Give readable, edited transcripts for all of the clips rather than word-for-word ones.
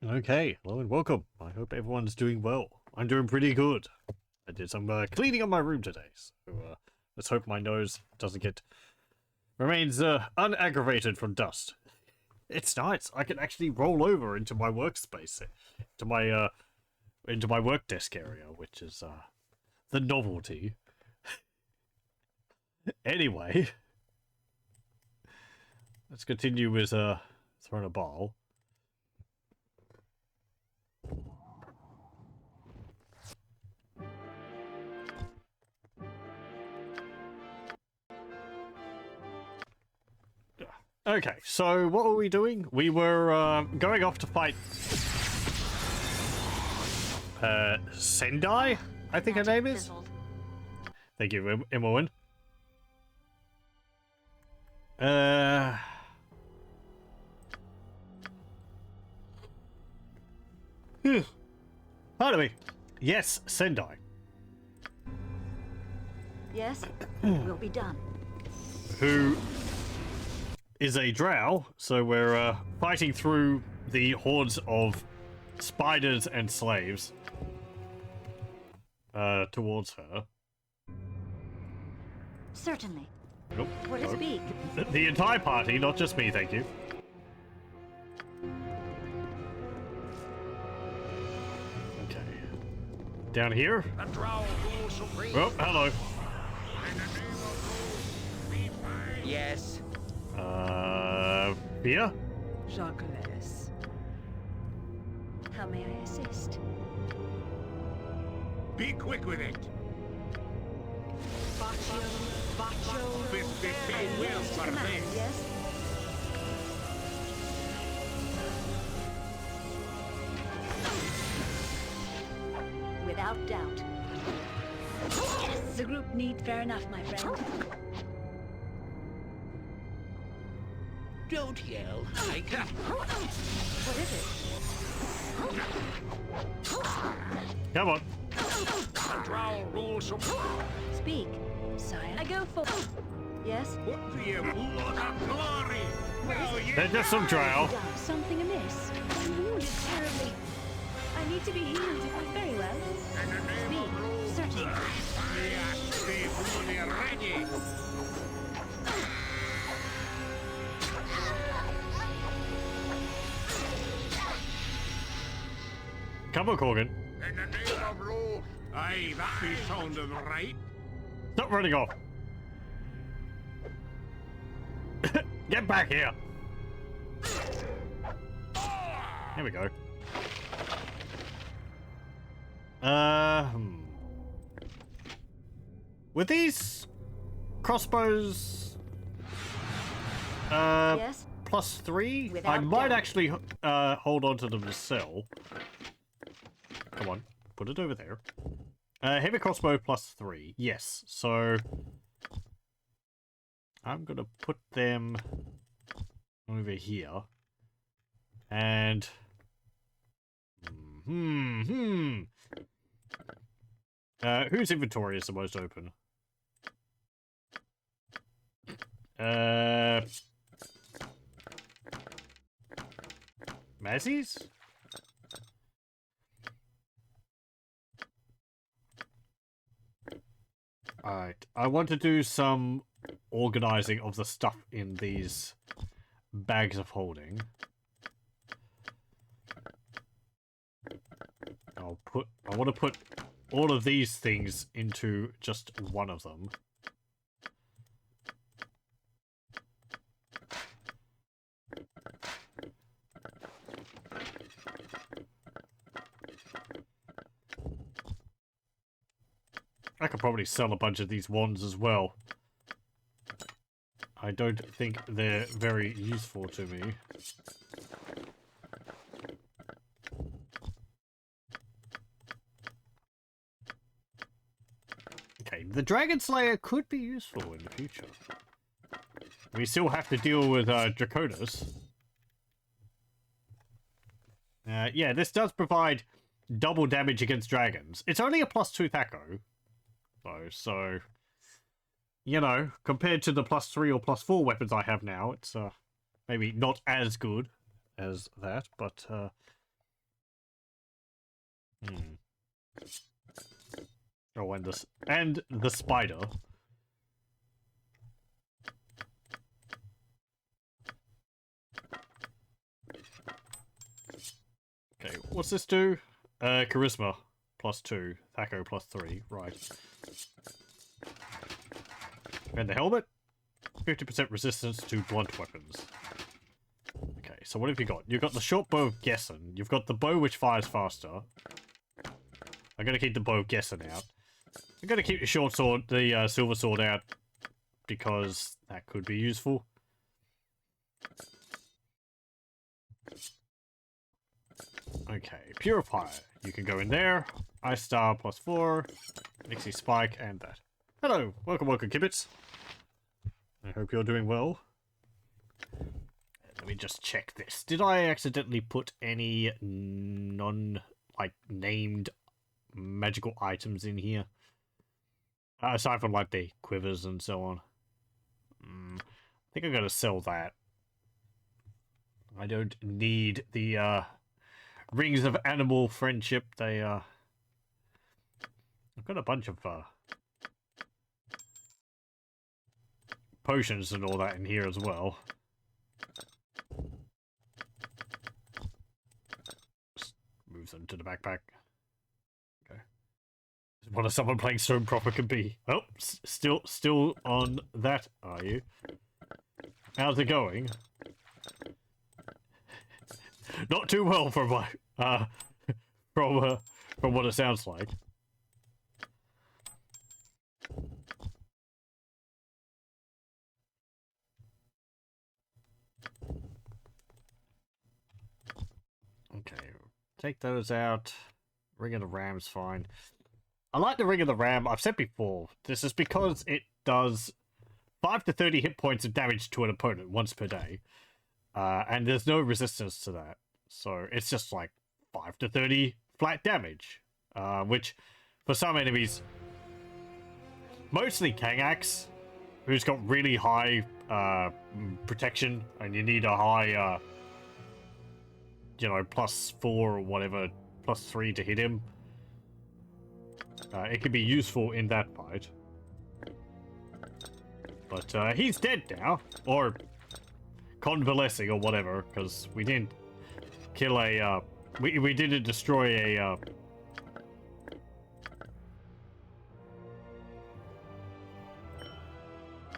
Okay, hello and welcome. I hope everyone's doing well. I'm doing pretty good. I did some cleaning of my room today, so let's hope my nose remains unaggravated from dust. It's nice. I can actually roll over into my workspace, into my work desk area, which is the novelty. Anyway, let's continue with Throne of Bhaal. Okay, so what were we doing? We were going off to fight Sendai, I think her name is. Thank you, Imowen. Pardon me. Yes, Sendai. Yes, we'll be done. Who is a drow, so we're fighting through the hordes of spiders and slaves towards her. Certainly. Nope. What is big? The entire party, not just me, thank you. Okay. Down here? Oh, hello. Yes. Beer? Jacques. How may I assist? Be quick with it. Bacio. Yes, Command, yes? Without doubt. The group need fair enough, my friend. Don't yell. I can. What is it? Come on. The drow rules of Speak, sire. I go for... Yes? what do you blood of glory? Well, They're just some drow. Something amiss. I'm wounded terribly. I need to be healed. Very well. Speak, certainly. stay bloody ready. Come on, Corgan. In the name of Rose. Aye, that be sounded right. Stop running off. Get back here. Here we go. With these crossbows Yes? +3, Without I might doubt. actually hold on to them to sell. Come on, put it over there. Heavy crossbow +3, yes. So I'm gonna put them over here, and whose inventory is the most open? Massey's? Alright, I want to do some organizing of the stuff in these bags of holding. I want to put all of these things into just one of them. I could probably sell a bunch of these wands as well. I don't think they're very useful to me. Okay, the Dragon Slayer could be useful in the future. We still have to deal with Draconis. Yeah, this does provide double damage against dragons. It's only a +2 Thaco, though, so you know, compared to the +3 or +4 weapons I have now, it's maybe not as good as that, but Hmm. Oh, and the spider. Okay, what's this do? Charisma +2, Thaco +3, right. And the helmet? 50% resistance to blunt weapons. Okay, so what have you got? You've got the short bow of Gessen. You've got the bow which fires faster. I'm gonna keep the bow of Gessen out. I'm gonna keep the short sword, the silver sword out, because that could be useful. Okay, Purifier. You can go in there. Ice Star +4. Nixie Spike, and that. Hello! Welcome, Kibbits. I hope you're doing well. Let me just check this. Did I accidentally put any named magical items in here? Aside from, like, the quivers and so on. I think I'm gonna sell that. I don't need the, Rings of Animal Friendship. They, I've got a bunch of, potions and all that in here as well. Just move them to the backpack. Okay. What a someone playing Stone proper can be. Oh, still on that, are you? How's it going? Not too well from my, from what it sounds like. Okay, take those out. Ring of the Ram's fine. I like the Ring of the Ram. I've said before, this is because it does 5 to 30 hit points of damage to an opponent once per day. And there's no resistance to that. So it's just like 5 to 30 flat damage. Which, for some enemies, mostly Kangax, who's got really high protection, and you need a high, you know, +4 or whatever, +3 to hit him. It can be useful in that fight. But he's dead now, or convalescing or whatever, because we didn't kill a, we didn't destroy a,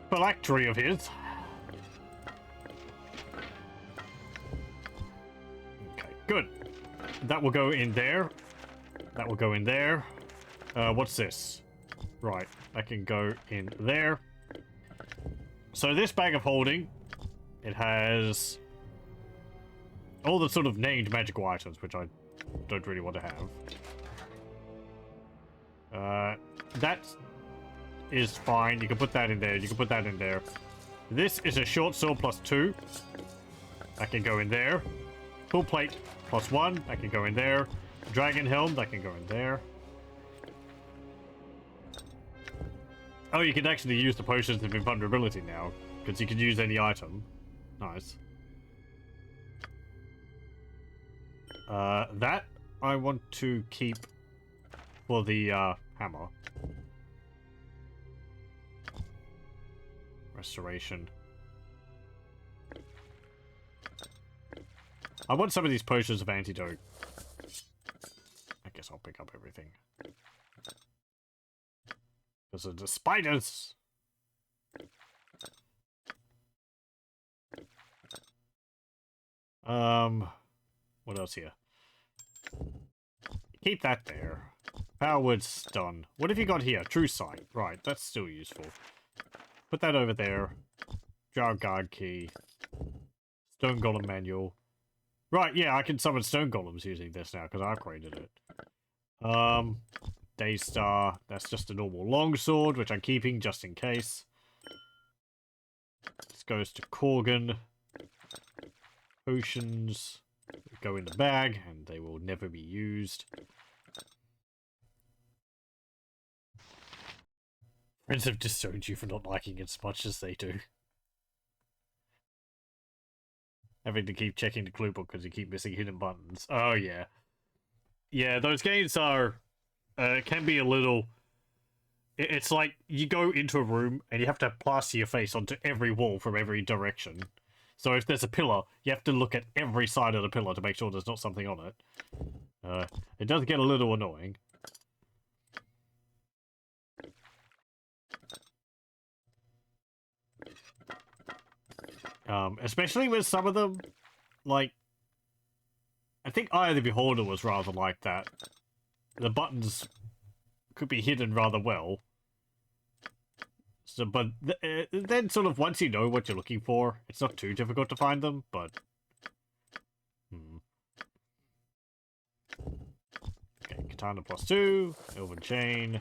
phylactery of his. Okay, good. That will go in there. That will go in there. What's this? Right, that can go in there. So this bag of holding, it has all the sort of named magical items, which I don't really want to have. That is fine. You can put that in there. You can put that in there. This is a short sword +2. That can go in there. Full plate +1. That can go in there. Dragon helm. That can go in there. Oh, you can actually use the potions of invulnerability now, because you can use any item. Nice. That I want to keep for the hammer. Restoration. I want some of these potions of antidote. I guess I'll pick up everything. Because of the spiders! What else here? Keep that there. Powerwood stun. What have you got here? True sight. Right, that's still useful. Put that over there. Jar guard key. Stone golem manual. Right, yeah, I can summon stone golems using this now because I upgraded it. Daystar. That's just a normal longsword, which I'm keeping just in case. This goes to Korgan. Potions go in the bag, and they will never be used. Friends have disowned you for not liking it as much as they do. Having to keep checking the clue book because you keep missing hidden buttons. Oh, yeah. Yeah, those games are can be a little. It's like you go into a room and you have to plaster your face onto every wall from every direction. So if there's a pillar, you have to look at every side of the pillar to make sure there's not something on it. It does get a little annoying. Especially with some of them, like, I think Eye of the Beholder was rather like that. The buttons could be hidden rather well. So, but then sort of once you know what you're looking for, it's not too difficult to find them, but... Okay, Katana +2, Elven Chain,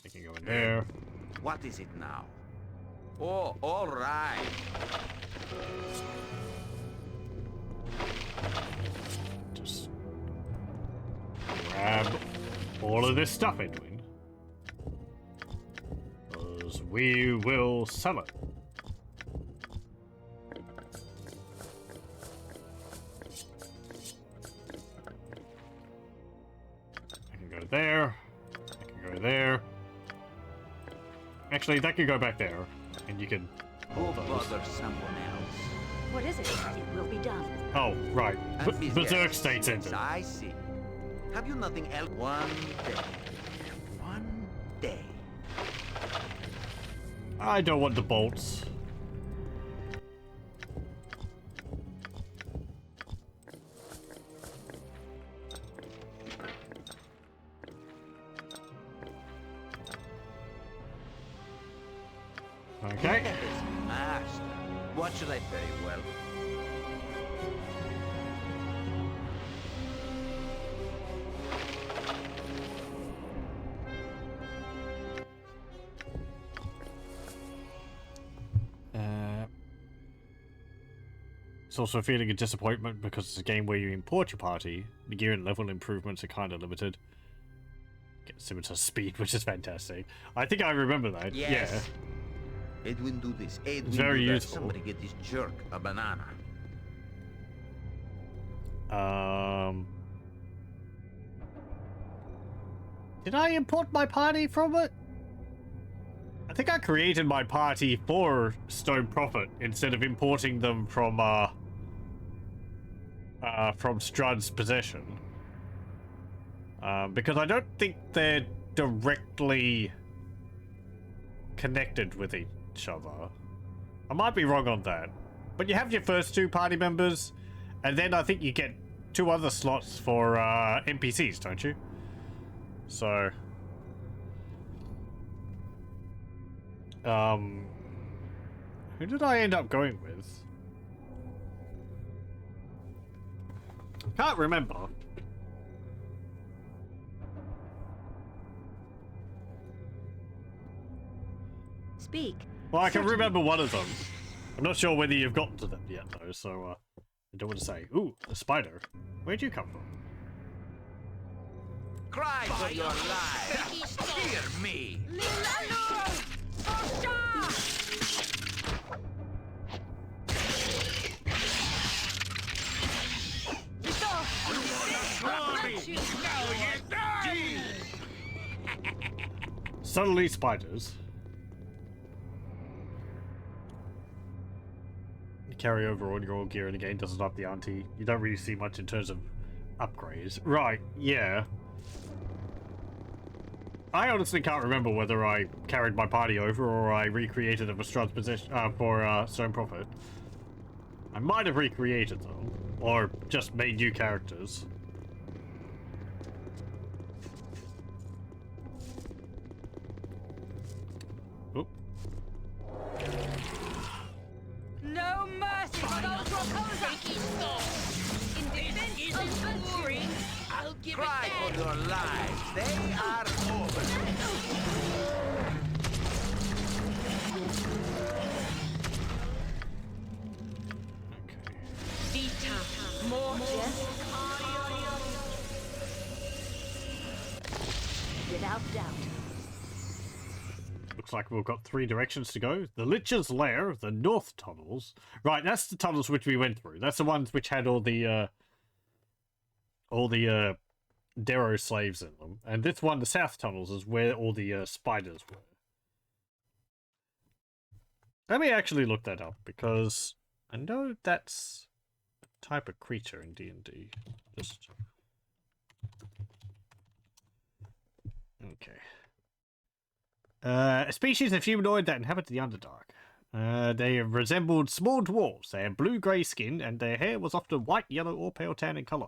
they can go in there. What is it now? Oh, all right. Just grab all of this stuff, Edwin. Because we will sell it. I can go there. I can go there. Actually, that could go back there. And you can hold those. Bother someone else. What is it? It will be done. Oh, right. And Berserk State's ended. I see. Have you nothing else? One day. One day. I don't want the bolts. Okay. Master, what should I very well? It's also a feeling of disappointment because it's a game where you import your party. The gear and level improvements are kind of limited. Get scimitar speed, which is fantastic. I think I remember that. Yes. Edwin, do this. Edwin, It's very do that. useful. Somebody get this jerk a banana. Did I import my party from it? I think I created my party for Stone Prophet instead of importing them from Strudd's possession. Because I don't think they're directly connected with each other. I might be wrong on that. But you have your first two party members, and then I think you get 2 other slots for NPCs, don't you? So... who did I end up going with? Can't remember. Speak. Well, I can remember one of them. I'm not sure whether you've gotten to them yet, though, so, I don't want to say. Ooh, a spider. Where'd you come from? Cry for your life. Hear me. Suddenly spiders. You carry over all your gear and again doesn't up the ante. You don't really see much in terms of upgrades. Right, yeah. I honestly can't remember whether I carried my party over or I recreated it for Strudd's position for Stone Prophet. I might have recreated them, or just made new characters. Oop. No mercy, in defense of the tree. I'll give Cry for your lives. They are over. Okay. More without doubt. Looks like we've got 3 directions to go. The Lich's Lair, the North Tunnels. Right, that's the tunnels which we went through. That's the ones which had all the Darrow slaves in them. And this one, the south tunnels, is where all the spiders were. Let me actually look that up, because I know that's a type of creature in D&D. Just... Okay. A species of humanoid that inhabit the Underdark. They resembled small dwarves. They had blue-grey skin, and their hair was often white, yellow, or pale tan in colour.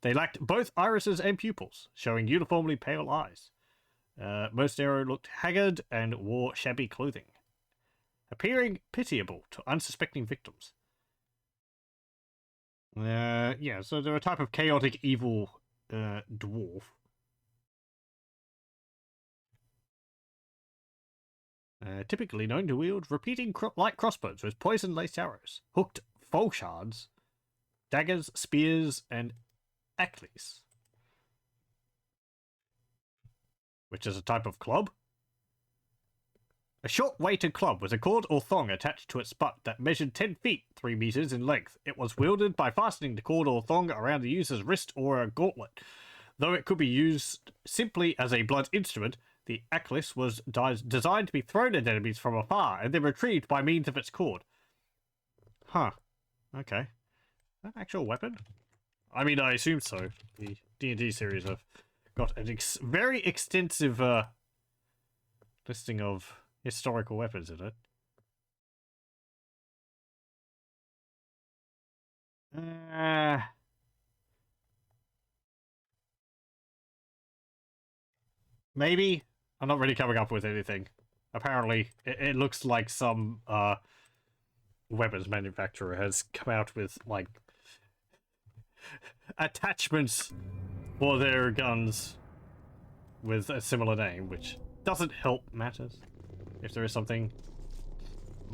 They lacked both irises and pupils, showing uniformly pale eyes. Most Darrow looked haggard and wore shabby clothing, appearing pitiable to unsuspecting victims. Yeah, so they're a type of chaotic evil dwarf. Typically known to wield repeating light crossbows with poison-laced arrows, hooked foal shards, daggers, spears, and aklis, which is a type of club. A short-weighted club with a cord or thong attached to its butt that measured 10 feet, 3 meters in length. It was wielded by fastening the cord or thong around the user's wrist or a gauntlet. Though it could be used simply as a blunt instrument, the aklis was designed to be thrown at enemies from afar and then retrieved by means of its cord. Huh. Okay. An actual weapon? I mean, I assume so. The D&D series have got a very extensive listing of historical weapons in it. Maybe? I'm not really coming up with anything. Apparently, it looks like some weapons manufacturer has come out with, like, attachments for their guns with a similar name, which doesn't help matters if there is something.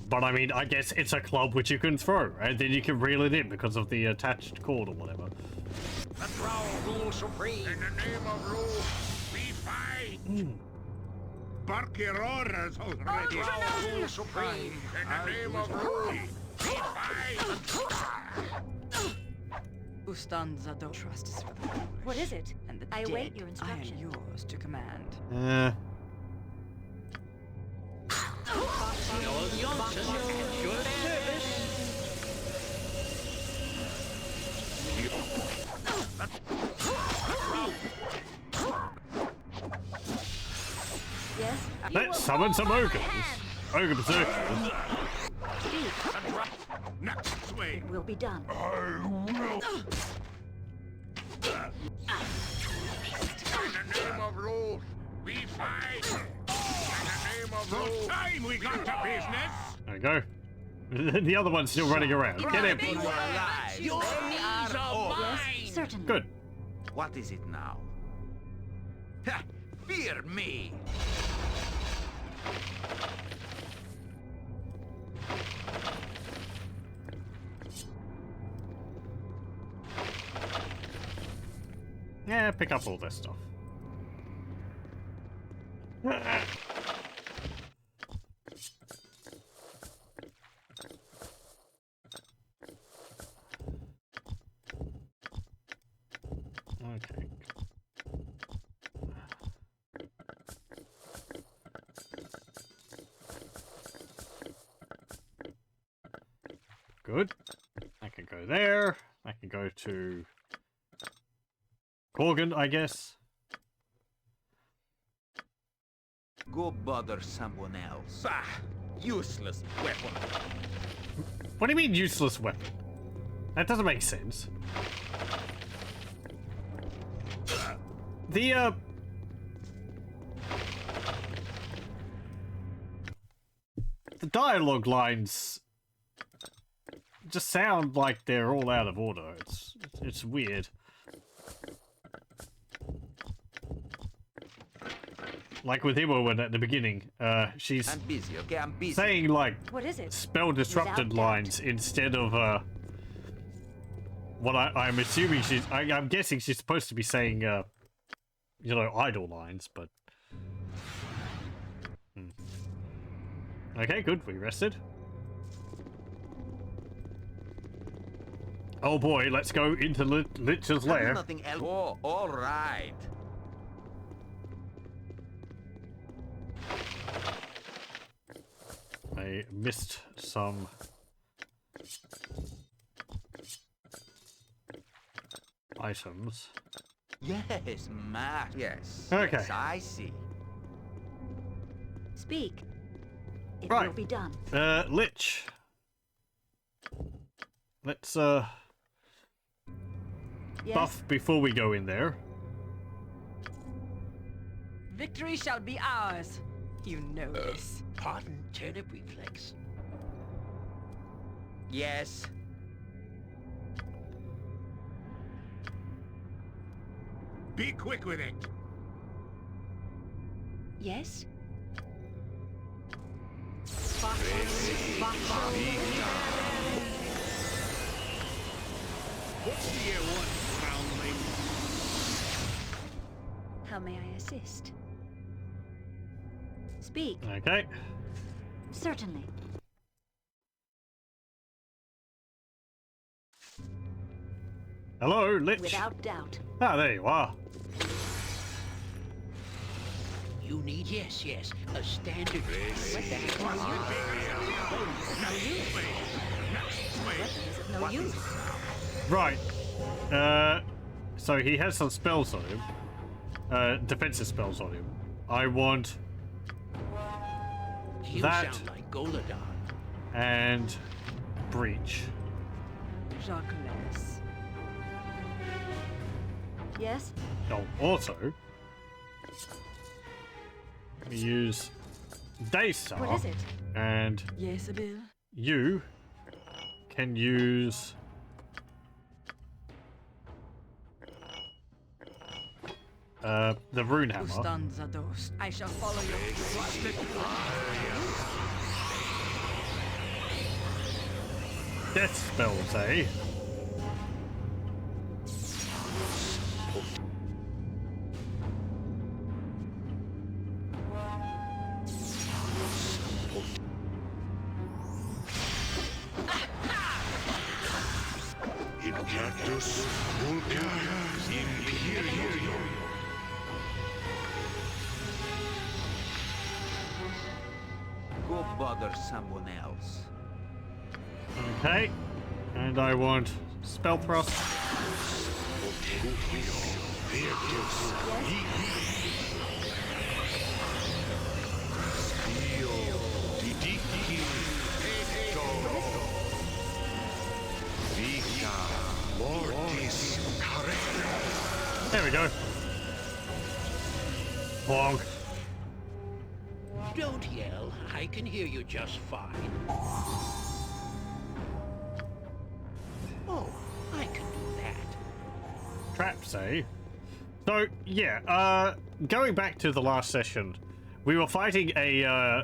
But I mean, I guess it's a club which you can throw, and then you can reel it in because of the attached cord or whatever. The Throne rule supreme. In the name of rule, we fight. Bark your orders already. Throne rule supreme. In the name of rule, we fight. Ustanza don't trust us for the foolish. What is it? And the I dead, await your I instruction. am yours to command. Yes? Let's summon some ogres. Ogre berserkers. Next way. Will be done. In the name of rule, we fight. In the name of rule, time we got to business. There we go. The other one's still running around. Get him. You are alive. Your knees are mine. Certainly. Good. What is it now? Ha! Fear me! Yeah, pick up all this stuff. Okay. Good. I can go there. I can go to Corgan, I guess. Go bother someone else. Bah! Useless weapon. What do you mean useless weapon? That doesn't make sense. The dialogue lines just sound like they're all out of order. It's weird. Like with Imowen at the beginning, she's I'm busy, okay? I'm busy. saying like What is it? spell disrupted Without doubt. lines instead of what I'm assuming I'm guessing she's supposed to be saying you know, idle lines, but okay, good, we rested. Oh boy, let's go into Lich's Have you lair. nothing else? Oh, all right. I missed some items. Yes, yes. Okay. Yes, I see. Speak. It Right. will be done. Lich. Let's Yes. buff before we go in there. Victory shall be ours. You know this. Pardon turnip reflex. Yes. Be quick with it. Yes. What's the year one, groundling? How may I assist? Speak. Okay. Certainly. Hello, Lich. Without doubt. Ah, there you are. You need yes, a standard. What the heck are you? Weapon is of no use. Right. So he has some spells on him. Defensive spells on him. I want You that sound like Goladon. and breach. Jacques. Yes. Oh, also, we use Daystar. What is it? And Yes, Bill. you can use the rune hammer. Ustanza dos. I shall follow your Death spells, eh? Incactus vulgaris imperio. Go bother someone else. Okay. And I want spell thrust. There we go. Bonk. Don't yell. I can hear you just fine. Oh, I can do that. Traps, eh? So, yeah, going back to the last session, we were fighting a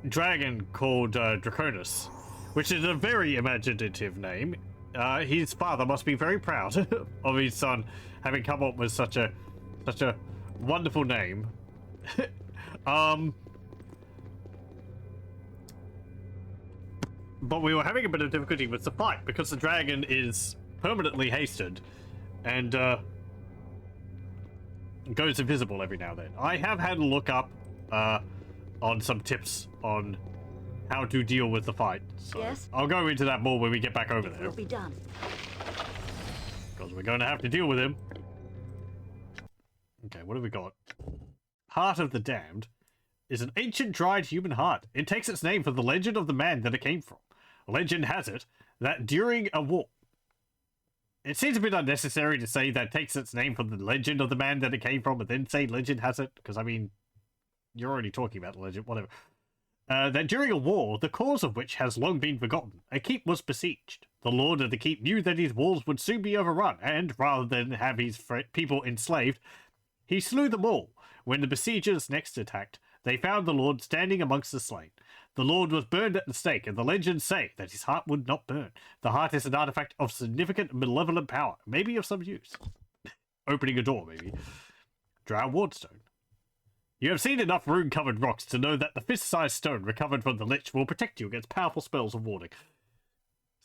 dragon called Draconis, which is a very imaginative name. His father must be very proud of his son having come up with such a wonderful name. But we were having a bit of difficulty with the fight because the dragon is permanently hasted and goes invisible every now and then. I have had a look up on some tips on how to deal with the fight. So Yes? I'll go into that more when we get back over It there. will be done. Because we're going to have to deal with him. Okay, what have we got? Heart of the Damned is an ancient dried human heart. It takes its name from the legend of the man that it came from. Legend has it that during a war... It seems a bit unnecessary to say that takes its name from the legend of the man that it came from, but then say legend has it, because, I mean, you're already talking about the legend, whatever. That during a war, the cause of which has long been forgotten, a keep was besieged. The lord of the keep knew that his walls would soon be overrun, and, rather than have his people enslaved, he slew them all. When the besiegers next attacked, they found the lord standing amongst the slain. The lord was burned at the stake, and the legends say that his heart would not burn. The heart is an artifact of significant malevolent power, maybe of some use. Opening a door, maybe. Drow Wardstone. You have seen enough rune-covered rocks to know that the fist-sized stone recovered from the Lich will protect you against powerful spells of warding.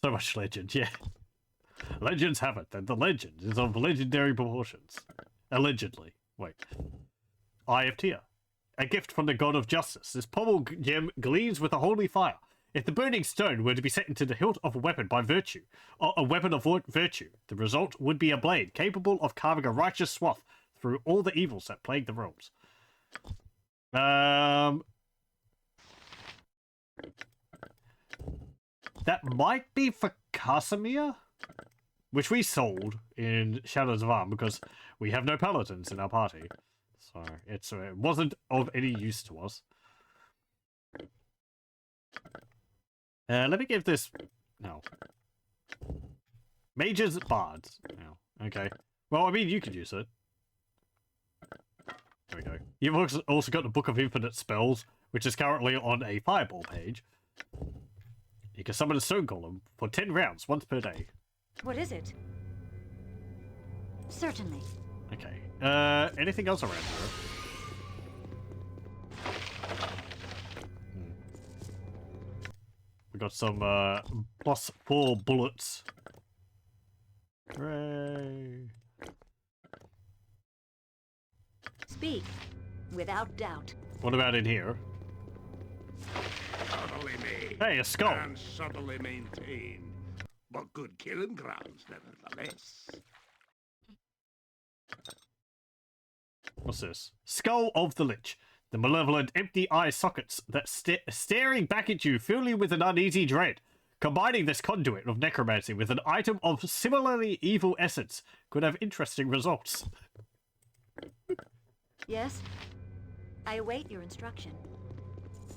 So much legend, yeah. Legends have it that the legend is of legendary proportions. Allegedly. Wait. Eye of Tyr. A gift from the god of justice. This pommel gem gleams with a holy fire. If the burning stone were to be set into the hilt of a weapon by virtue, or a weapon of virtue, the result would be a blade capable of carving a righteous swath through all the evils that plague the realms. That might be for Casimir, which we sold in Shadows of Amn because we have no paladins in our party. So it wasn't of any use to us. Let me give this... No. Mages, bards. No. Okay. Well, I mean, you could use it. There we go. You've also got the Book of Infinite Spells, which is currently on a Fireball page. You can summon a Stone Golem for 10 rounds, once per day. What is it? Certainly. Okay. Anything else around here? We got some, +4 bullets. Hooray! Speak, without doubt. What about in here? Subtly made. Hey, a skull! And subtly maintained. But good killing grounds, nevertheless. What's this? Skull of the Lich. The malevolent empty eye sockets that staring back at you fill you with an uneasy dread. Combining this conduit of necromancy with an item of similarly evil essence could have interesting results. Yes? I await your instruction.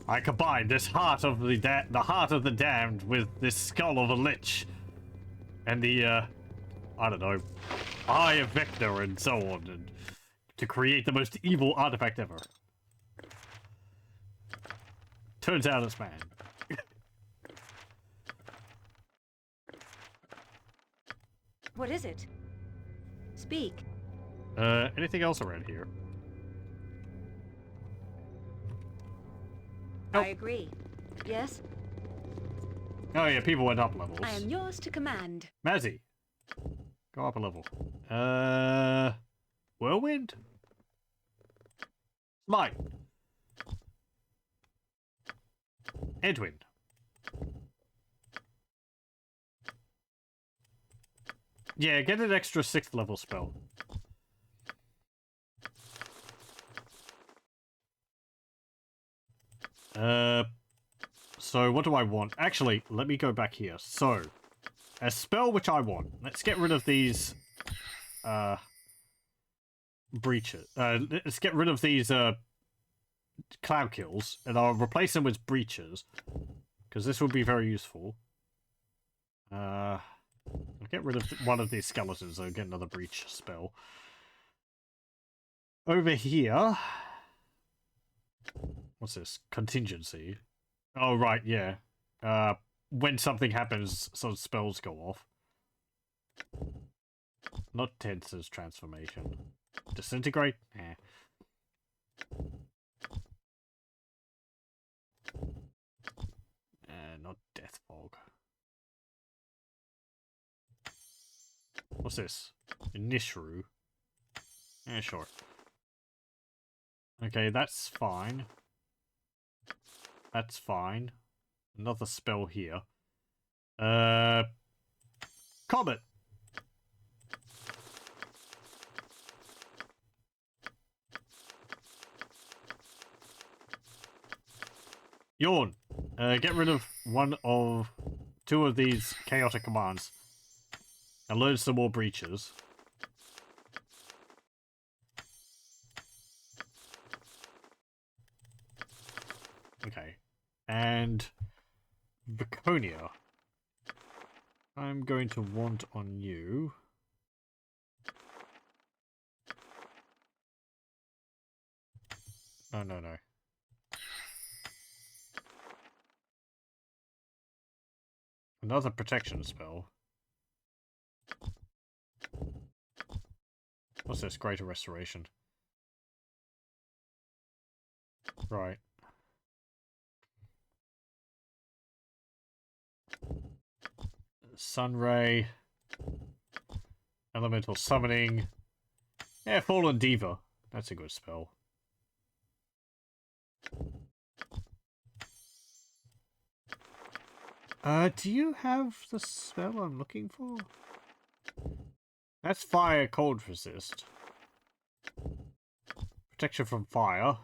I combine this heart of the heart of the damned with this skull of a lich, and the I don't know, eye of Vector and so on, and to create the most evil artifact ever. Turns out it's man. What is it? Speak. Anything else around here? Nope. I agree. Yes? Oh yeah, people went up levels. I am yours to command. Mazzy, go up a level. Whirlwind? Smite. Edwin. Yeah, get an extra 6th level spell. So what do I want? Actually, let me go back here. So, a spell which I want. Let's get rid of these, breaches. Let's get rid of these, cloud kills, and I'll replace them with breaches, because this will be very useful. I'll get rid of one of these skeletons, I'll get another breach spell. Over here... What's this? Contingency. Oh, right, yeah. When something happens, some spells go off. Not Tensor's transformation. Disintegrate? Eh. Not Death Fog. What's this? Nishru. Yeah, sure. Okay, that's fine. That's fine. Another spell here. Comet! Yawn! Get rid of two of these chaotic commands. And learn some more breaches. Okay. And Viconia. I'm going to want on you. No, no, no. Another protection spell. What's this? Greater Restoration. Right. Sunray. Elemental Summoning. Yeah, Fallen Diva. That's a good spell. Do you have the spell I'm looking for? That's Fire Cold Resist. Protection from fire.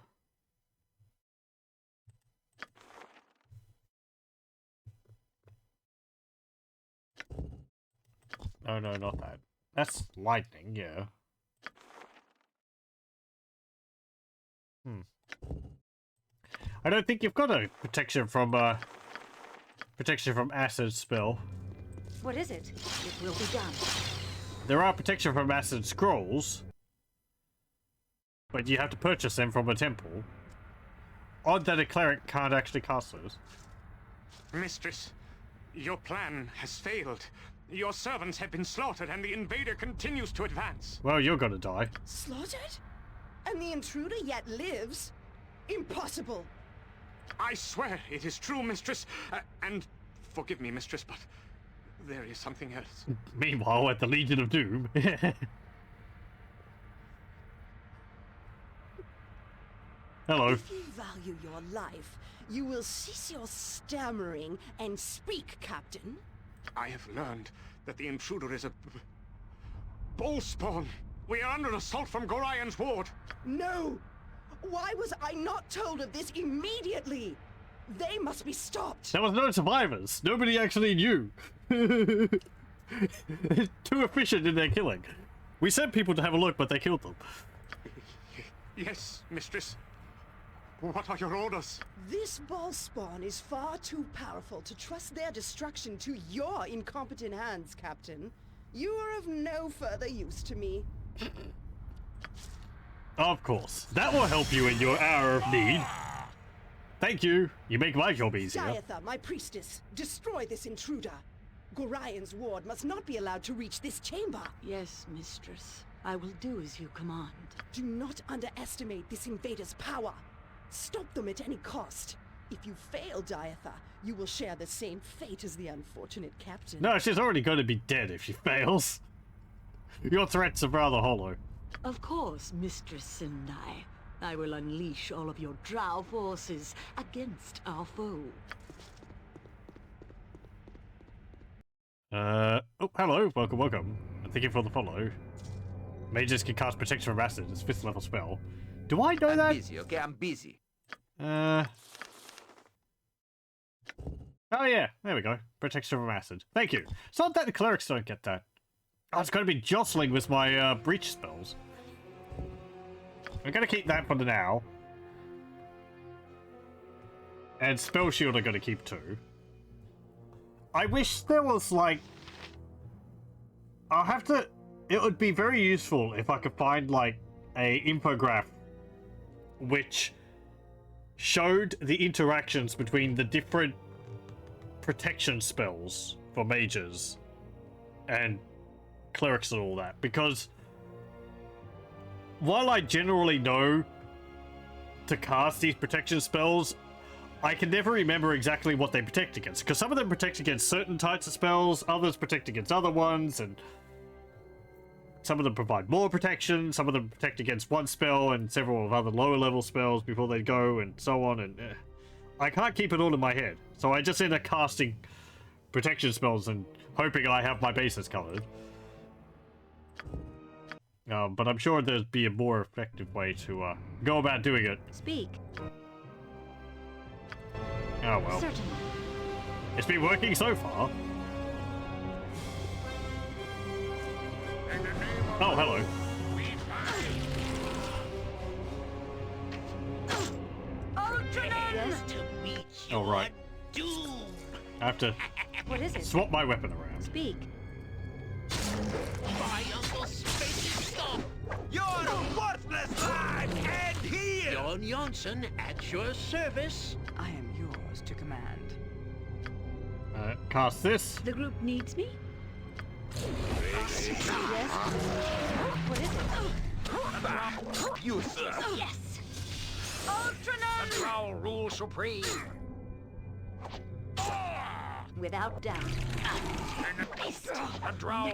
No, no, not that. That's lightning, yeah. I don't think you've got a protection from acid spell. What is it? It will be done. There are protection from acid scrolls, but you have to purchase them from a temple. Odd that a cleric can't actually cast those. Mistress, your plan has failed. Your servants have been slaughtered and the invader continues to advance. Well, you're gonna die. Slaughtered? And the intruder yet lives? Impossible! I swear it is true, mistress. And forgive me, mistress, but there is something else. Meanwhile, at the Legion of Doom. Hello. If you value your life, you will cease your stammering and speak, Captain. I have learned that the intruder is a Bhaalspawn. We are under assault from Gorian's ward. No! Why was I not told of this immediately? They must be stopped. There was no survivors. Nobody actually knew. Too efficient in their killing. We sent people to have a look, but they killed them. Yes, mistress. What are your orders? This Bhaalspawn is far too powerful to trust their destruction to your incompetent hands, Captain. You are of no further use to me. Of course. That will help you in your hour of need. Thank you. You make my job easier. Diatha, my priestess, destroy this intruder. Gorian's ward must not be allowed to reach this chamber. Yes, mistress. I will do as you command. Do not underestimate this invader's power. Stop them at any cost. If you fail, Diatha, you will share the same fate as the unfortunate captain. No, she's already going to be dead if she fails. Your threats are rather hollow. Of course, Mistress Sindai. I will unleash all of your drow forces against our foe. Oh, hello. Welcome, welcome. Thank you for the follow. Mages can cast Protection from Acid. It's 5th level spell. Do I know I'm that? busy, okay? I'm busy. Oh yeah, there we go. Protection from acid. Thank you. It's not that the clerics don't get that. Oh, it's going to be jostling with my breach spells. I'm going to keep that for the now. And Spell Shield I'm going to keep too. I wish there was like... I'll have to... It would be very useful if I could find like a infograph which showed the interactions between the different protection spells for mages and clerics and all that, because while I generally know to cast these protection spells, I can never remember exactly what they protect against, because some of them protect against certain types of spells, others protect against other ones, and some of them provide more protection, some of them protect against one spell and several of other lower level spells before they go, and so on, and I can't keep it all in my head. So I just end up casting protection spells and hoping I have my bases covered. But I'm sure there'd be a more effective way to go about doing it. Speak. Oh well. Certainly. It's been working so far. Oh, hello. Alright. I have to What is it? swap my weapon around. Speak. My uncle's spaceship stop! You're a worthless lad! And here! Jon Johnson at your service. I am yours to command. Cast this. The group needs me? Yes. What is it? Useless! Yes! The Drow rule supreme. Without doubt. The Drow.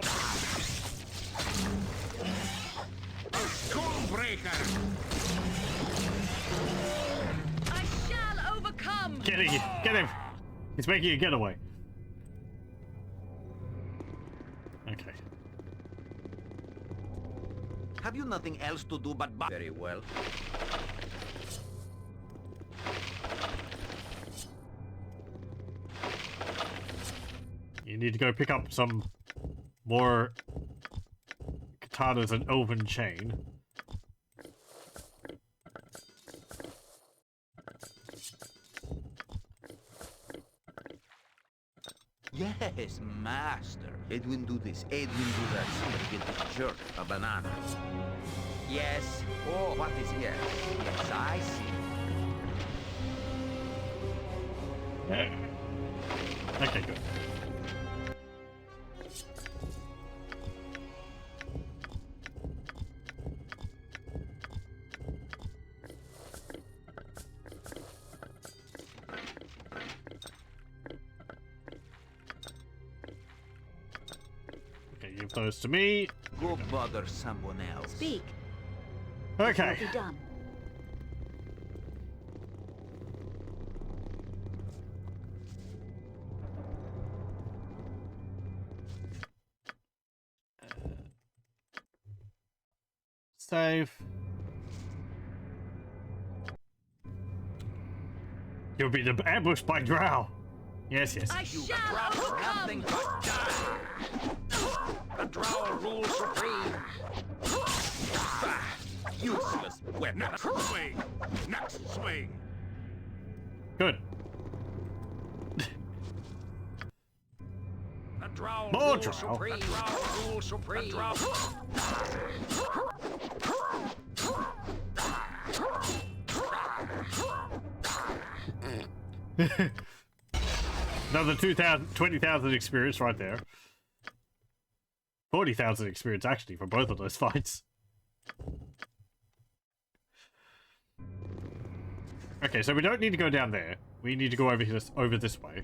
A Stormbreaker! I shall overcome! Get him! Get him! He's making a getaway. Okay. Have you nothing else to do but very well. You need to go pick up some more katanas and elven chain. Yes, master. Edwin do this, Edwin do that. Somebody get this jerk a banana. Yes. Oh, what is yes? Yes, I see. Okay, good. Okay, give those to me. Go bother someone else. Speak. Okay. It will be done. Save. You'll be ambushed by Drow. Yes, yes. I You shall drown overcome! nothing but die. The Drow rule supreme. Ah, useless weapon. Next swing! Next swing! Good. The Drow More rule Drow. supreme. The Drow rule supreme. Another 20,000 experience right there. 40,000 experience actually for both of those fights. Okay, so we don't need to go down there. We need to go over this way.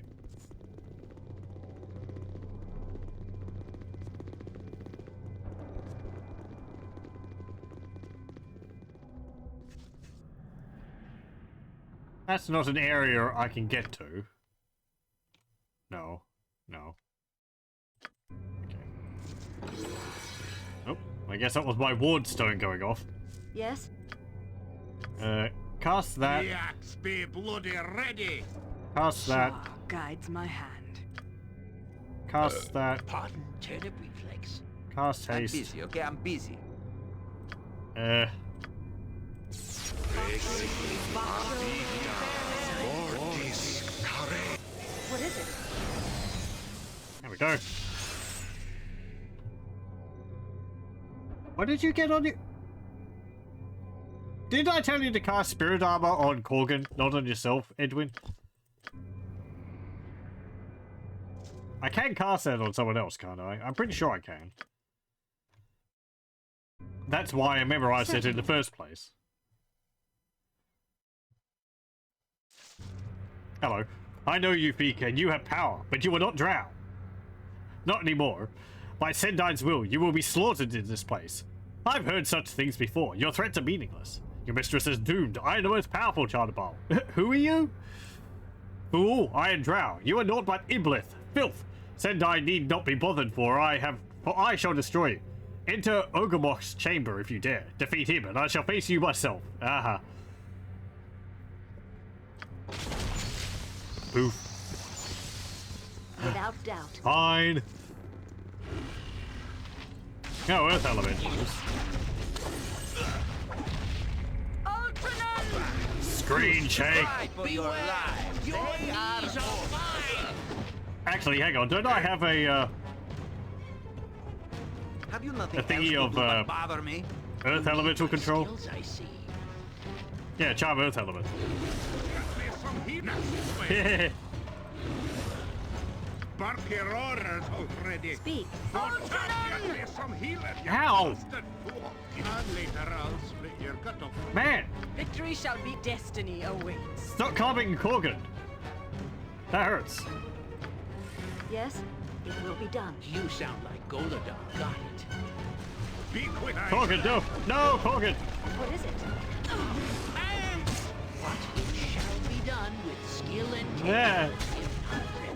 That's not an area I can get to. No. No. Okay. Nope. I guess that was my ward stone going off. Yes? Cast that. The axe be bloody ready! Cast that. Shah guides my hand. Cast that. Pardon, turnip reflex. Cast I'm haste. busy, okay? I'm busy. What is it? There we go. What did you get on you? Did I tell you to cast spirit armor on Corgan, not on yourself, Edwin? I can cast that on someone else, can't I? I'm pretty sure I can. That's why I memorized it in the first place. Hello. I know you, Fika, and you have power, but you are not Drow. Not anymore. By Sendine's will, you will be slaughtered in this place. I've heard such things before. Your threats are meaningless. Your mistress is doomed. I am the most powerful Shadow of Bhaal. Who are you? Fool, I am Drow. You are naught but Iblith, filth. Sendai need not be bothered, for I shall destroy you. Enter Ogremock's chamber if you dare. Defeat him, and I shall face you myself. Aha. Poof. Without doubt. Fine. Oh, Earth Elementals. Screen shake. Fight for your life. Your knees are mine. Actually, hang on. Don't I have a Have you nothing A thingy else to of, do but bother me? Earth Elemental control? Skills, I see. Yeah, charm Earth Elemental. There's some heat. Next swing! Bark your orders already! Speak. Get me some healing, you Ow! bastard fool! And later I'll split your gut off. Man, Victory shall be destiny awaits. stop calming Corgan. That hurts. Yes? It will be done. You sound like Goladar. Got it. Be quick. Corgan, no! No, Corgan! What is it? What shall be done with skill and technique Yeah. if not empty?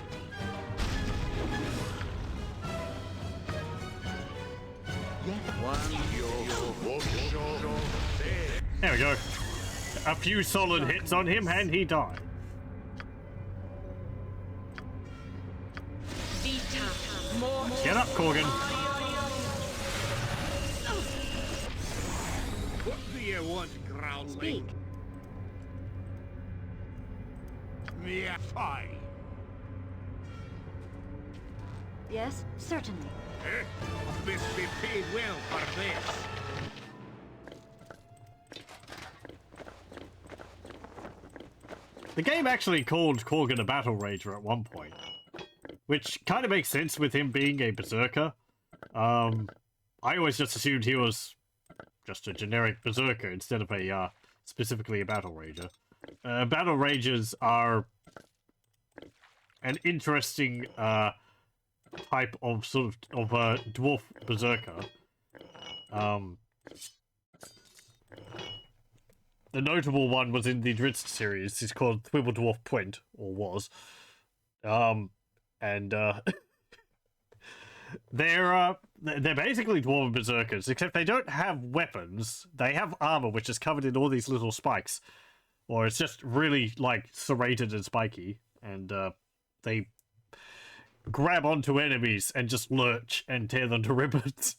There we go. A few solid hits on him and he died. Get up, Corgan. What do you want, groundling? Speak. Yeah, fine. Yes, certainly. Eh? Must be paid well for this. The game actually called Corgan a battle rager at one point, which kind of makes sense with him being a berserker. I always just assumed he was just a generic berserker instead of a specifically a battle rager. Battle ragers are an interesting type of dwarf berserker. The notable one was in the Dritz series. It's called Twibble Dwarf Point, or was. They're basically dwarven berserkers, except they don't have weapons. They have armor, which is covered in all these little spikes, or it's just really like serrated and spiky, and they grab onto enemies and just lurch and tear them to ribbons.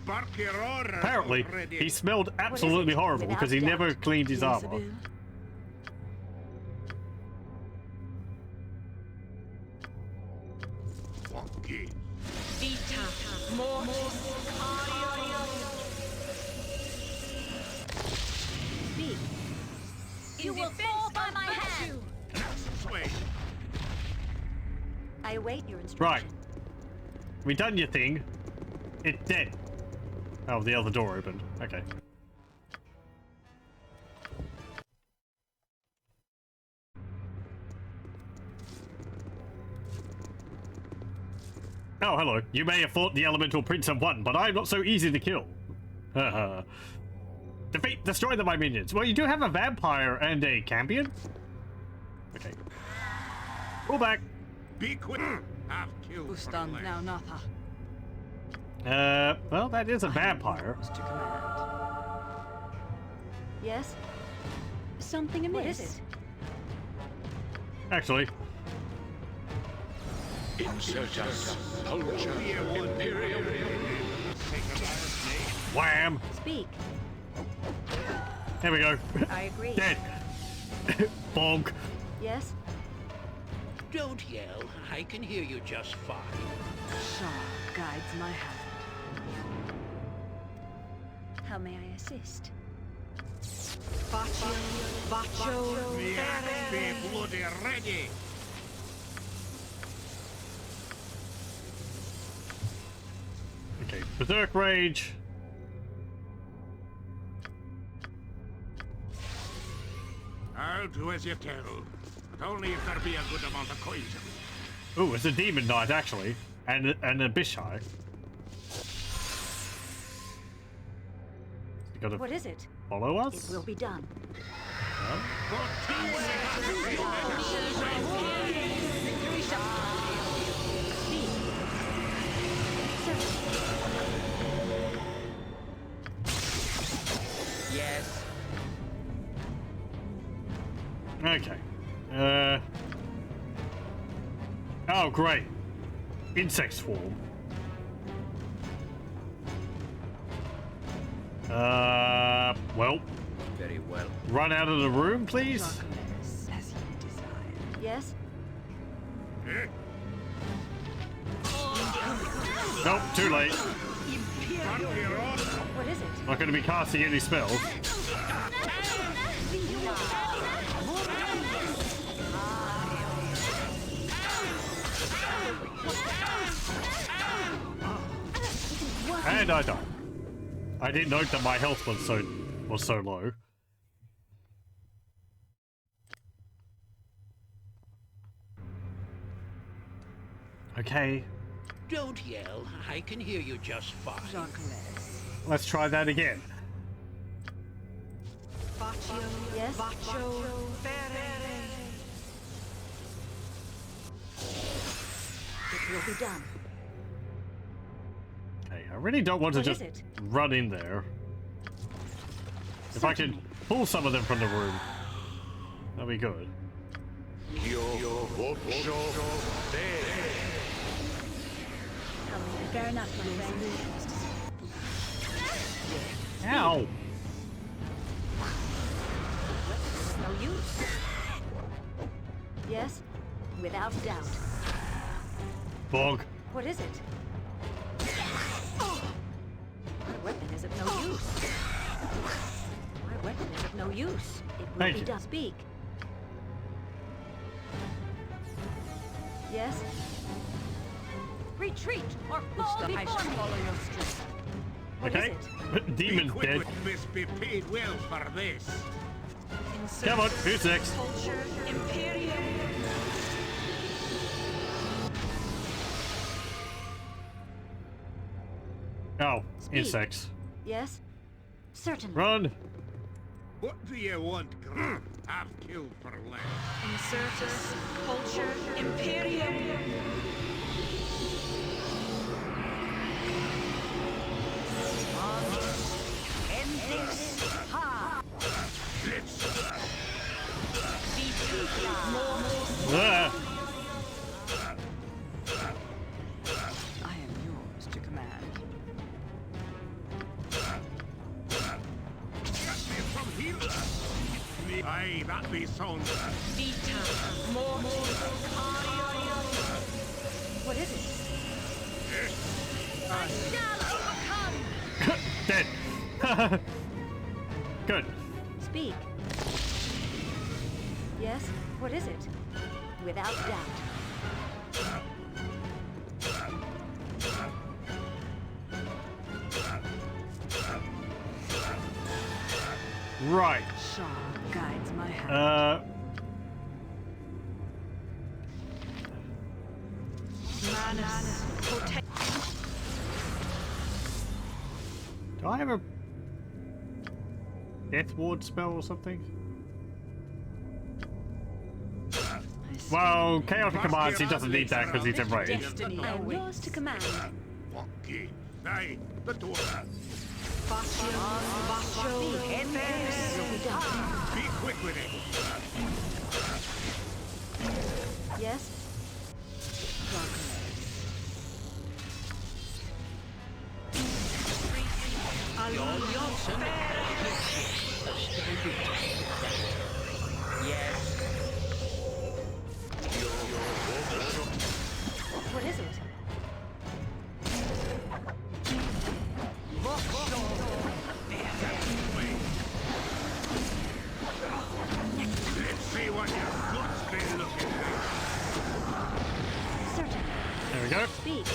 Apparently, he smelled absolutely horrible because he never cleaned his armor. Funky. Speak. You will fall by my hand. Sway. I await your instruction. Right. We done your thing. It's dead. Oh, the other door opened. Okay. Oh, hello. You may have fought the Elemental Prince and won, but I'm not so easy to kill. Defeat, destroy my minions. Well, you do have a vampire and a campion? Okay. Pull back. Be quick. Have killed for Ustan the now Natha. Well, that is a vampire. To command. Yes? Something amiss. What is it? Actually, Insurgents. Imperial. wham! Speak. There we go. I agree. Dead. Bonk. Yes? Don't yell. I can hear you just fine. Shah guides my hand. How may I assist? Bacho. Yeah, be bloody ready. Okay, Berserk Rage. I'll do as you tell, but only if there be a good amount of coins. Ooh, it's a Demon Knight, actually. And a Bishai. You gotta What is it? follow It us? will be done. Yes. Okay. Oh, great. Insect swarm. Well, Very well. run out of the room, please. As you desire. Yes? Nope, too late. What is it? Not going to be casting any spells. And I died. I didn't note that my health was so low. Okay. Don't yell. I can hear you just fine. Let's try that again. Yes? It will be done. Okay, I really don't want to What just is it? run in there. If I could pull some of them from the room, that'd be good. Fair enough, my friend. Ow! No use. Yes? Without doubt. Bog. What is it? My weapon is of no use. My weapon is of no use. It will Thank be you. done. Speak. Yes? Retreat or fall before me. Follow your strength. What Okay. is it? Demon's Quick dead. with must be paid well for this. Come on, who's next? Culture, Imperium. Oh, Speak. insects. Yes? Certainly. Run! What do you want, Grant? I've killed for less. Insurtus, culture, Imperium. Ah. I am yours to command. From here. Aye, that be sound. What is it? Dead. Good. Speak. Yes? What is it? Without doubt. Right. Shaw guides my hand. Manus, protect. Do I have a Death Ward spell or something? Well, Chaotic Commands, he doesn't need that because he's enraged. Destiny I am awaits. yours to command. Fucky. Aye, the door. Basho, Be quick with it. Yes? Yes. What is it? Let's see what your foot's been looking like. Certainly. There we go. Speak.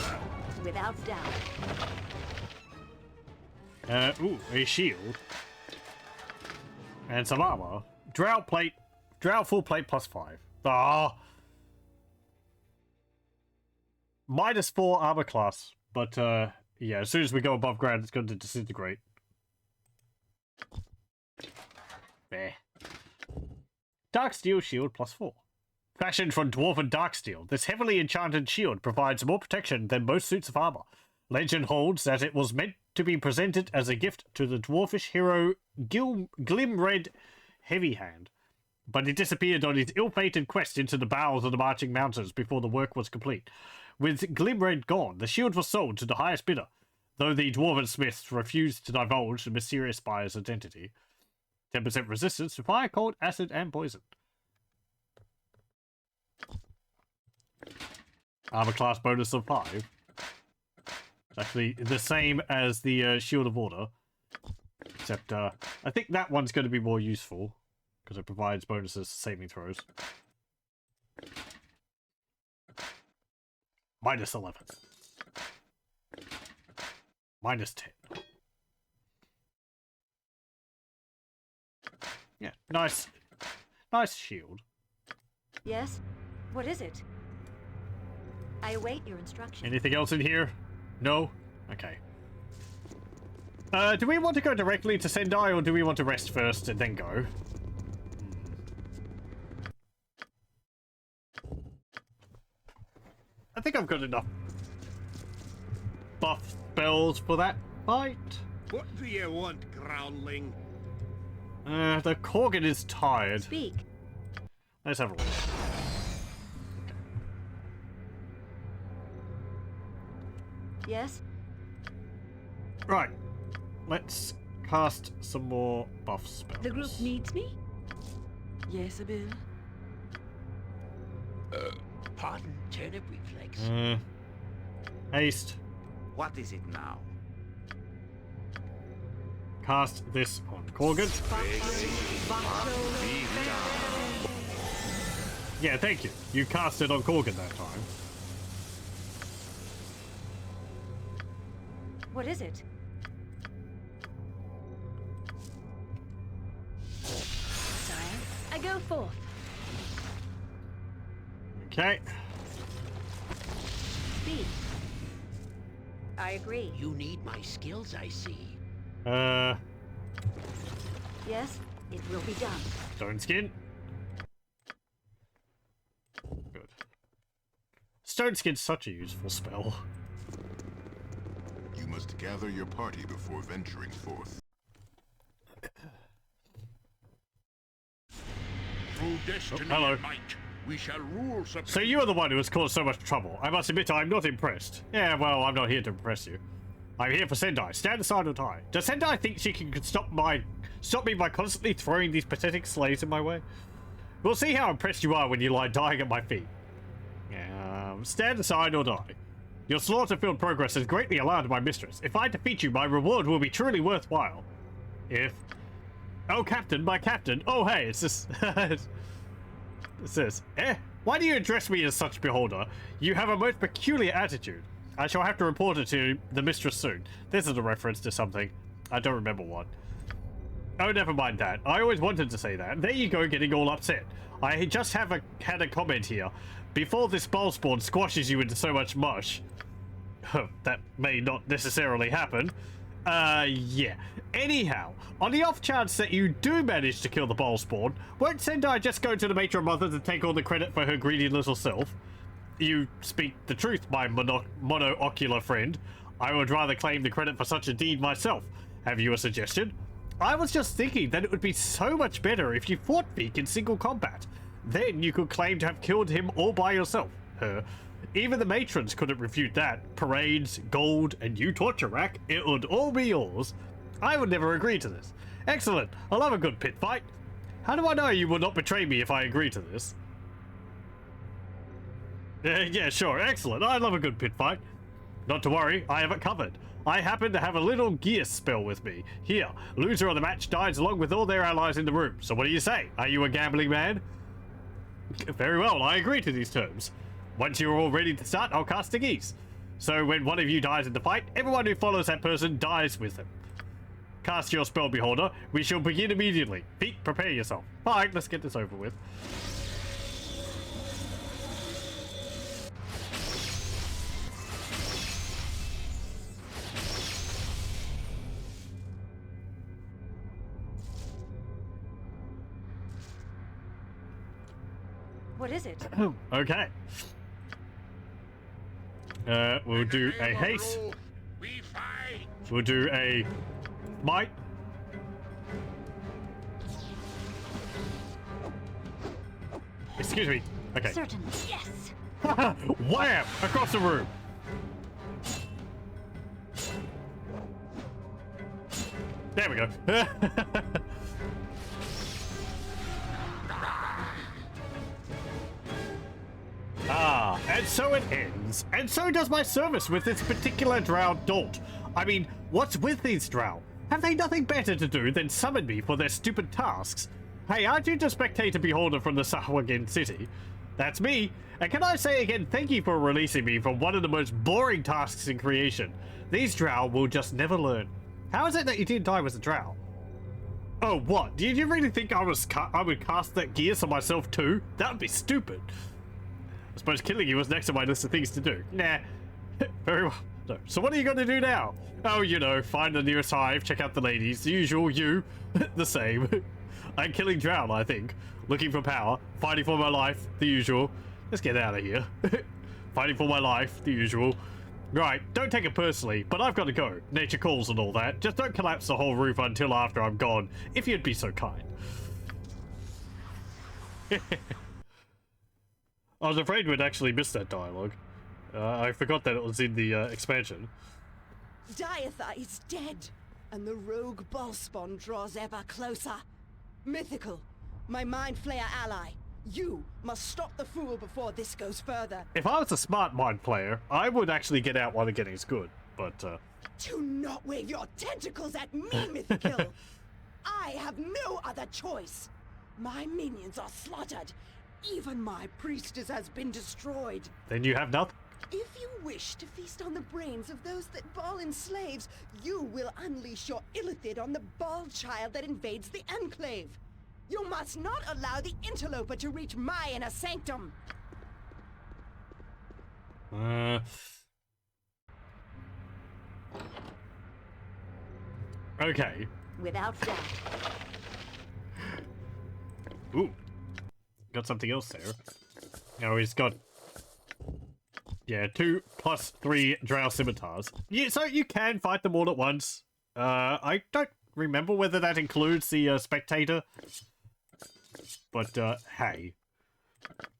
Without doubt. Ooh, a shield. And some armor. Drought plate. Drought full plate +5. Ah. -4 armor class. But, yeah, as soon as we go above ground, it's going to disintegrate. There. Dark steel shield +4. Fashioned from dwarven dark steel, this heavily enchanted shield provides more protection than most suits of armor. Legend holds that it was meant to be presented as a gift to the dwarfish hero Glimred Heavyhand, but it disappeared on his ill-fated quest into the bowels of the Marching Mountains before the work was complete. With Glimred gone, the shield was sold to the highest bidder, though the dwarven smiths refused to divulge the mysterious buyer's identity. 10% resistance to fire, cold, acid, and poison. Armor class bonus of 5. It's actually the same as the Shield of Order. Except, I think that one's going to be more useful. Because it provides bonuses to saving throws. -11. -10. Yeah, nice. Nice shield. Yes? What is it? I await your instructions. Anything else in here? No? Okay. Do we want to go directly to Sendai, or do we want to rest first and then go? I think I've got enough buff spells for that fight. What do you want, groundling? The Korgan is tired. Speak. Let's have a look. Yes? Right. Let's cast some more buff spells. The group needs me? Yes, Abil? Pardon, turnip reflex. Haste. What is it now? Cast this on Korgan. Yeah, thank you. You cast it on Korgan that time. What is it? Sire, I go forth. Okay. Speak. I agree. You need my skills, I see. Yes, it will be done. Stone Skin. Good. Stone Skin's such a useful spell. You must gather your party before venturing forth. Through destiny hello. and might, we shall rule supreme. So you are the one who has caused so much trouble. I must admit I'm not impressed. Yeah, well, I'm not here to impress you. I'm here for Sendai. Stand aside or die. Does Sendai think she can stop me by constantly throwing these pathetic slaves in my way? We'll see how impressed you are when you lie dying at my feet. Stand aside or die. Your slaughter-filled progress has greatly alarmed my mistress. If I defeat you, my reward will be truly worthwhile. If... Oh, Captain, my Captain. Oh, hey, it's this... It says, why do you address me as such, beholder? You have a most peculiar attitude. I shall have to report it to the mistress soon. This is a reference to something. I don't remember what. Oh, never mind that. I always wanted to say that. There you go, getting all upset. I just had a comment here. Before this Bhaalspawn squashes you into so much mush... that may not necessarily happen. Yeah. Anyhow, on the off chance that you do manage to kill the Bhaalspawn, won't Sendai just go to the matron mother to take all the credit for her greedy little self? You speak the truth, my monoocular friend. I would rather claim the credit for such a deed myself. Have you a suggestion? I was just thinking that it would be so much better if you fought Veek in single combat. Then you could claim to have killed him all by yourself. Even the matrons couldn't refute that. Parades, gold, and you torture rack, it would all be yours. I would never agree to this. Excellent. I love a good pit fight. How do I know you will not betray me if I agree to this? Yeah, sure. Excellent. I love a good pit fight. Not to worry, I have it covered. I happen to have a little gear spell with me. Here, loser of the match dies along with all their allies in the room. So what do you say? Are you a gambling man? Very well, I agree to these terms. Once you're all ready to start, I'll cast the geese. So when one of you dies in the fight, everyone who follows that person dies with them. Cast your spell, beholder. We shall begin immediately. Pete, prepare yourself. Alright, let's get this over with. What is it? Okay. We'll do a haste. We fight. We'll do a might. Excuse me. Okay. Certainly, yes. Wham! Across the room. There we go. Ah, and so it ends. And so does my service with this particular drow dolt. I mean, what's with these drow? Have they nothing better to do than summon me for their stupid tasks? Hey, aren't you just spectator beholder from the Sahuagin city? That's me. And can I say again, thank you for releasing me from one of the most boring tasks in creation. These drow will just never learn. How is it that you didn't die as a drow? Oh, what? Did you really think I would cast that gear on myself too? That would be stupid. I suppose killing you was next on my list of things to do. Nah. Very well. No. So what are you going to do now? Oh, you know, find the nearest hive, check out the ladies. The usual, you. The same. I'm killing Drown, I think. Looking for power. Fighting for my life. The usual. Let's get out of here. Fighting for my life. The usual. Right, don't take it personally, but I've got to go. Nature calls and all that. Just don't collapse the whole roof until after I'm gone, if you'd be so kind. I was afraid we'd actually miss that dialogue. I forgot that it was in the expansion. Diatha is dead, and the rogue Bhaalspawn draws ever closer. Mythical, my Mind Flayer ally, you must stop the fool before this goes further. If I was a smart Mind Flayer, I would actually get out while the getting's good, but Do not wave your tentacles at me, Mythical! I have no other choice. My minions are slaughtered. Even my priestess has been destroyed. Then you have nothing. If you wish to feast on the brains of those that Bhaal enslaves, you will unleash your illithid on the Bhaal child that invades the Enclave. You must not allow the interloper to reach my inner sanctum. Okay. Without doubt. Ooh. Got something else there. Oh, he's got... Yeah, 2 + 3 Drow scimitars. Yeah, so you can fight them all at once. I don't remember whether that includes the spectator. But, hey.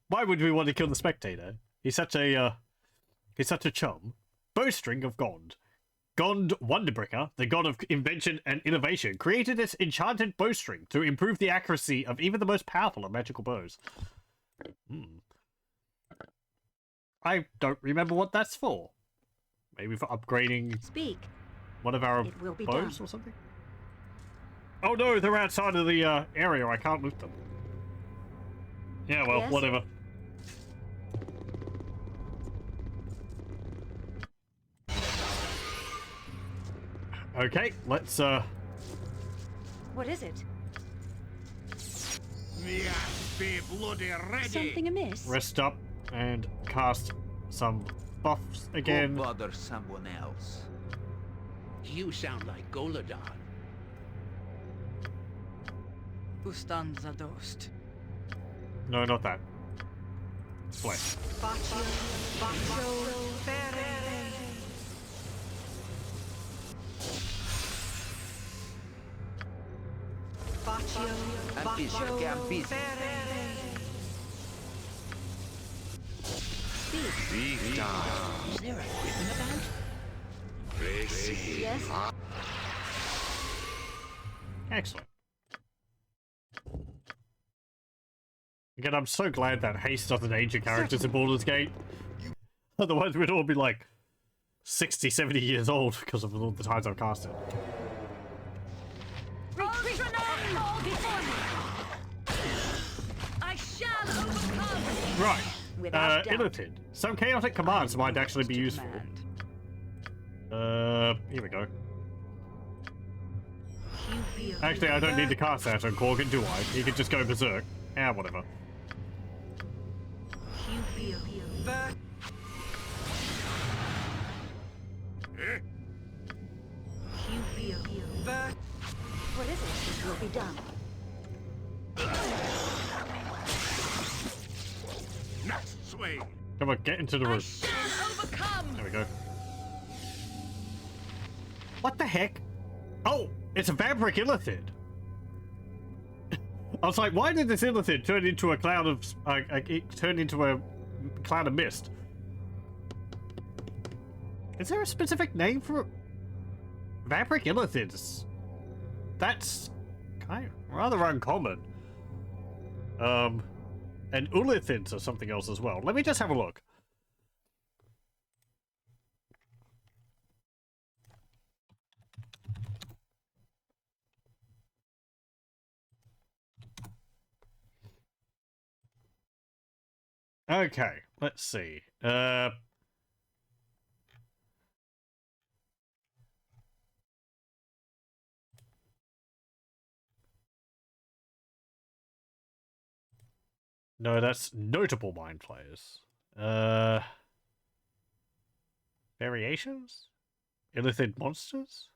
Why would we want to kill the spectator? He's such a chum. Bowstring of Gond. Gond Wonderbreaker, the god of invention and innovation, created this enchanted bowstring to improve the accuracy of even the most powerful of magical bows. I don't remember what that's for. Maybe for upgrading one of our bows or something? Oh no, they're outside of the area. I can't move them. Yeah, well, Yes? whatever. Okay, let's What is it? Be bloody ready. Something amiss? rest up and cast some buffs again. Go bother someone else. You sound like Goladon. Ustan Zadost. No, not that. Flesh. I'm busy, okay, I'm busy. Is there a ribbon about? Yes? Excellent. Again, I'm so glad that haste doesn't age your characters in Baldur's Gate. Otherwise, we'd all be like 60, 70 years old because of all the times I've cast it. I shall overcome! Right. Without doubt. Illithid. Some chaotic commands might actually be useful. Here we go. Actually, I don't need to cast that on Korgan, do I? He could just go berserk. Yeah, whatever. What is it? It will be done. Next swing. Come on, get into the room. Shall overcome! There we go. What the heck? Oh, it's a vampiric illithid. I was like, why did this illithid turn into a cloud of cloud of mist? Is there a specific name for vampiric illithids? That's kind of rather uncommon. And ulithids or something else as well. Let me just have a look. Okay, let's see. No, that's notable mind players. Variations? Illithid monsters?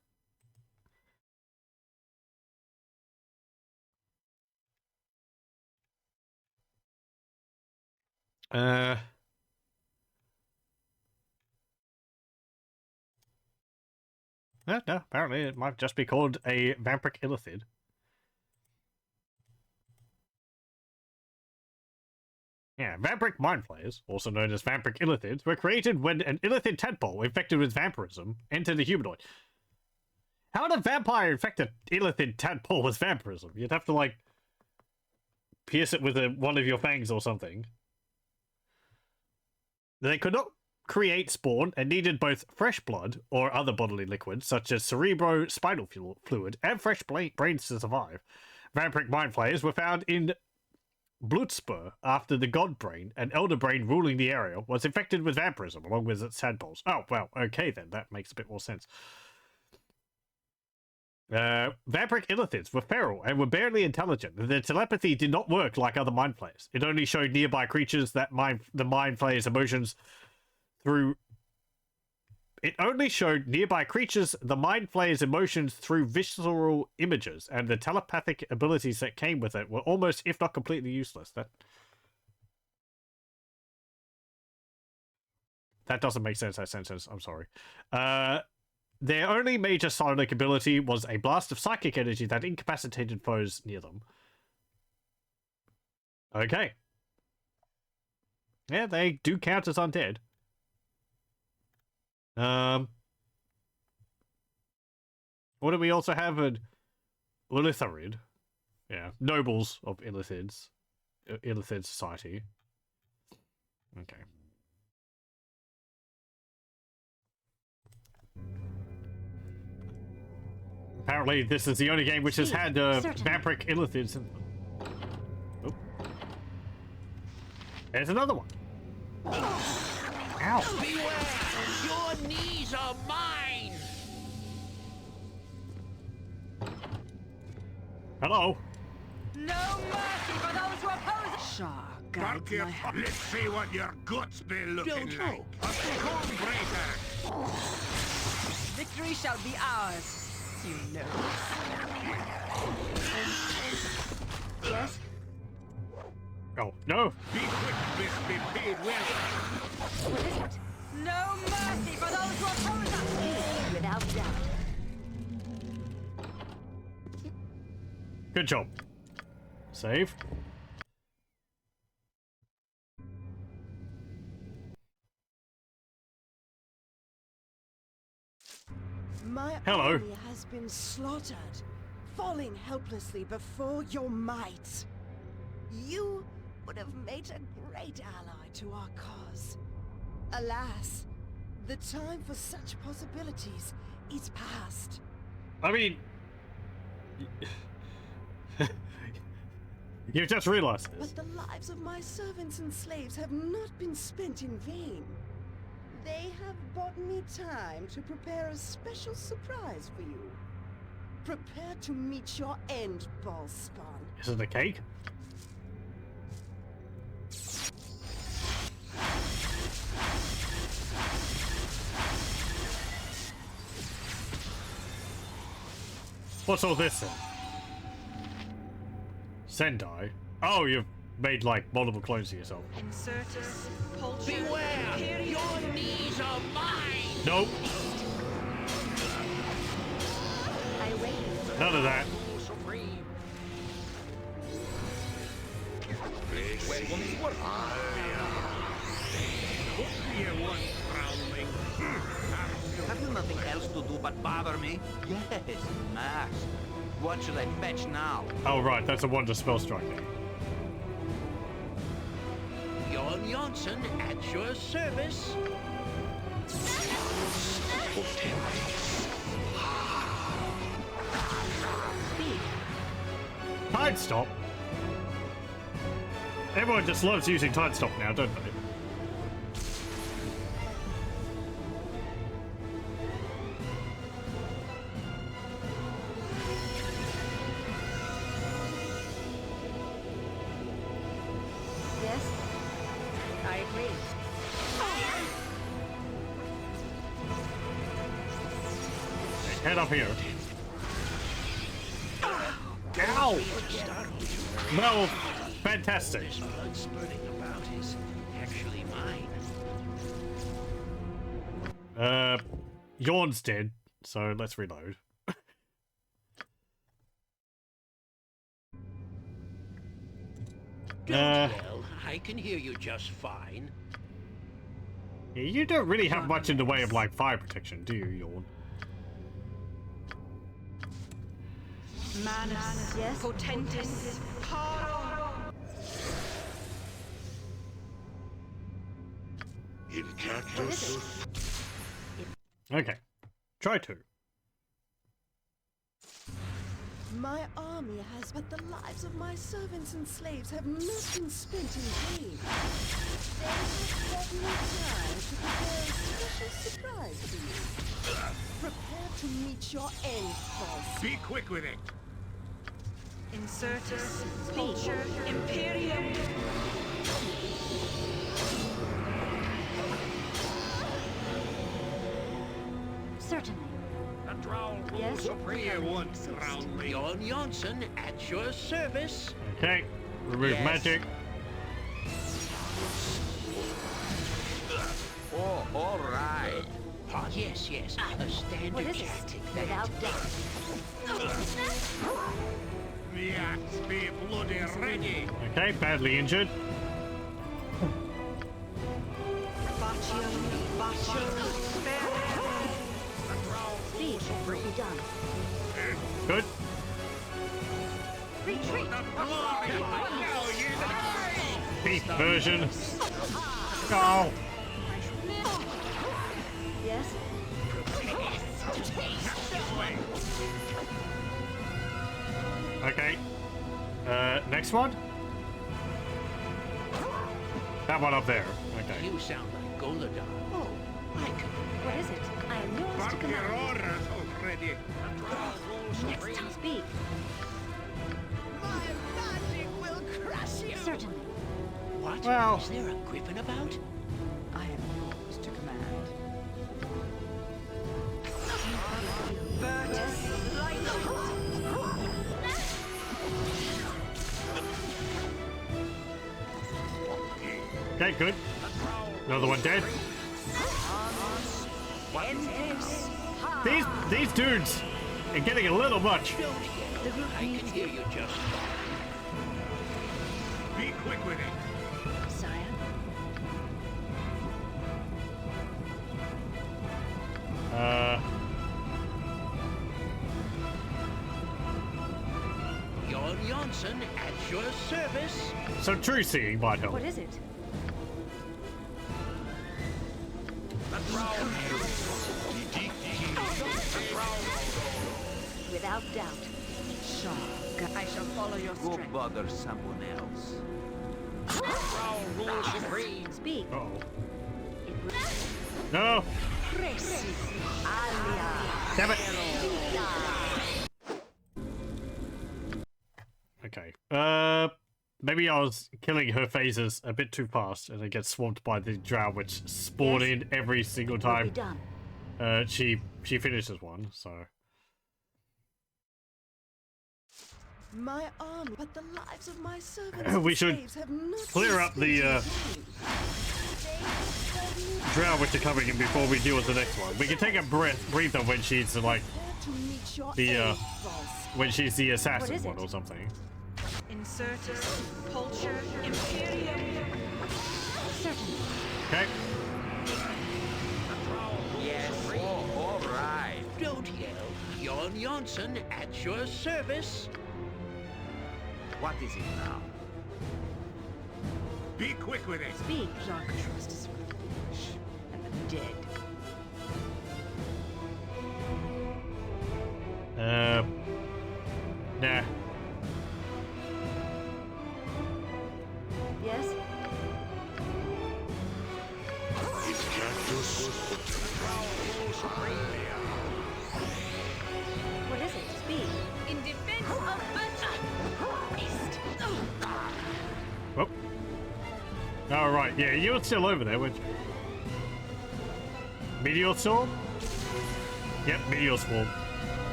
No, apparently it might just be called a Vampiric Illithid. Yeah, Vampiric Mind Flayers, also known as Vampiric Illithids, were created when an Illithid tadpole infected with vampirism entered a humanoid. How would a vampire infect an Illithid tadpole with vampirism? You'd have to, like, pierce it with one of your fangs or something. They could not create spawn and needed both fresh blood or other bodily liquids, such as cerebrospinal fluid and fresh brains to survive. Vampiric Mind Flayers were found in Bloodspur after the God Brain, an elder brain ruling the area, was infected with vampirism along with its tadpoles. Oh, well, okay then. That makes a bit more sense. Vampiric Illithids were feral and were barely intelligent. Their telepathy did not work like other Mind Flayers. It only showed nearby creatures that the Mind Flayers' emotions through... It only showed nearby creatures the Mind Flayer's emotions through visceral images, and the telepathic abilities that came with it were almost, if not completely, useless. That doesn't make sense, that sentence. I'm sorry. Their only major psionic ability was a blast of psychic energy that incapacitated foes near them. Okay. Yeah, they do count as undead. What do we also have? An Illitharid. Yeah, nobles of Illithids. Illithid society. Okay. Apparently, this is the only game which has had Vampiric Illithids. Oh. There's another one. Ow. Beware! Your knees are mine! Hello. No mercy for those who oppose. Shah, guide my hand. Let's see what your guts be looking Don't like. A Stormbreaker! Victory shall be ours. You know. Yes? Oh, no. Be quick, this be paid well. What is it? No mercy for those who oppose us! Without doubt. Good job. Save. My Hello. army has been slaughtered, falling helplessly before your might. You would have made a great ally to our cause. Alas, the time for such possibilities is past. I mean... You've just realized this. But the lives of my servants and slaves have not been spent in vain. They have bought me time to prepare a special surprise for you. Prepare to meet your end, Bhaalspawn. Is it a cake? What's all this then? Sendai? Oh, you've made like multiple clones of yourself. Insertus, Pulcher, Beware! Imperium. Your knees are mine! Nope. I wait. None of that. Supreme. Have you nothing else to do but bother me? Yes, master. What should I fetch now? Oh, right, that's a wonder spell striking. Jon Johnson at your service. Tide Stop? Everyone just loves using Tide Stop now, don't they? Yes? I agree. head up here. Ow! Well, fantastic. Blood spurting about is actually mine. Yawn's dead, so let's reload. Don't yell. I can hear you just fine. Yeah, you don't really have much in the way of, like, fire protection, do you, Yawn? Manus, yes, potentis, caro. In cactus. Okay, try to. My army has, but the lives of my servants and slaves have not been spent in vain. They have given me time to prepare a special surprise for you. Prepare to meet your end, boss. Be quick with it. Insertus, culture, imperium. Certainly. The drow rules Yes? supreme once roundly. Jon Janssen at your service. Okay, remove Yes. magic. Oh, all right. Ah, yes, yes. A standard What is tactic. it? That. Without doubt. The axe be bloody ready. Okay, badly injured. Baccio, Speed will be done. Good. Retreat. Now you die. Beast version. Oh, Yes. okay. Next one? That one up there. Okay. You sound like Golodar. Oh, I can. What is it? I am yours to Bark your command. orders already. The drow rules Next supreme. time, speak. My magic will crush you. Certainly. What? Well- Is there a griffin about? I am yours to command. Virtus. Okay, good. Another one dead. These dudes are getting a little much. Don't yell. I can hear you just fine. Be quick with it. Sire. Jon Janssen at your service. So true seeing might help. What is it? Without doubt. Sure. I shall follow your Go strength. bother someone else. Drow rules supreme. Speak. Uh oh. It will. No! Presi. Alia. Damn it! Okay. Maybe I was killing her phases a bit too fast and I get swamped by the drow which spawn Yes. in every single Will be time done. she finishes one, so. My army, but the lives of my servants We and should slaves have not clear been up the, spent in vain. Drow which are coming in before we deal with the next one. We can take a breather when she's like Prepare to meet your the end, boss. when she's the assassin is one it? or something. Insertus. Culture. Imperium. Certainly. Okay. Yes. Oh, all right. Don't yell. Jon Janssen at your service. What is it now? Be quick with it. Speak. Jacques Trust is foolish and the dead. Nah. Yes. In cactus. What is it? Speak. In defense of Oh. All right. Yeah, you were still over there, weren't you? Meteor storm. Yep, meteor storm.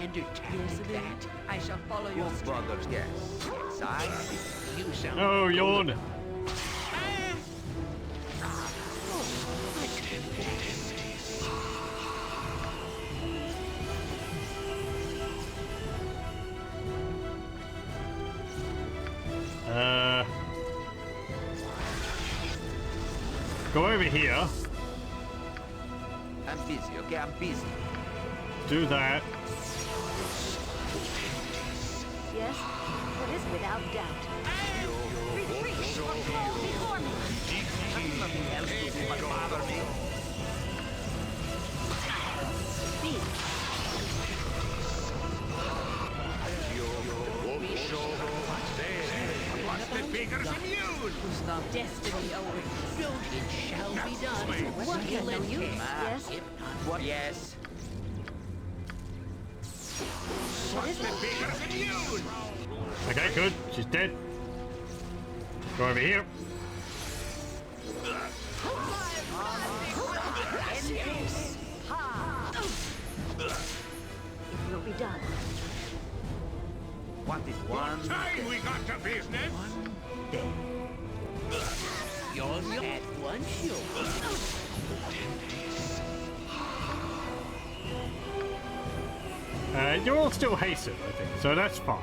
standard tactic that. I shall follow your Your brother's guess. Yes, I see. You sound Oh, yawn. Go over here. I'm busy, okay? I'm busy. Do that. Yes? What is without doubt? Retreat! Before me! Nothing else to do but bother me. Speak! What's the figures immune? Destiny awaits. don't. It shall be done. What can no use? Yes? If not, What? Yes. What's the figures immune? Okay, good. She's dead. Go over here. It will be done. What is one Time we got to business. day? you're at one show. You're all still hasted, I think, so that's fine.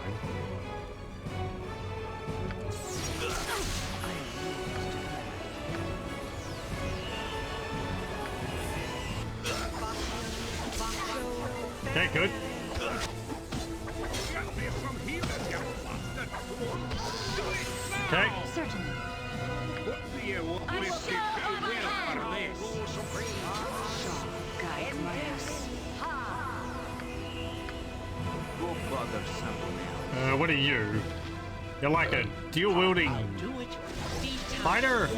Okay, good. There'll be some healers, you bastard. Do it now. Okay. Certainly. What do you want I'm with the sure of will my for this? Guide my ass. Go bother someone else. What are you? You're like a dual-wielding Do it. fighter?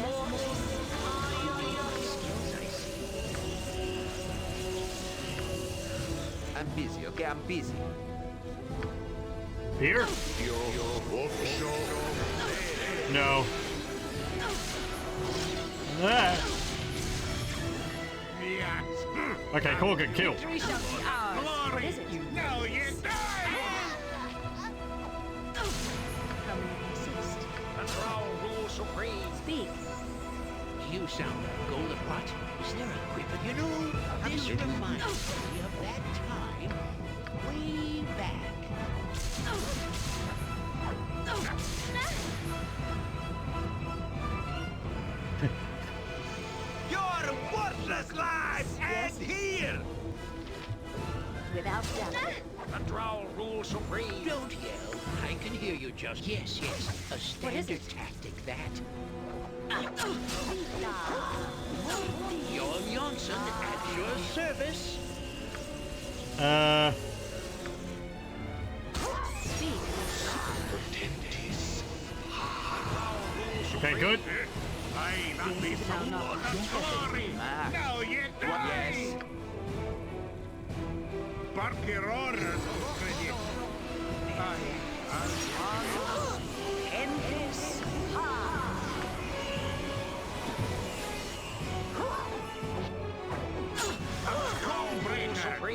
I'm busy, okay? I'm busy. Here? No. Ah. Yes. Okay, Corgan, kill. Victory shall be ours. What Glory. is it? Now you die. How may I assist? The Throne rules supreme. Speak. You sound like Golden Pot. Is there a quiver? You know, this reminds me of that time way back. Your worthless lives end here! Without doubt. The Throne rules supreme. Don't yell. I can hear you just. Yes, yes. A standard tactic that. Jon Jonsson at your service. Speak. Okay, good. Aye, that'll be some more glory. Max. Now you die. Yes. Bark your orders already. Endless.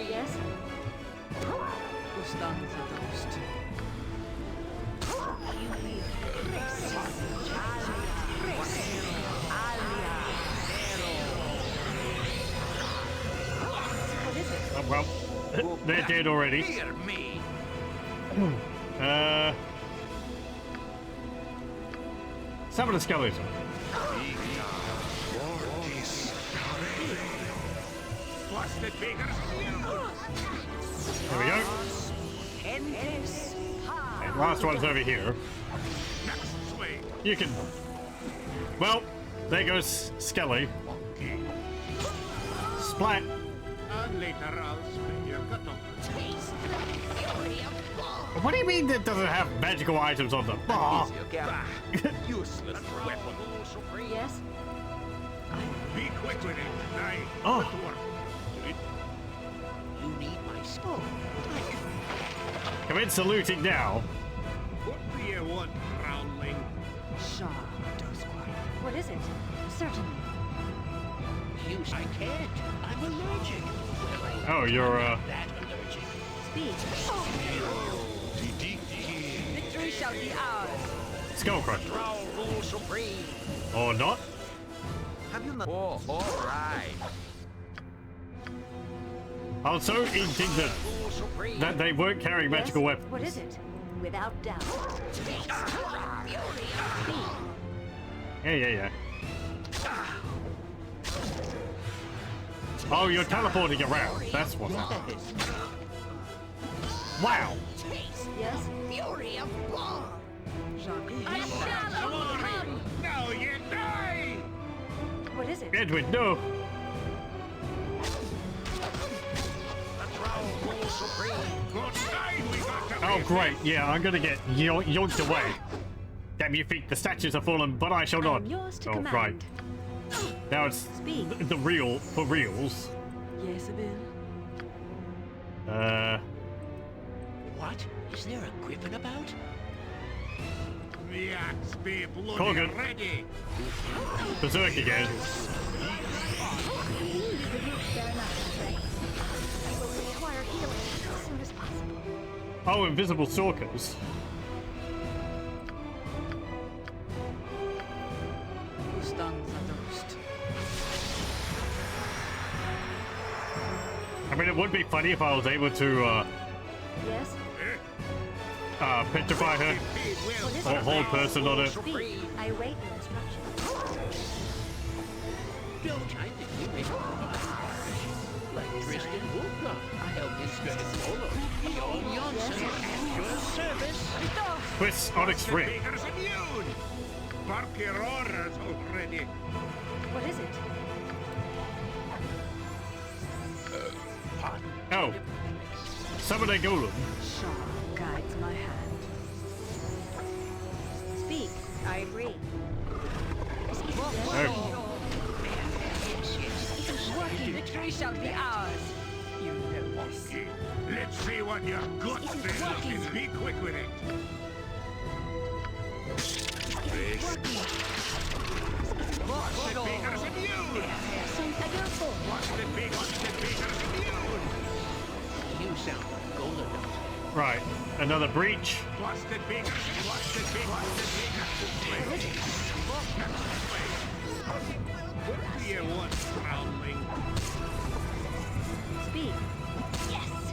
Yes? Oh, well, they're dead already. Hear me. Summon a skeleton. What's the figures? There we go. Endless. And last one's over here. Next swing. You can... Well, there goes Skelly. Splat. And later I'll split your gut open. What do you mean that doesn't have magical items on them? Oh. Busy, okay? Useless weapon. Yes? Be quick with it. Aye. Oh. Good work. You need my skill. Commence saluting now. What do you want, groundling? What is it? Certainly. I can't. I'm allergic. Oh, you're, That allergic. Speak. Victory shall be ours. Skullcrusher. Drow rule supreme. Or not? Have you not? Oh, all right. I was so indignant Rule supreme. that they weren't carrying magical Yes? weapons. What is it? Without doubt. Speak. Yeah. Oh, you're teleporting around. That's what's happening. Wow. Yes? Fury of Bhaal! I shall overcome! Now you die! What is it? Edwin, no. The Drow rule supreme. What side we got to Oh, be? great. Yeah, I'm gonna get yoinked away. Damn you feet, the statues have fallen, but I shall not. I'm yours to Oh, command. right. Now it's Speak. the real for reals. Yes, Abel. What? Is there a griffin about? The axe be bloody Colgan. ready! Berserk again. I will require healing as soon as possible. Oh, invisible stalkers. Who stuns at the roost? I mean, it would be funny if I was able to Yes? petrify her What is or it? hold person on it. Speak. I await your instructions. Don't I think we make like Tristan Wolfgar. I'll instruct all of Bjorn Jonsson at your service. Twist Onyx Ring. Speaker's immune! Barkerora's already! What is it? Pardon. Oh. Summon a golem. Shaw guides my hand. Speak. I agree. Oh. Working victory shall be ours. You know this. Okay, let's see what your gut says and be quick with it. Speaker's immune! Speaker's immune! You sound like Golden. Right. Another breach. Busted Speaker's What do you want, Groundling? Speak. Yes!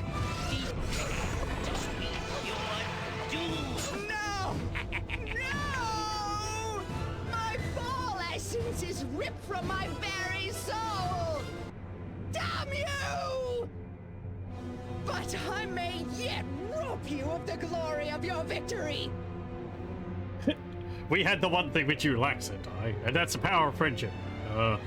No! No! My Bhaal essence is ripped from my very soul! Damn you! But I may yet rob you of the glory of your victory! We had the one thing which you lack, said I, and that's the power of friendship. Know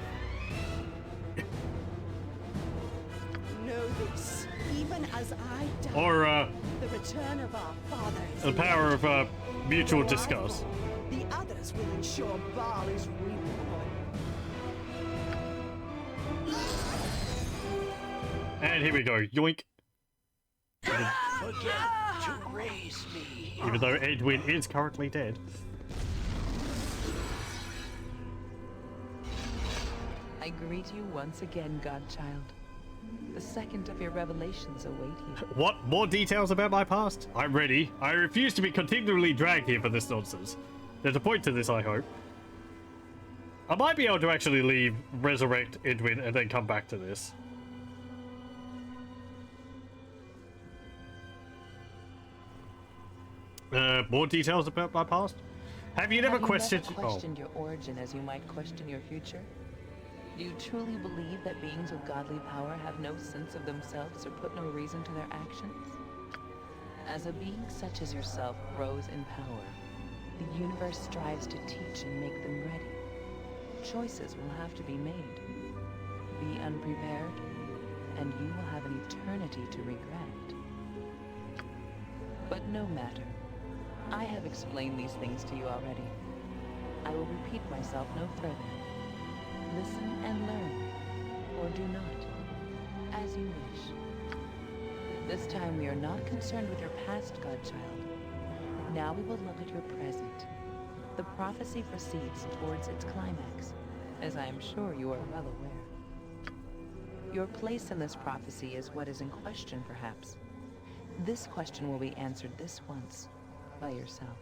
this, even as I die, Or, the return of our father is the power near. of, mutual Though I discuss. fall, the others will ensure Bhaal is reborn. And here we go. Yoink. Forget to raise me. Even though Edwin is currently dead. I greet you once again, Godchild. The second of your revelations await you. What? More details about my past? I'm ready. I refuse to be continually dragged here for this nonsense. There's a point to this, I hope. I might be able to actually leave, resurrect Edwin, and then come back to this. More details about my past? Have you never Have questioned... you never questioned your origin as you might question your future? Do you truly believe that beings with godly power have no sense of themselves or put no reason to their actions? As a being such as yourself grows in power, the universe strives to teach and make them ready. Choices will have to be made. Be unprepared, and you will have an eternity to regret. But no matter. I have explained these things to you already. I will repeat myself no further. Listen and learn, or do not, as you wish. This time we are not concerned with your past, Godchild. Now we will look at your present. The prophecy proceeds towards its climax, as I am sure you are well aware. Your place in this prophecy is what is in question, perhaps. This question will be answered this once by yourself.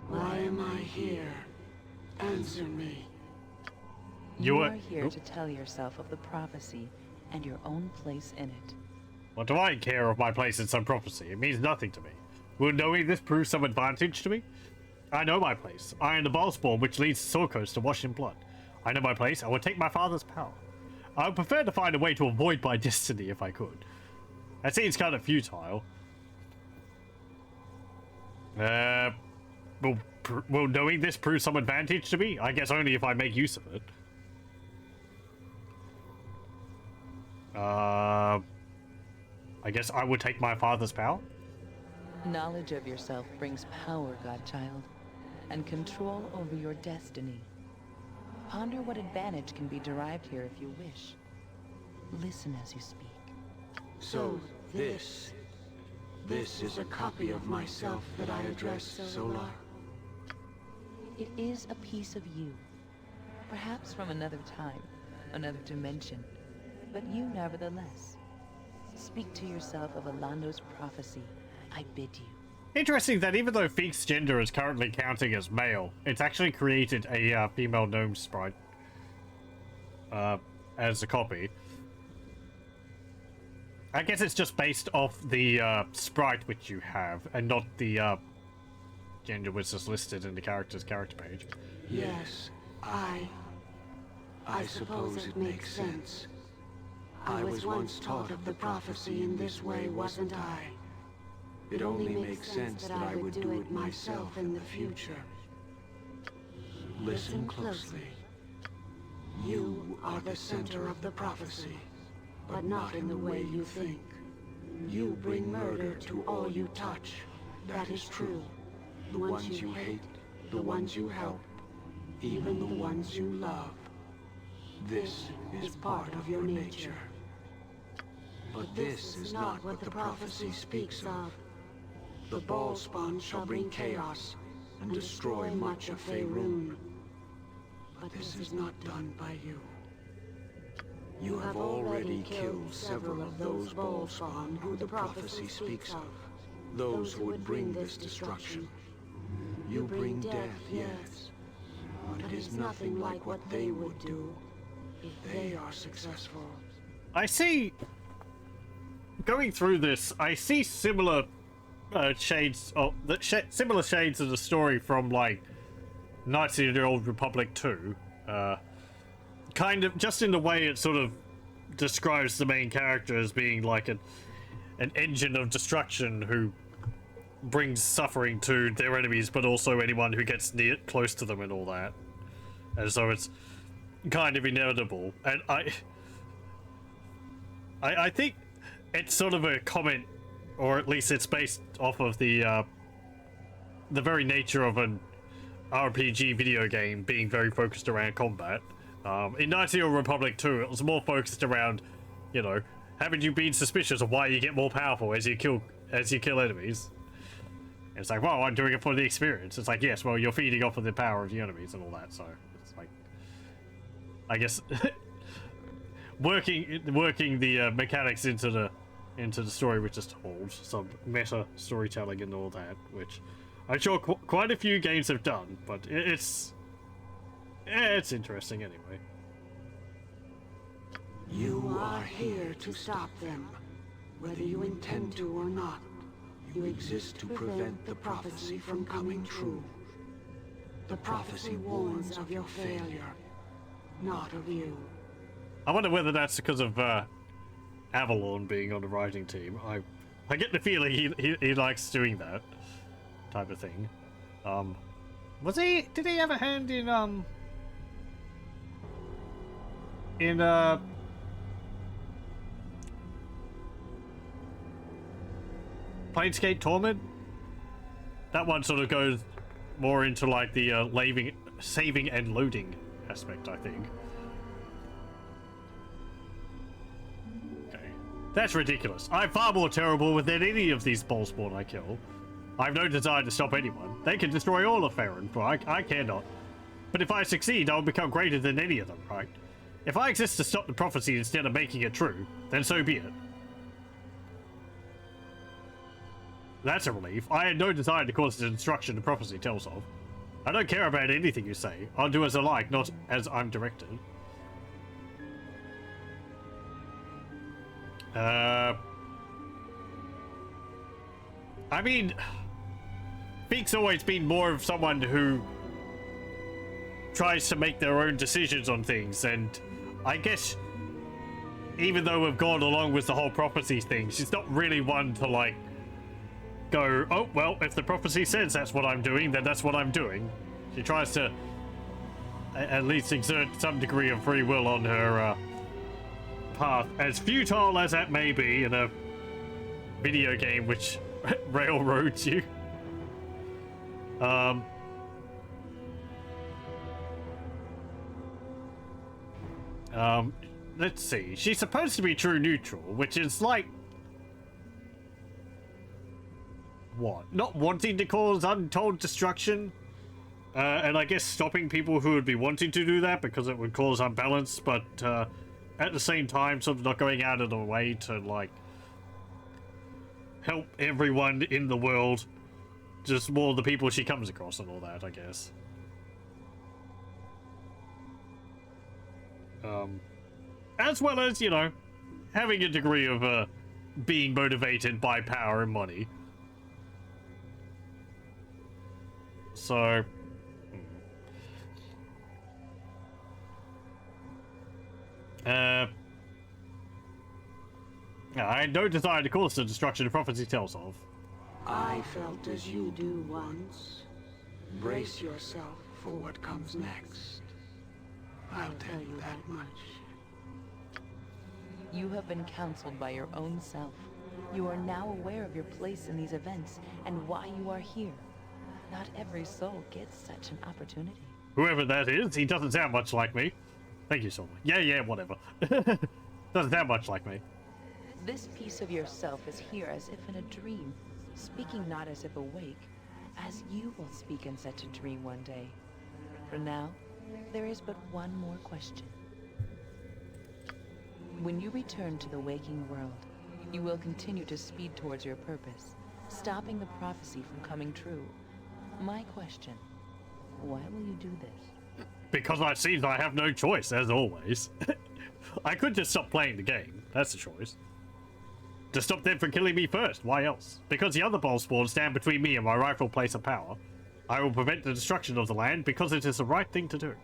Why am I here? Answer me. You are here to tell yourself of the prophecy and your own place in it. What do I care of my place in some prophecy? It means nothing to me. Will knowing this prove some advantage to me? I know my place. I am the Bhaalspawn which leads the Soul Coast to wash in blood. I know my place. I will take my father's power. I would prefer to find a way to avoid my destiny if I could. That seems kind of futile. Will knowing this prove some advantage to me? I guess only if I make use of it. I guess I would take my father's power? Knowledge of yourself brings power, godchild, and control over your destiny. Ponder what advantage can be derived here if you wish. Listen as you speak. So, this is a copy of myself that I address Solar. It is a piece of you. Perhaps from another time, another dimension, but you nevertheless. Speak to yourself of Alando's prophecy. I bid you. Interesting that even though Feek's gender is currently counting as male, it's actually created a female gnome sprite as a copy. I guess it's just based off the sprite which you have, and not the gender which is listed in the character's character page. Yes, I suppose it makes sense. I was once taught of the prophecy in this way, wasn't I? It only makes sense that I would do it myself in the future. Listen closely. You are the center of the prophecy, but not in the way you think. You bring murder to all you touch. That is true. The ones you hate, the ones you help, even the ones you love. This is part of your nature. But this is not what the prophecy speaks of. The Bhaalspawn shall bring chaos and destroy much of Faerun. But this is not done by you. You have already killed several of those Bhaalspawn who the prophecy speaks of. Those who would bring this destruction. You bring death, yes. But it is nothing like what they would do if they are successful. I see... Going through this, I see similar shades of similar shades of the story from like Knights of the Old Republic 2. Kind of just in the way it sort of describes the main character as being like an engine of destruction who brings suffering to their enemies, but also anyone who gets near close to them and all that. And so it's kind of inevitable. And I think it's sort of a comment, or at least it's based off of the very nature of an RPG video game being very focused around combat. In Knights of the Old Republic 2, it was more focused around, you know, haven't you been suspicious of why you get more powerful as you kill enemies? And it's like, well, I'm doing it for the experience. It's like, yes, well, you're feeding off of the power of the enemies and all that. So it's like, I guess working the mechanics into the story which is told, some meta storytelling and all that, which I'm sure quite a few games have done, but it's interesting anyway. You are here to stop them, whether you intend to or not. You exist to prevent the prophecy from coming true. The prophecy warns of your failure, not of you. I wonder whether that's because of Avalon being on the writing team. I get the feeling he likes doing that type of thing. Did he have a hand in Planescape Torment? That one sort of goes more into like the saving and loading aspect, I think. Okay. That's ridiculous. I'm far more terrible than any of these Bhaalspawn I kill. I have no desire to stop anyone. They can destroy all of Faerun, but I cannot. But if I succeed, I'll become greater than any of them, right? If I exist to stop the prophecy instead of making it true, then so be it. That's a relief. I had no desire to cause the destruction the prophecy tells of. I don't care about anything you say. I'll do as I like, not as I'm directed. I mean, Feek's always been more of someone who tries to make their own decisions on things, and I guess even though we've gone along with the whole prophecy thing, she's not really one to like go, oh well, if the prophecy says that's what I'm doing, then that's what I'm doing. She tries to at least exert some degree of free will on her path, as futile as that may be in a video game which railroads you. Let's see. She's supposed to be true neutral, which is like what? Not wanting to cause untold destruction, and I guess stopping people who would be wanting to do that because it would cause unbalance, but at the same time sort of not going out of the way to like help everyone in the world, just more the people she comes across and all that, I guess. As well as, you know, having a degree of being motivated by power and money. So I had no desire to cause the destruction the prophecy tells of. I felt as you do once. Brace yourself for what comes next. I'll tell you that much. You have been counseled by your own self. You are now aware of your place in these events and why you are here. Not every soul gets such an opportunity. Whoever that is, he doesn't sound much like me. Thank you, Solomon. Yeah, whatever. Doesn't sound much like me. This piece of yourself is here as if in a dream, speaking not as if awake, as you will speak in such a dream one day. For now, there is but one more question. When you return to the waking world, you will continue to speed towards your purpose, stopping the prophecy from coming true. My question, why will you do this? Because it seems I have no choice, as always. I could just stop playing the game. That's a choice. To stop them from killing me first. Why else? Because the other Bhaalspawn stand between me and my rightful place of power. I will prevent the destruction of the land because it is the right thing to do.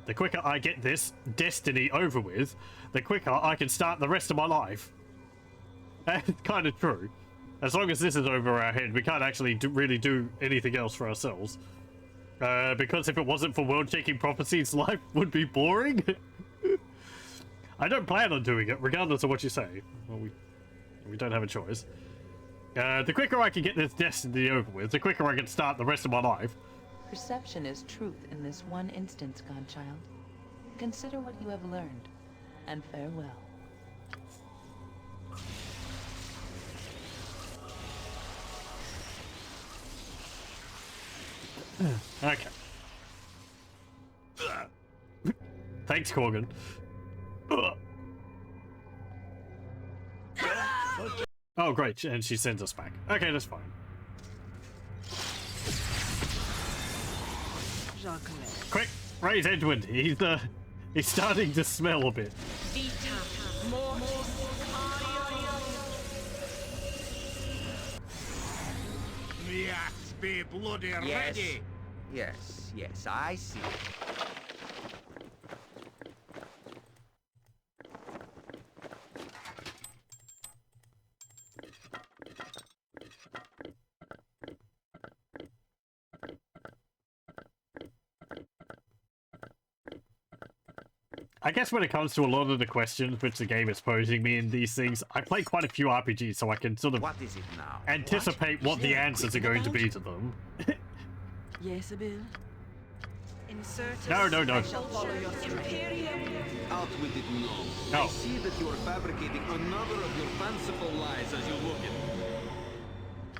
The quicker I get this destiny over with, the quicker I can start the rest of my life. That's kind of true. As long as this is over our head, we can't actually really do anything else for ourselves. Because if it wasn't for world-shaking prophecies, life would be boring. I don't plan on doing it, regardless of what you say. Well, we don't have a choice. The quicker I can get this destiny over with, the quicker I can start the rest of my life. Perception is truth in this one instance, godchild. Consider what you have learned, and farewell. Okay. Thanks, Corgan. Oh, great, and she sends us back. Okay, that's fine. Quick, raise Edwin. He's starting to smell a bit. Yes, be bloody ready. Yes, I see. I guess when it comes to a lot of the questions which the game is posing me in these things, I play quite a few RPGs, so I can sort of What is it now? anticipate what the answers are going to be to them. Yes, Abil? No. Out with it, no. No. I see that you are fabricating another of your fanciful lies as you look at me.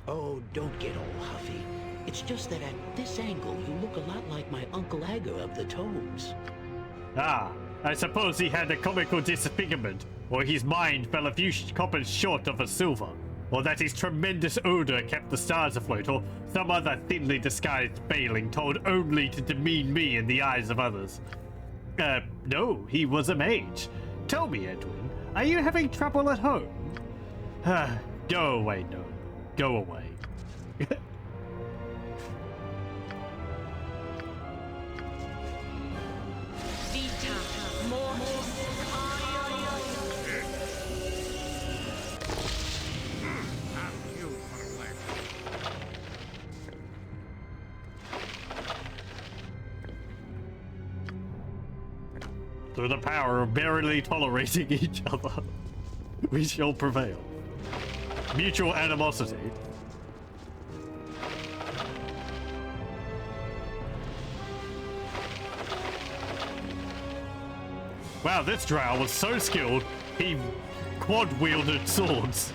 Oh, don't get all huffy. It's just that at this angle, you look a lot like my Uncle Agger of the Tomes. Ah, I suppose he had a comical disfigurement, or his mind fell a few coppers short of a silver, or that his tremendous odor kept the stars afloat, or some other thinly disguised failing told only to demean me in the eyes of others. No, he was a mage. Tell me, Edwin, are you having trouble at home? Go away, no. Go away. Through the power of barely tolerating each other, we shall prevail. Mutual animosity. Wow, this drow was so skilled, he quad-wielded swords.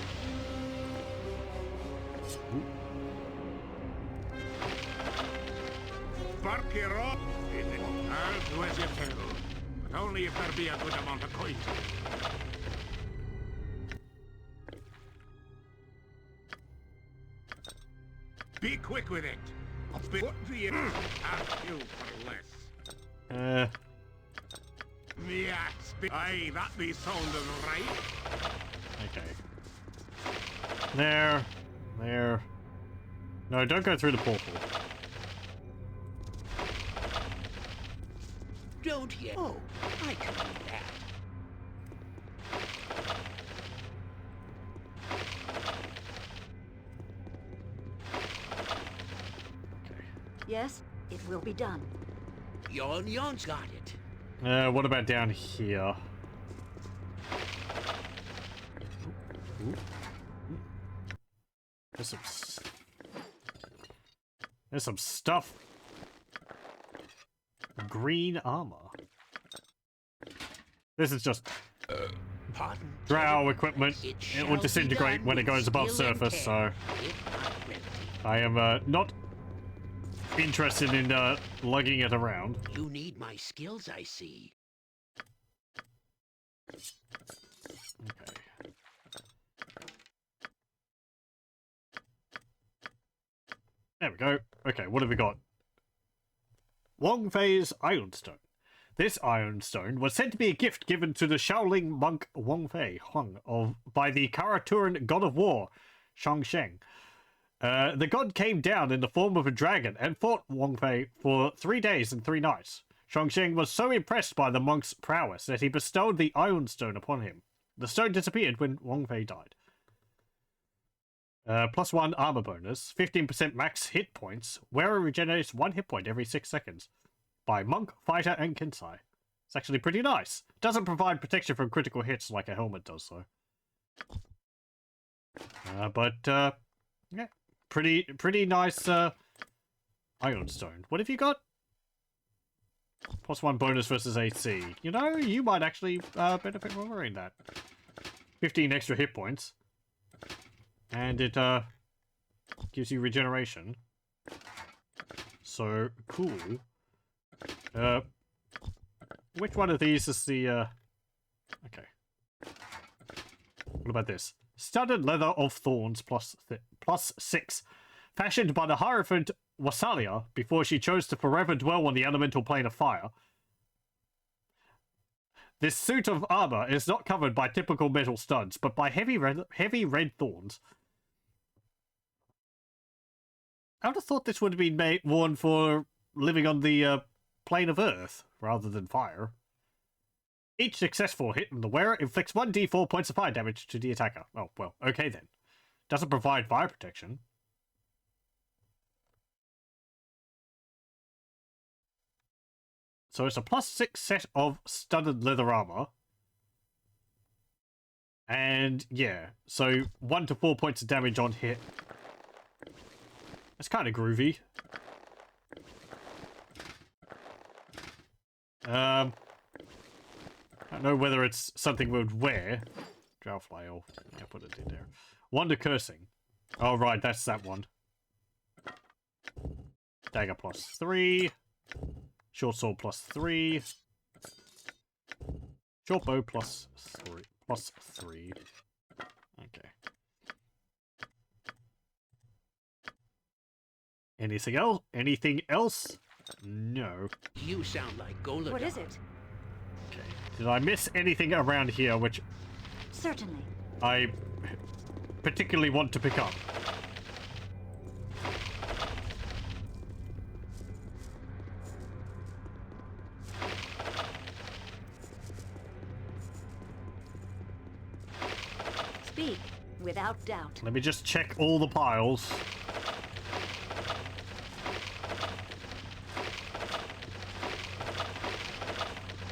Barkero, I'll do as you tell. But only if there be a good amount of coin. Be quick with it. What do you ask you for less? Yes, aye, that be sounding right. Okay. There. There. No, don't go through the portal. Don't you? Oh, I can do that. Yes, it will be done. Yon's got it. What about down here? There's some stuff. Green armor. This is just Pardon? drow equipment. It will shall be disintegrate done when it with goes above skill and surface, so care, if not remedy. I am not interested in lugging it around. You need my skills, I see. Okay. There we go. Okay, what have we got? Wongfei's Ironstone. This Ironstone was said to be a gift given to the Shaolin monk Wongfei Huang by the Karaturan god of war, Shangsheng. The god came down in the form of a dragon and fought Wongfei for 3 days and 3 nights. Shangsheng was so impressed by the monk's prowess that he bestowed the Ironstone upon him. The stone disappeared when Wongfei died. +1 armor bonus, 15% max hit points. Wearer regenerates 1 hit point every 6 seconds. By monk, fighter, and Kensai. It's actually pretty nice. Doesn't provide protection from critical hits like a helmet does, though. Yeah, pretty nice Ironstone. What have you got? +1 bonus versus AC. You know, you might actually benefit from wearing that. 15 extra hit points. And it gives you regeneration. So, cool. Which one of these is the... Okay. What about this? Studded leather of thorns +6. Fashioned by the Hierophant Wassalia before she chose to forever dwell on the elemental plane of fire. This suit of armor is not covered by typical metal studs, but by heavy red thorns. I would have thought this would have been worn for living on the plane of Earth, rather than fire. Each successful hit from the wearer inflicts 1d4 points of fire damage to the attacker. Oh, well, okay then. Doesn't provide fire protection. So it's a +6 set of studded leather armor. And, yeah, so 1 to 4 points of damage on hit. That's kind of groovy. I don't know whether it's something we would wear. Drow flail. Yeah, put it in there. Wonder cursing. Oh, right, that's that one. Dagger +3. Short sword +3. Short bow plus 3. Plus 3. Okay. Anything else? Anything else? No. You sound like Golodar. What is it? Okay. Did I miss anything around here which Certainly. I particularly want to pick up? Speak, without doubt. Let me just check all the piles.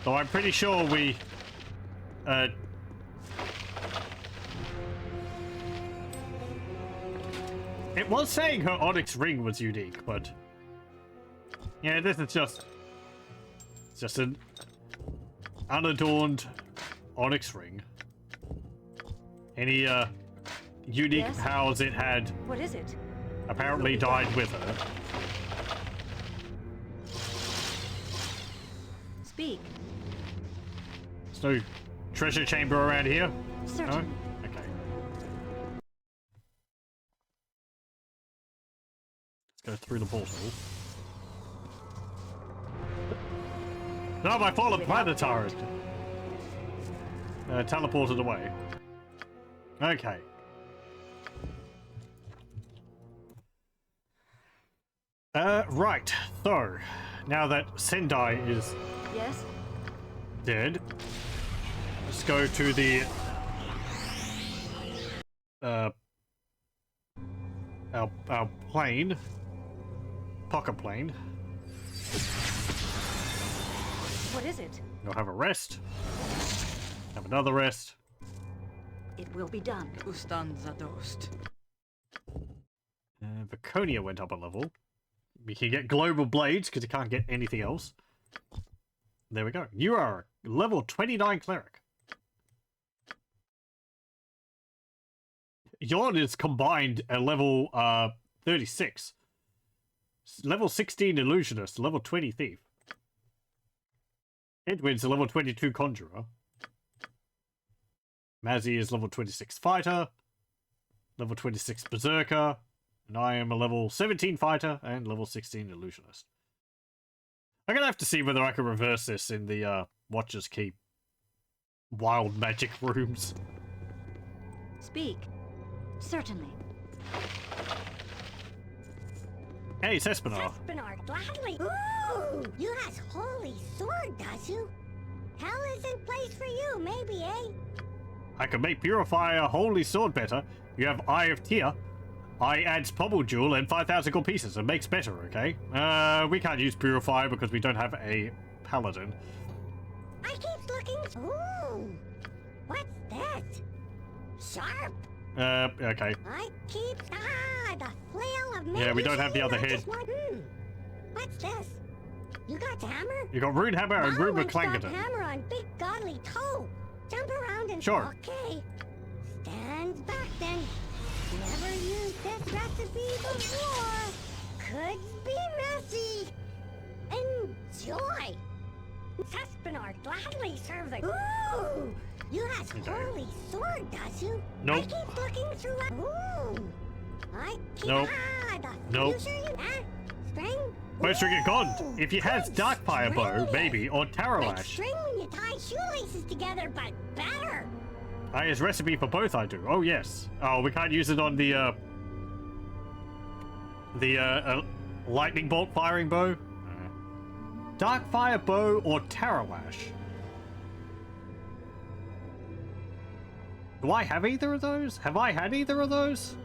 So I'm pretty sure we... It was saying her onyx ring was unique, but... Yeah, this is just... It's just an unadorned onyx ring. Any, unique Yes? powers it had What is it? apparently died with her. Speak. There's no treasure chamber around here? Certainly. No? Okay. Let's go through the portal. No, my fallen planetary! Teleported away. Okay. Right. So, now that Sendai is Yes? dead, let's go to the our plane, pocket plane. What is it? You'll have a rest. Have another rest. It will be done. Ustanzadost. Viconia went up a level. We can get global blades because you can't get anything else. There we go. You are a level 29 cleric. Yon is combined at level 36. Level 16 illusionist, level 20 thief. Edwin's a level 22 conjurer. Mazzy is level 26 fighter, level 26 berserker, and I am a level 17 fighter and level 16 illusionist. I'm gonna have to see whether I can reverse this in the Watcher's Keep wild magic rooms. Speak. Certainly. Hey, it's Espenar. Espenar, gladly. Ooh, you has holy sword, does you? Hell is in place for you, maybe, eh? I can make Purify a holy sword better. You have Eye of Tyr. I adds Pommel Jewel and 5,000 gold pieces and makes better, okay? We can't use Purify because we don't have a paladin. I keep looking. Ooh, what's this? Sharp. Okay. I keep the flail of Yeah, we don't have the other head. What's this? You got the hammer? You got Rune Hammer and Rune Got McClangerton. hammer on big godly toe. Jump around and Sure. Okay. Stand back then. Never used this recipe before. Could be messy. Enjoy. Tespinar gladly serves a. Ooh, you has holy sword, does you? Nope. I keep looking through. Ooh, I keep. Nope. The Nope. future, string. Bowstring gone. If you had Good Darkfire Bow, string. maybe, or Tarot Like Lash. string when you tie shoelaces together, but better. I has recipe for both, I do. Oh, yes. Oh, we can't use it on the lightning bolt firing bow. Darkfire Bow or Tarot Lash. Do I have either of those? Have I had either of those?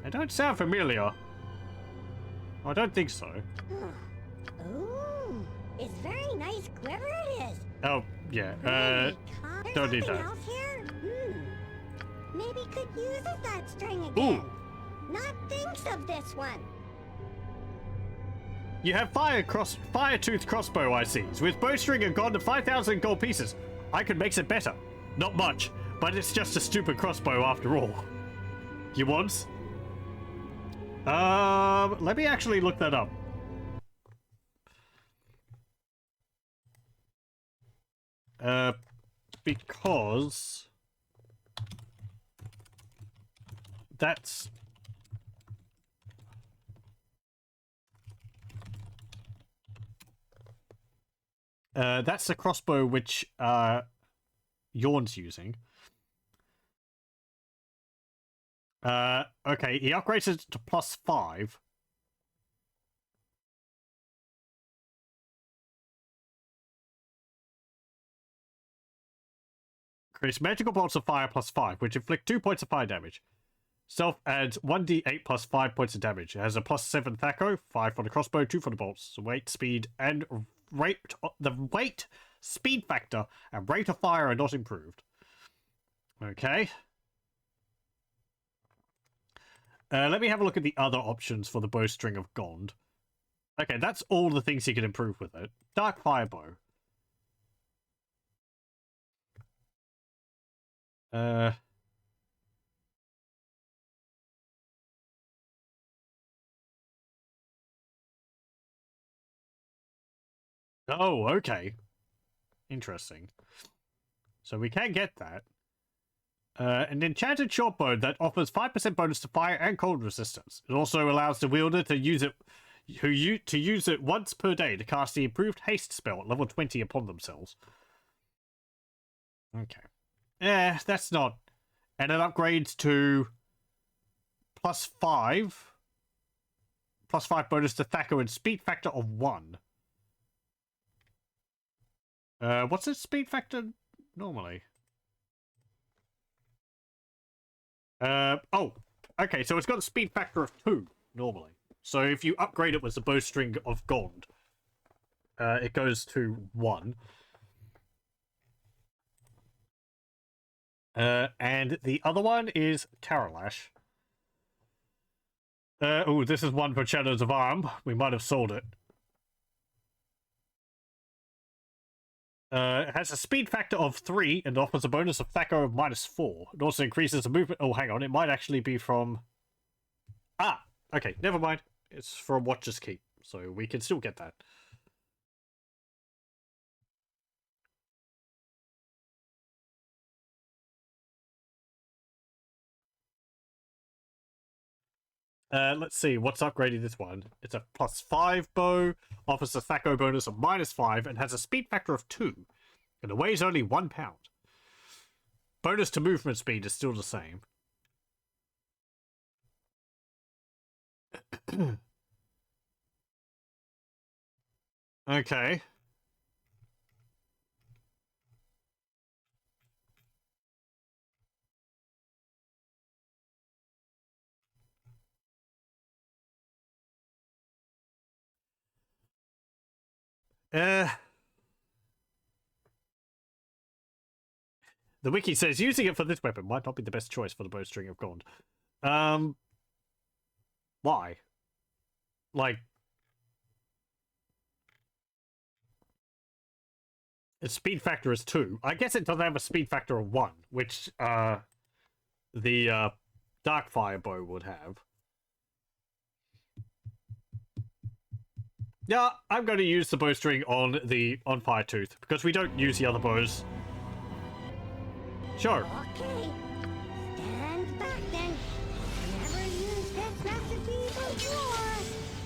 They don't sound familiar. I don't think so. Ooh, it's very nice quiver it is. Oh, yeah. There's don't need something that. else here? Maybe could use that string again. Not thinks of this one. You have fire-tooth crossbow, I see. With bowstring and gone to 5,000 gold pieces. I could make it better. Not much, but it's just a stupid crossbow after all. You want? Let me actually look that up. Because that's the crossbow which Yawn's using. Okay, he upgrades it to +5. Creates magical bolts of fire +5, which inflict 2 points of fire damage. Self adds 1d8 plus 5 points of damage. It has a +7 Thaco, 5 for the crossbow, 2 for the bolts. So weight, speed, and rate. The weight, speed factor, and rate of fire are not improved. Okay. Let me have a look at the other options for the bowstring of Gond. Okay, that's all the things you can improve with it. Dark Firebow. Oh, okay. Interesting. So we can get that. An enchanted shortbow that offers 5% bonus to fire and cold resistance. It also allows the wielder to use it once per day to cast the improved haste spell at level 20 upon themselves. Okay. That's not... And it upgrades to +5. +5 bonus to Thaco and speed factor of 1. What's its speed factor normally? Oh, okay, so it's got a speed factor of 2 normally. So if you upgrade it with the bowstring of Gond, it goes to 1. And the other one is Taralash. Oh, this is one for Shadows of Amn. We might have sold it. It has a speed factor of 3 and offers a bonus of Thaco of -4. It also increases the movement... Oh, hang on. It might actually be from... Ah! Okay, never mind. It's from Watcher's Keep, so we can still get that. Let's see, what's upgrading this one? It's a +5 bow, offers a Thaco bonus of -5, and has a speed factor of 2. And it weighs only 1 pound. Bonus to movement speed is still the same. Okay. The wiki says using it for this weapon might not be the best choice for the bowstring of Gond. Why? Like, its speed factor is 2. I guess it doesn't have a speed factor of 1, which the Dark Fire bow would have. Yeah, I'm going to use the bowstring on Firetooth because we don't use the other bows. Sure. Okay. Stand back then. Never used this recipe before.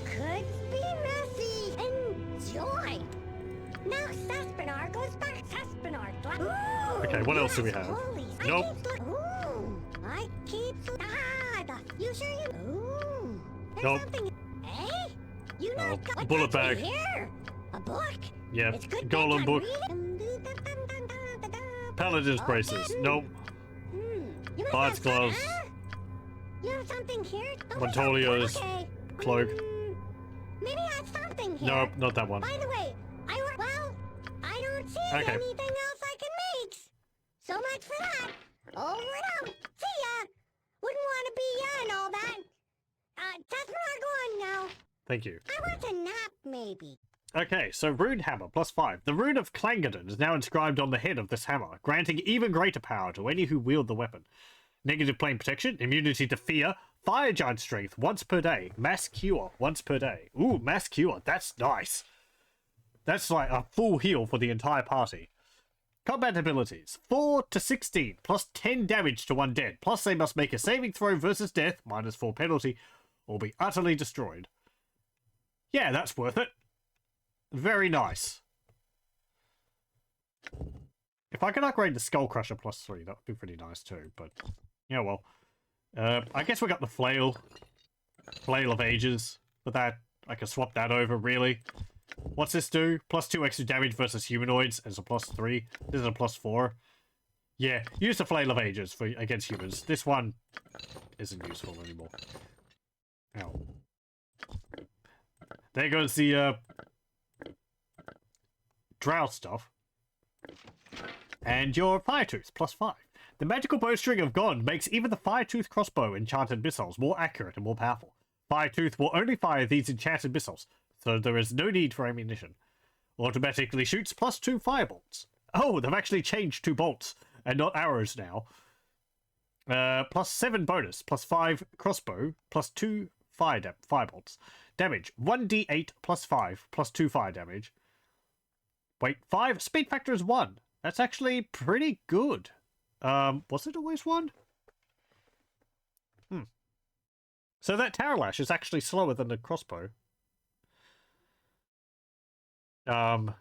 Could be messy. Enjoy. Now Saspinar goes back. Saspinar. Okay, what else do we have? Nope. I keep... You sure you... Ooh. There's Nope. something... Eh? You not... Oh, bullet bag. Here? A book? Yeah, It's good golem book. read. Paladin's braces. Nope. You must Bard's have gloves. You have something here? Oh, Montolio's okay. cloak. Maybe I have something here. Nope, not that one. By the way, I don't see Okay. anything else I can make. So much for that. Over and out. See ya. Wouldn't want to be ya and all that. That's where I'm going now. Thank you. I want a nap, maybe. Okay, so Rune Hammer, +5. The Rune of Clangadon is now inscribed on the head of this hammer, granting even greater power to any who wield the weapon. Negative plane protection, immunity to fear, fire giant strength once per day, mass cure once per day. Ooh, mass cure, that's nice. That's like a full heal for the entire party. Combat abilities. 4 to 16, plus 10 damage to undead. Plus they must make a saving throw versus death, minus 4 penalty, or be utterly destroyed. Yeah, that's worth it. Very nice. If I could upgrade the Skull Crusher plus 3, that would be pretty nice too, but... yeah, well. I guess we got the Flail. Flail of Ages. For that, I can swap that over, really. What's this do? Plus 2 extra damage versus humanoids as a plus 3. This is a plus 4. Yeah, use the Flail of Ages for against humans. This one isn't useful anymore. Ow. There goes the Drow stuff. And your Firetooth, plus 5. The magical bowstring of God makes even the Firetooth crossbow enchanted missiles more accurate and more powerful. Firetooth will only fire these enchanted missiles, so there is no need for ammunition. Automatically shoots plus 2 firebolts. Oh, they've actually changed to bolts, and not arrows now. Plus 7 bonus, plus 5 crossbow, plus 2 firebolts. Damage, 1d8 plus 5, plus 2 fire damage. Wait, 5? Speed factor is 1. That's actually pretty good. Was it always 1? So that Tower Lash is actually slower than the crossbow. Yeah.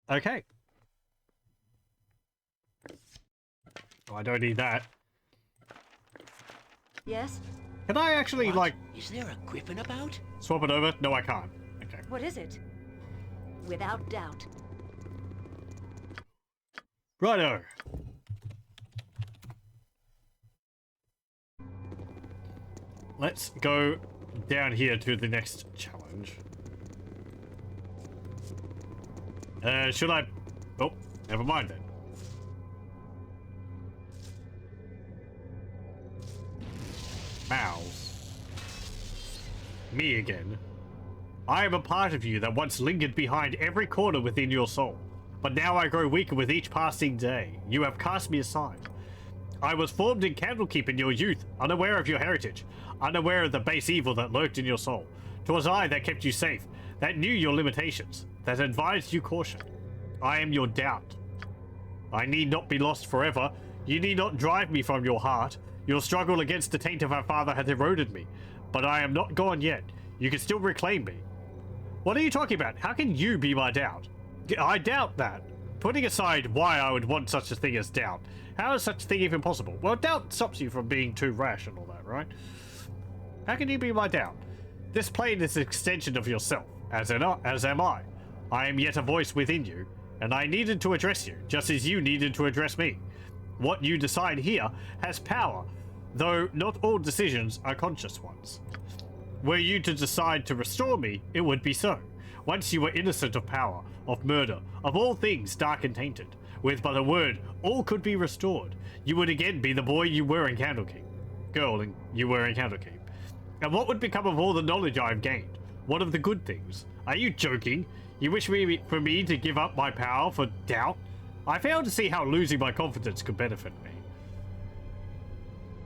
Okay. Oh, I don't need that. Yes? Can I actually, What? like... Is there a griffin about? swap it over? No, I can't. Okay. What is it? Without doubt. Righto. Let's go down here to the next challenge. Should I... oh, never mind then. Mouse. Me again. I am a part of you that once lingered behind every corner within your soul. But now I grow weaker with each passing day. You have cast me aside. I was formed in Candlekeep in your youth, unaware of your heritage, unaware of the base evil that lurked in your soul. 'Twas I that kept you safe, that knew your limitations, that advised you caution. I am your doubt. I need not be lost forever. You need not drive me from your heart. Your struggle against the taint of our father has eroded me, but I am not gone yet. You can still reclaim me. What are you talking about? How can you be my doubt? I doubt that. Putting aside why I would want such a thing as doubt, how is such a thing even possible? Well, doubt stops you from being too rash and all that, right? How can you be my doubt? This plane is an extension of yourself, as am I. I am yet a voice within you, and I needed to address you, just as you needed to address me. What you decide here has power, though not all decisions are conscious ones. Were you to decide to restore me, it would be so. Once you were innocent of power, of murder, of all things dark and tainted. With but a word, all could be restored. You would again be the boy you were in Candlekeep. Girl you were in Candlekeep. And what would become of all the knowledge I have gained? What of the good things? Are you joking? You wish for me to give up my power for doubt? I fail to see how losing my confidence could benefit me.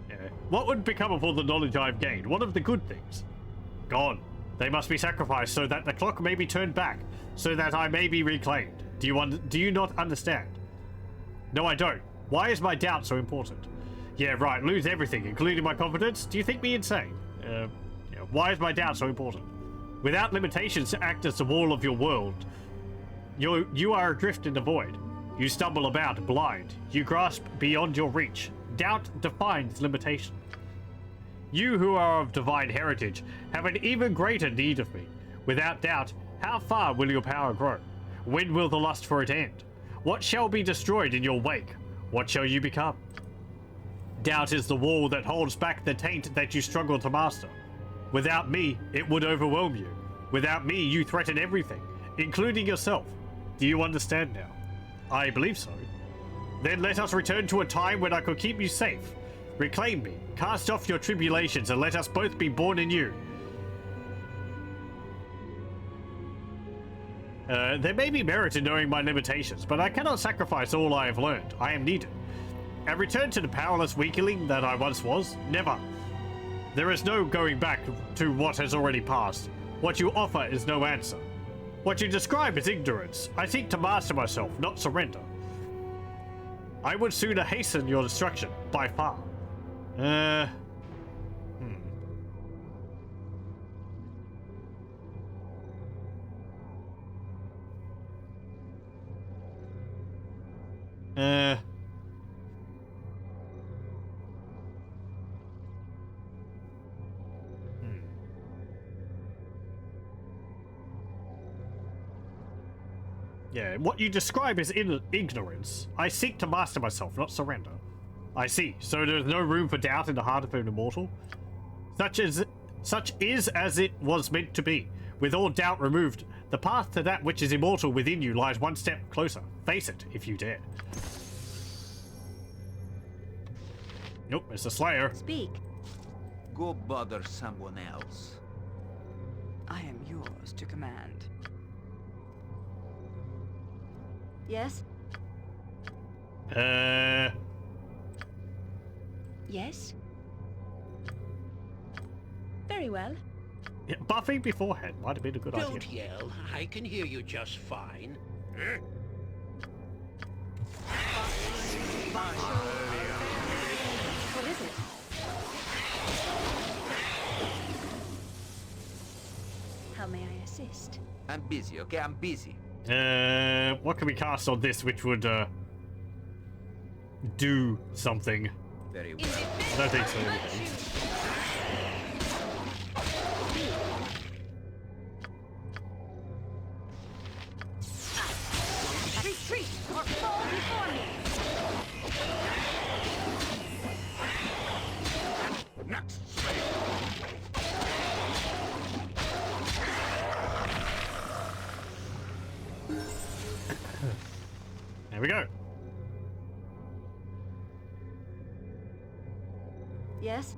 Yeah. What would become of all the knowledge I have gained? What of the good things? Gone. They must be sacrificed so that the clock may be turned back, so that I may be reclaimed. Do you not understand? No, I don't. Why is my doubt so important? Yeah, right, lose everything, including my confidence? Do you think me insane? Why is my doubt so important? Without limitations to act as the wall of your world, you are adrift in the void. You stumble about blind. You grasp beyond your reach. Doubt defines limitation. You who are of divine heritage have an even greater need of me. Without doubt, how far will your power grow? When will the lust for it end? What shall be destroyed in your wake? What shall you become? Doubt is the wall that holds back the taint that you struggle to master. Without me, it would overwhelm you. Without me, you threaten everything, including yourself. Do you understand now? I believe so. Then let us return to a time when I could keep you safe. Reclaim me, cast off your tribulations, and let us both be born anew. There may be merit in knowing my limitations, but I cannot sacrifice all I have learned. I am needed. And return to the powerless weakling that I once was? Never. There is no going back to what has already passed. What you offer is no answer. What you describe is ignorance. I seek to master myself, not surrender. I would sooner hasten your destruction, by far. Yeah, what you describe is ignorance. I seek to master myself, not surrender. I see. So there's no room for doubt in the heart of an immortal? Such is as it was meant to be. With all doubt removed, the path to that which is immortal within you lies one step closer. Face it, if you dare. Nope, it's the Slayer. Speak. Go bother someone else. I am yours to command. Yes? Yes? Very well. Yeah, buffing beforehand might have been a good idea. Don't yell. I can hear you just fine. What is it? How may I assist? I'm busy, okay? I'm busy. What can we cast on this which would, do something? Very well. I don't think so. Retreat or fall before me! Next There we go. Yes?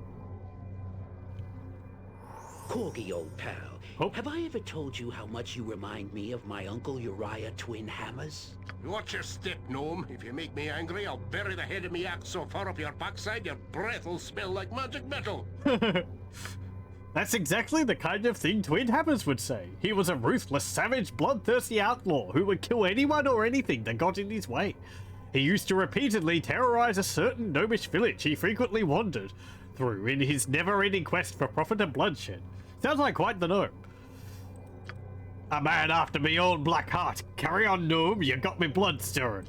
Corgi, old pal. Oh. Have I ever told you how much you remind me of my uncle Uriah Twin Hammers? Watch your step, gnome. If you make me angry, I'll bury the head of me axe so far up your backside your breath will smell like magic metal. That's exactly the kind of thing Twin Hammers would say. He was a ruthless, savage, bloodthirsty outlaw who would kill anyone or anything that got in his way. He used to repeatedly terrorize a certain gnomish village he frequently wandered through in his never-ending quest for profit and bloodshed. Sounds like quite the gnome. A man after me own black heart. Carry on, gnome, you got me blood stirring.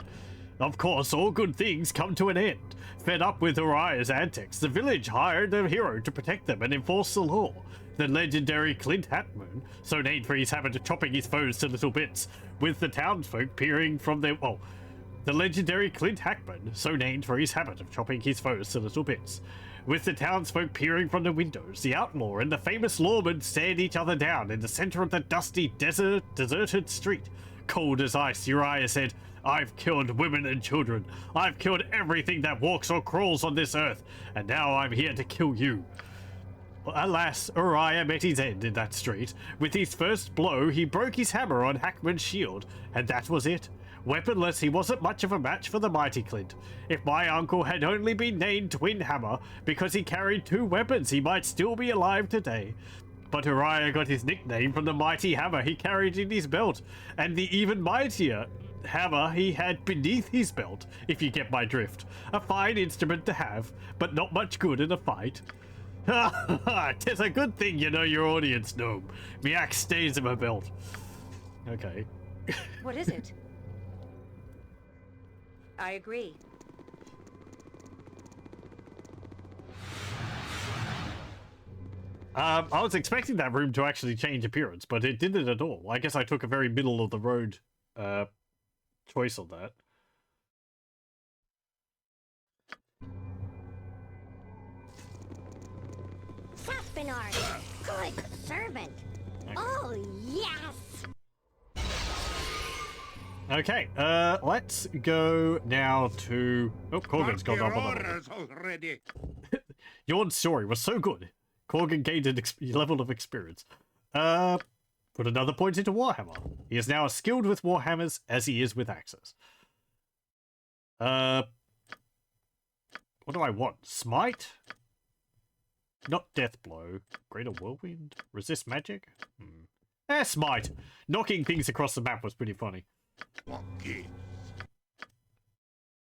Of course, all good things come to an end. Fed up with Uriah's antics, the village hired a hero to protect them and enforce the law. The legendary Clint Hatmoon, so named for his habit of chopping his foes to little bits, with the townsfolk peering from their... Oh, the legendary Clint Hackman, so named for his habit of chopping his foes to little bits. With the townsfolk peering from the windows, the outlaw and the famous lawman stared each other down in the center of the dusty, deserted street. Cold as ice, Uriah said, "I've killed women and children. I've killed everything that walks or crawls on this earth, and now I'm here to kill you." Alas, Uriah met his end in that street. With his first blow, he broke his hammer on Hackman's shield, and that was it. Weaponless, he wasn't much of a match for the mighty Clint. If my uncle had only been named Twin Hammer because he carried two weapons, he might still be alive today. But Uriah got his nickname from the mighty hammer he carried in his belt, and the even mightier hammer he had beneath his belt, if you get my drift. A fine instrument to have, but not much good in a fight. Ha ha ha! 'Tis a good thing you know your audience, gnome. Me axe stays in my belt. Okay. What is it? I agree. I was expecting that room to actually change appearance, but it didn't at all. I guess I took a very middle of the road choice on that. Saspinard, good servant. Okay. Oh, yes! Okay, let's go now to... Oh, Corgan's gone up on the orders already. Yawn's story was so good. Corgan gained a level of experience. Put another point into Warhammer. He is now as skilled with Warhammers as he is with axes. What do I want? Smite? Not death blow. Greater whirlwind. Resist magic. Smite. Knocking things across the map was pretty funny.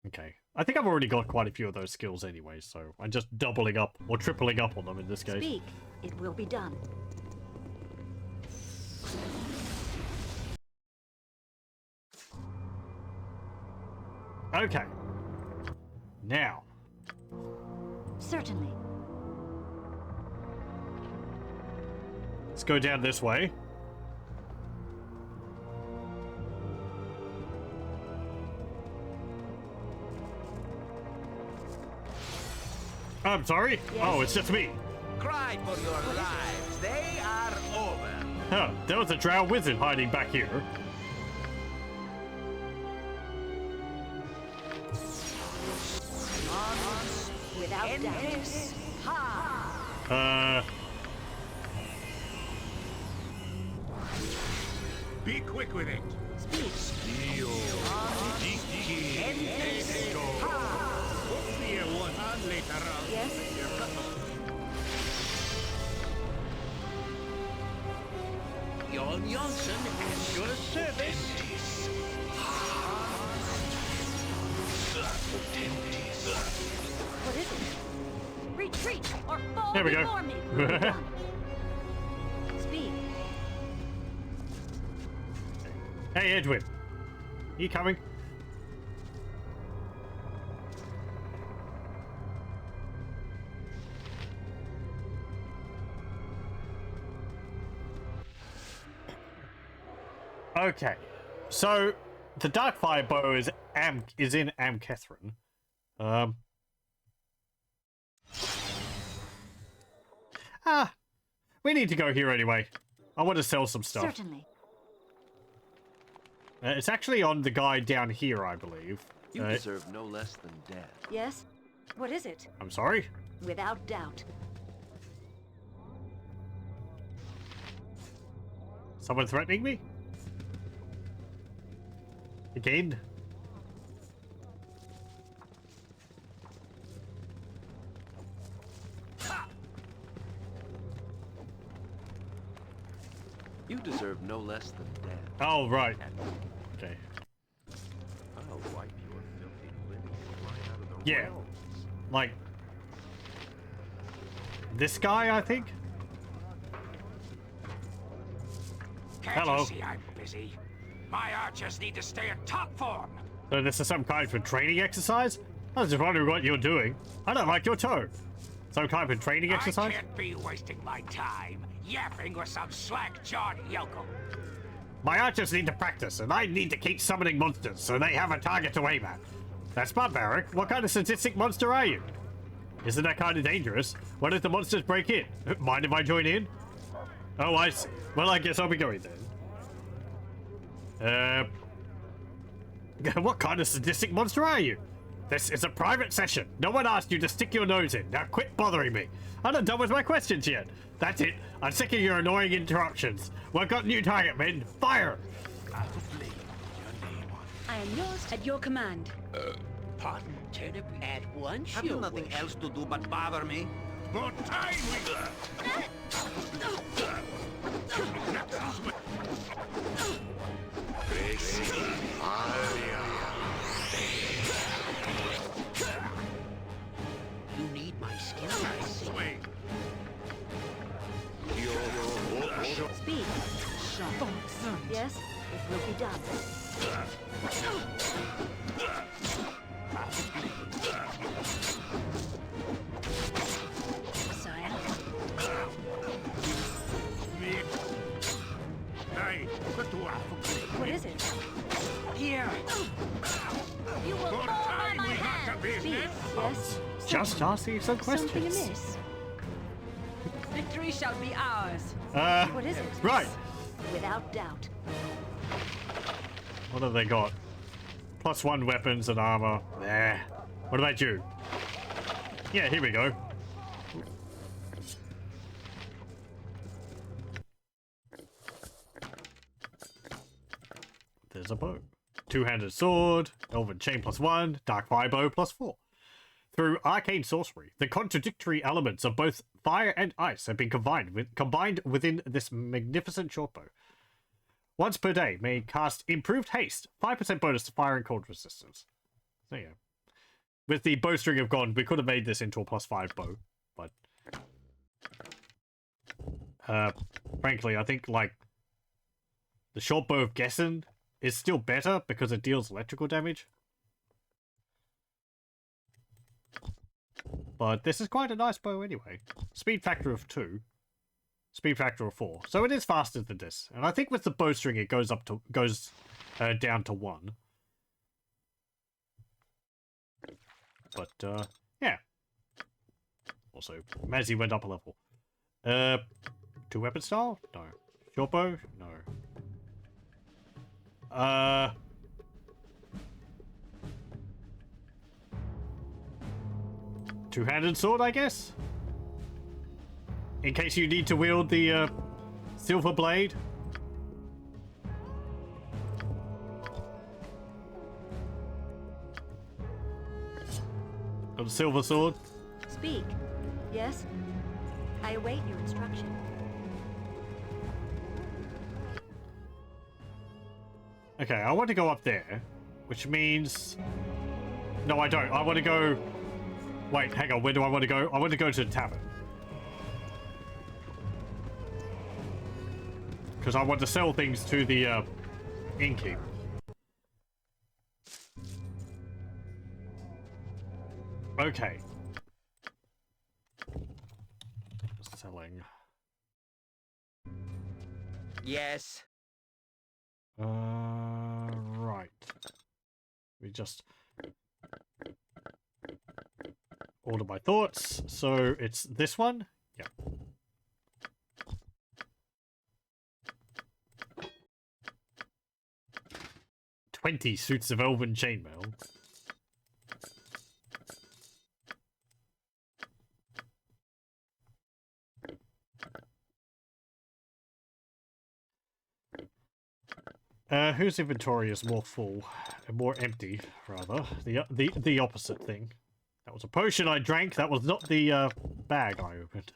Okay. I think I've already got quite a few of those skills anyway, so I'm just doubling up or tripling up on them in this case. Speak. It will be done. Okay. Now. Certainly. Let's go down this way. I'm sorry? Yes. Oh, it's just me. Cry for your lives. They are over. Huh, there was a drow wizard hiding back here. Without doubt. Be quick with it. Steel. We'll see you one on later on. Yes. Jon Johnson at your service. What is it? Retreat or fall There we go. before me. Speak. Hey, Edwin. You coming? Okay. So, the Darkfire bow is in Amkethrin. We need to go here anyway. I want to sell some stuff. Certainly. It's actually on the guide down here, I believe. You deserve no less than death. Yes. What is it? I'm sorry? Without doubt. Someone threatening me? Again? You deserve no less than death. Oh, right. Okay. I'll wipe your filthy living right out of the Yeah. realms. Like... this guy, I think? Can't Hello. you see I'm busy? My archers need to stay in top form. So this is some kind of training exercise? I was just wondering what you're doing. I don't like your tone. Some kind of training exercise? I can't be wasting my time yapping with some slack-jawed yokel. My archers need to practice, and I need to keep summoning monsters so they have a target to aim at. That's barbaric. What kind of sadistic monster are you? Isn't that kind of dangerous? What if the monsters break in? Mind if I join in? Oh, I see. Well, I guess I'll be going then. What kind of sadistic monster are you? This is a private session. No one asked you to stick your nose in. Now quit bothering me. I'm not done with my questions yet. That's it. I'm sick of your annoying interruptions. We've got new target, men. Fire! I am yours at your command. Pardon, Turnip, at once, Have you nothing else to do but bother me? But time You need my skill, I see. Speak. Yes. It will be done. Sire. What is it? Here. You will fall by my hand. Speak. Yes. Just asking some questions. Something amiss? Victory shall be ours. What is it? Right. Without doubt. What have they got? +1 weapons and armor. There. What about you? Yeah, here we go. There's a bow. Two-handed sword, elven chain +1, dark fire bow +4. Through arcane sorcery, the contradictory elements of both fire and ice have been combined within this magnificent shortbow. Once per day, may cast improved haste, 5% bonus to fire and cold resistance. There you go. With the bowstring of gone, we could have made this into a +5 bow, but frankly, I think like the short bow of Gessen is still better because it deals electrical damage. But this is quite a nice bow anyway. Speed factor of 2. Speed factor of 4. So it is faster than this. And I think with the bowstring it goes down to 1. But yeah. Also, Mazzy went up a level. 2 weapon style? No. Short bow? No. Two-handed sword, I guess? In case you need to wield the silver blade. Or the silver sword. Speak. Yes? I await your instruction. Okay, I want to go up there, which means... No, I don't. I want to go... Wait, hang on. Where do I want to go? I want to go to the tavern. Because I want to sell things to the innkeep. Okay. Selling. Yes. Right. We just order my thoughts. So it's this one? Yeah. $20 suits of elven chainmail. Whose inventory is more full? More empty, rather. The opposite thing. That was a potion I drank. That was not the bag I opened.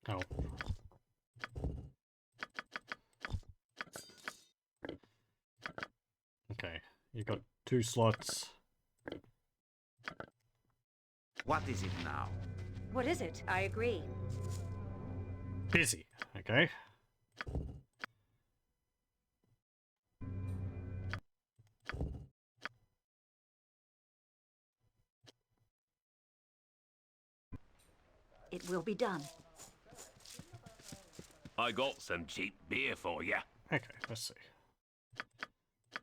Oh. Okay, you got 2 slots. What is it now? What is it? I agree. Busy, okay. It will be done. I got some cheap beer for you. Okay, let's see.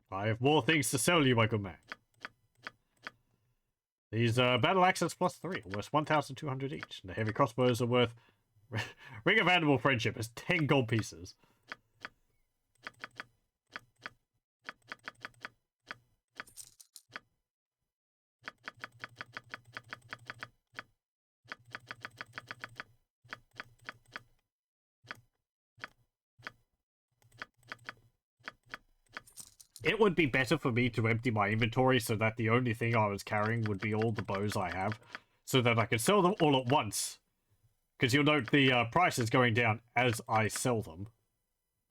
I have more things to sell you, my good man. These battle axes +3 are worth 1,200 each, and the heavy crossbows are worth Ring of Animal Friendship is 10 gold pieces. It would be better for me to empty my inventory so that the only thing I was carrying would be all the bows I have, so that I can sell them all at once. Because you'll note the price is going down as I sell them.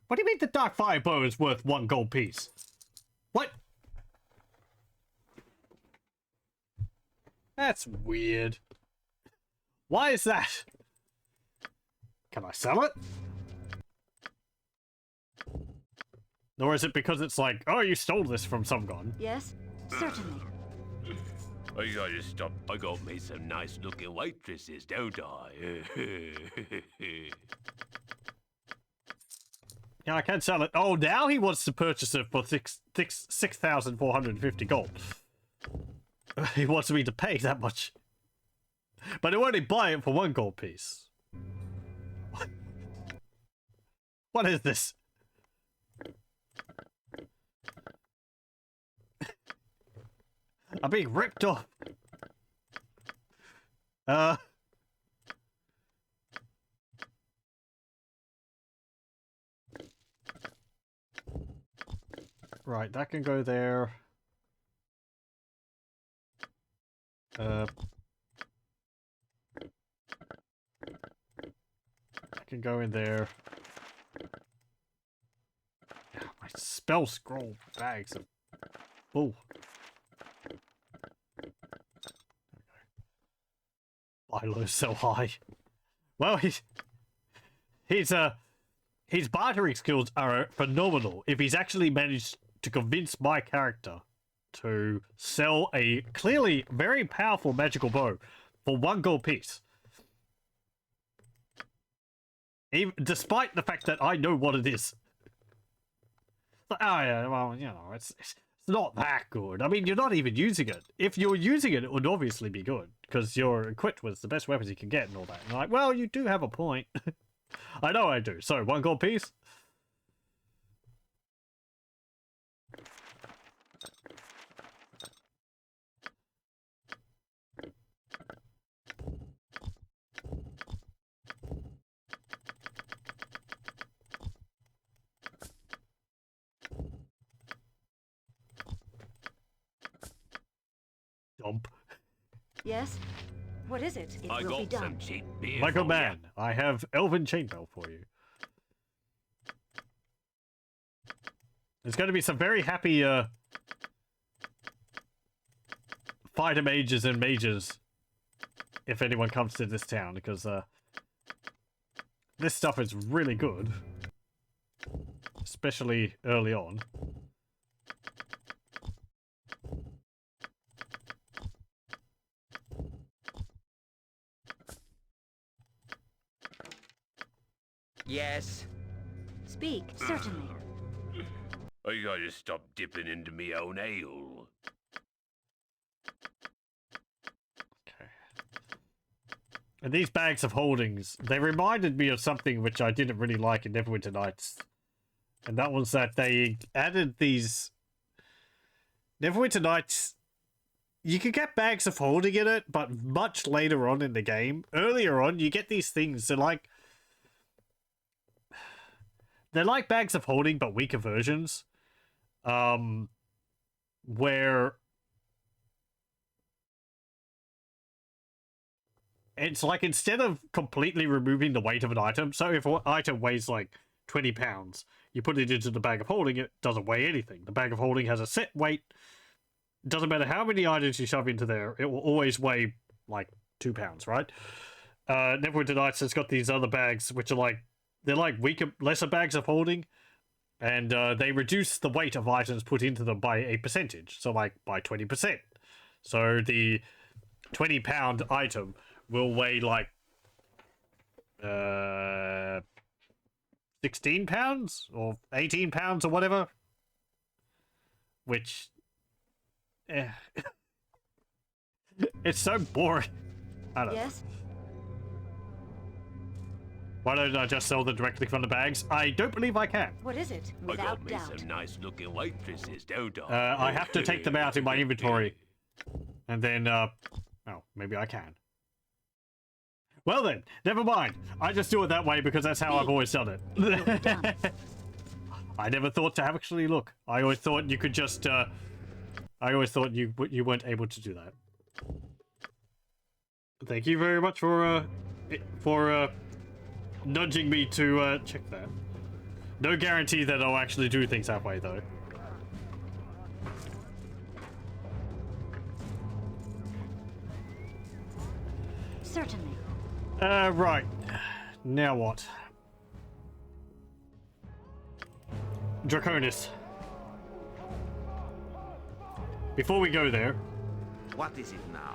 What do you mean the Dark Fire bow is worth 1 gold piece? What? That's weird. Why is that? Can I sell it? Or is it because it's like, oh, you stole this from some gun? Yes, certainly. I got me some nice looking waitresses, don't I? Yeah, I can sell it. Oh, now he wants to purchase it for 6,450 gold. He wants me to pay that much. But he'll only buy it for 1 gold piece. What is this? I'm being ripped off. Right, that can go there. That can go in there. My spell scroll bags are full. Milo's so high. Well, his bartering skills are phenomenal. If he's actually managed to convince my character to sell a clearly very powerful magical bow for 1 gold piece. Even, despite the fact that I know what it is. Like, oh yeah, well, you know, it's not that good. I mean, you're not even using it. If you're using it, it would obviously be good, because you're equipped with the best weapons you can get and all that. And like, well, you do have a point. I know I do. So, 1 gold piece. Dump. Yes? What is it? It will be done. cheap beer. Like a man, I have Elven Chainmail for you. There's going to be some very happy fighter mages and mages if anyone comes to this town, because this stuff is really good, especially early on. Yes. Speak, certainly. I gotta stop dipping into me own ale. Okay. And these bags of holdings, they reminded me of something which I didn't really like in Neverwinter Nights. And that was that they added these... Neverwinter Nights, you could get bags of holding in it, but much later on in the game. Earlier on, you get these things, they're like bags of holding, but weaker versions. Where it's like, instead of completely removing the weight of an item, so if an item weighs like 20 pounds, you put it into the bag of holding, it doesn't weigh anything. The bag of holding has a set weight. It doesn't matter how many items you shove into there, it will always weigh like 2 pounds, right? Neverwinter Nights has got these other bags, which are like, they're like weaker, lesser bags of holding, and they reduce the weight of items put into them by a percentage, so like by 20%. So the 20-pound item will weigh like 16 pounds or 18 pounds or whatever, which it's so boring. I don't know. Yes? Why don't I just sell them directly from the bags? I don't believe I can. What is it? I got Without me doubt. some nice looking waitresses, don't I? I have to take them out in my inventory. And then, oh, maybe I can. Well then, never mind. I just do it that way because that's how I've always done it. I never thought to actually look. I always thought you could just, I always thought you weren't able to do that. Thank you very much for nudging me to check that. No guarantee that I'll actually do things that way, though. Certainly. Right. Now what? Draconis. Before we go there... What is it now?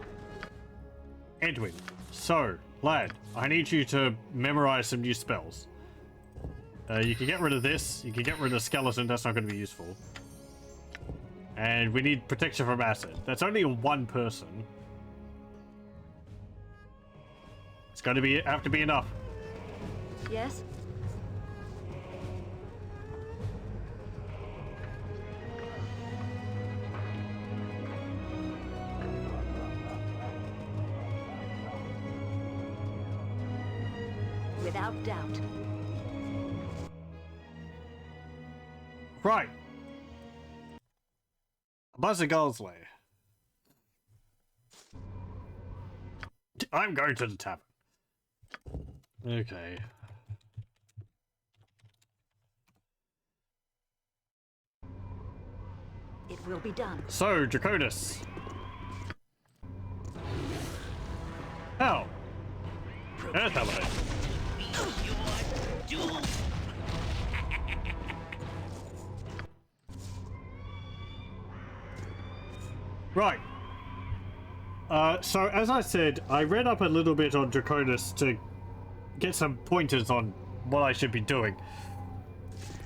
Edwin. So, lad, I need you to memorize some new spells. You can get rid of this. You can get rid of skeleton. That's not going to be useful. And we need protection from acid. That's only one person. It's going to have to be enough. Yes? without doubt. Right. Buzzigal's lair. I'm going to the tavern. Okay. It will be done. So, Draconis. Oh. Earth element. Right. So as I said, I read up a little bit on Draconis to get some pointers on what I should be doing.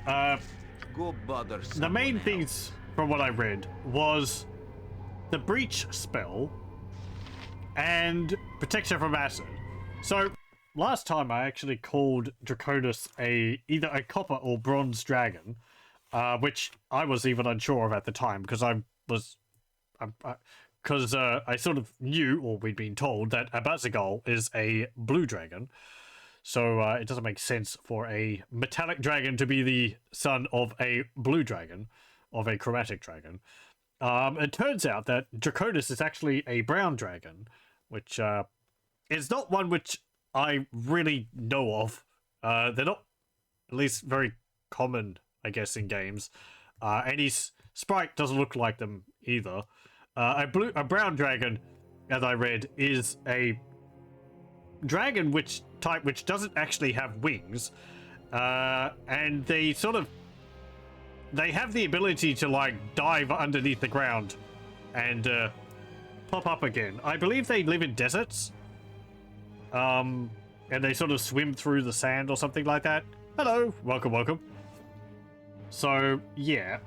Go bother The main things from what I read was the breach spell and protection from acid. So last time I actually called Draconis either a copper or bronze dragon, which I was even unsure of at the time because I sort of knew, or we'd been told, that a Buzzigal is a blue dragon. So it doesn't make sense for a metallic dragon to be the son of a blue dragon, of a chromatic dragon. It turns out that Draconis is actually a brown dragon, which is not one which I really know of. They're not, at least, very common, I guess, in games. And his sprite doesn't look like them either. A brown dragon, as I read, is a dragon which doesn't actually have wings, and they have the ability to like dive underneath the ground and pop up again. I believe they live in deserts, and they sort of swim through the sand or something like that. Hello, welcome. So yeah,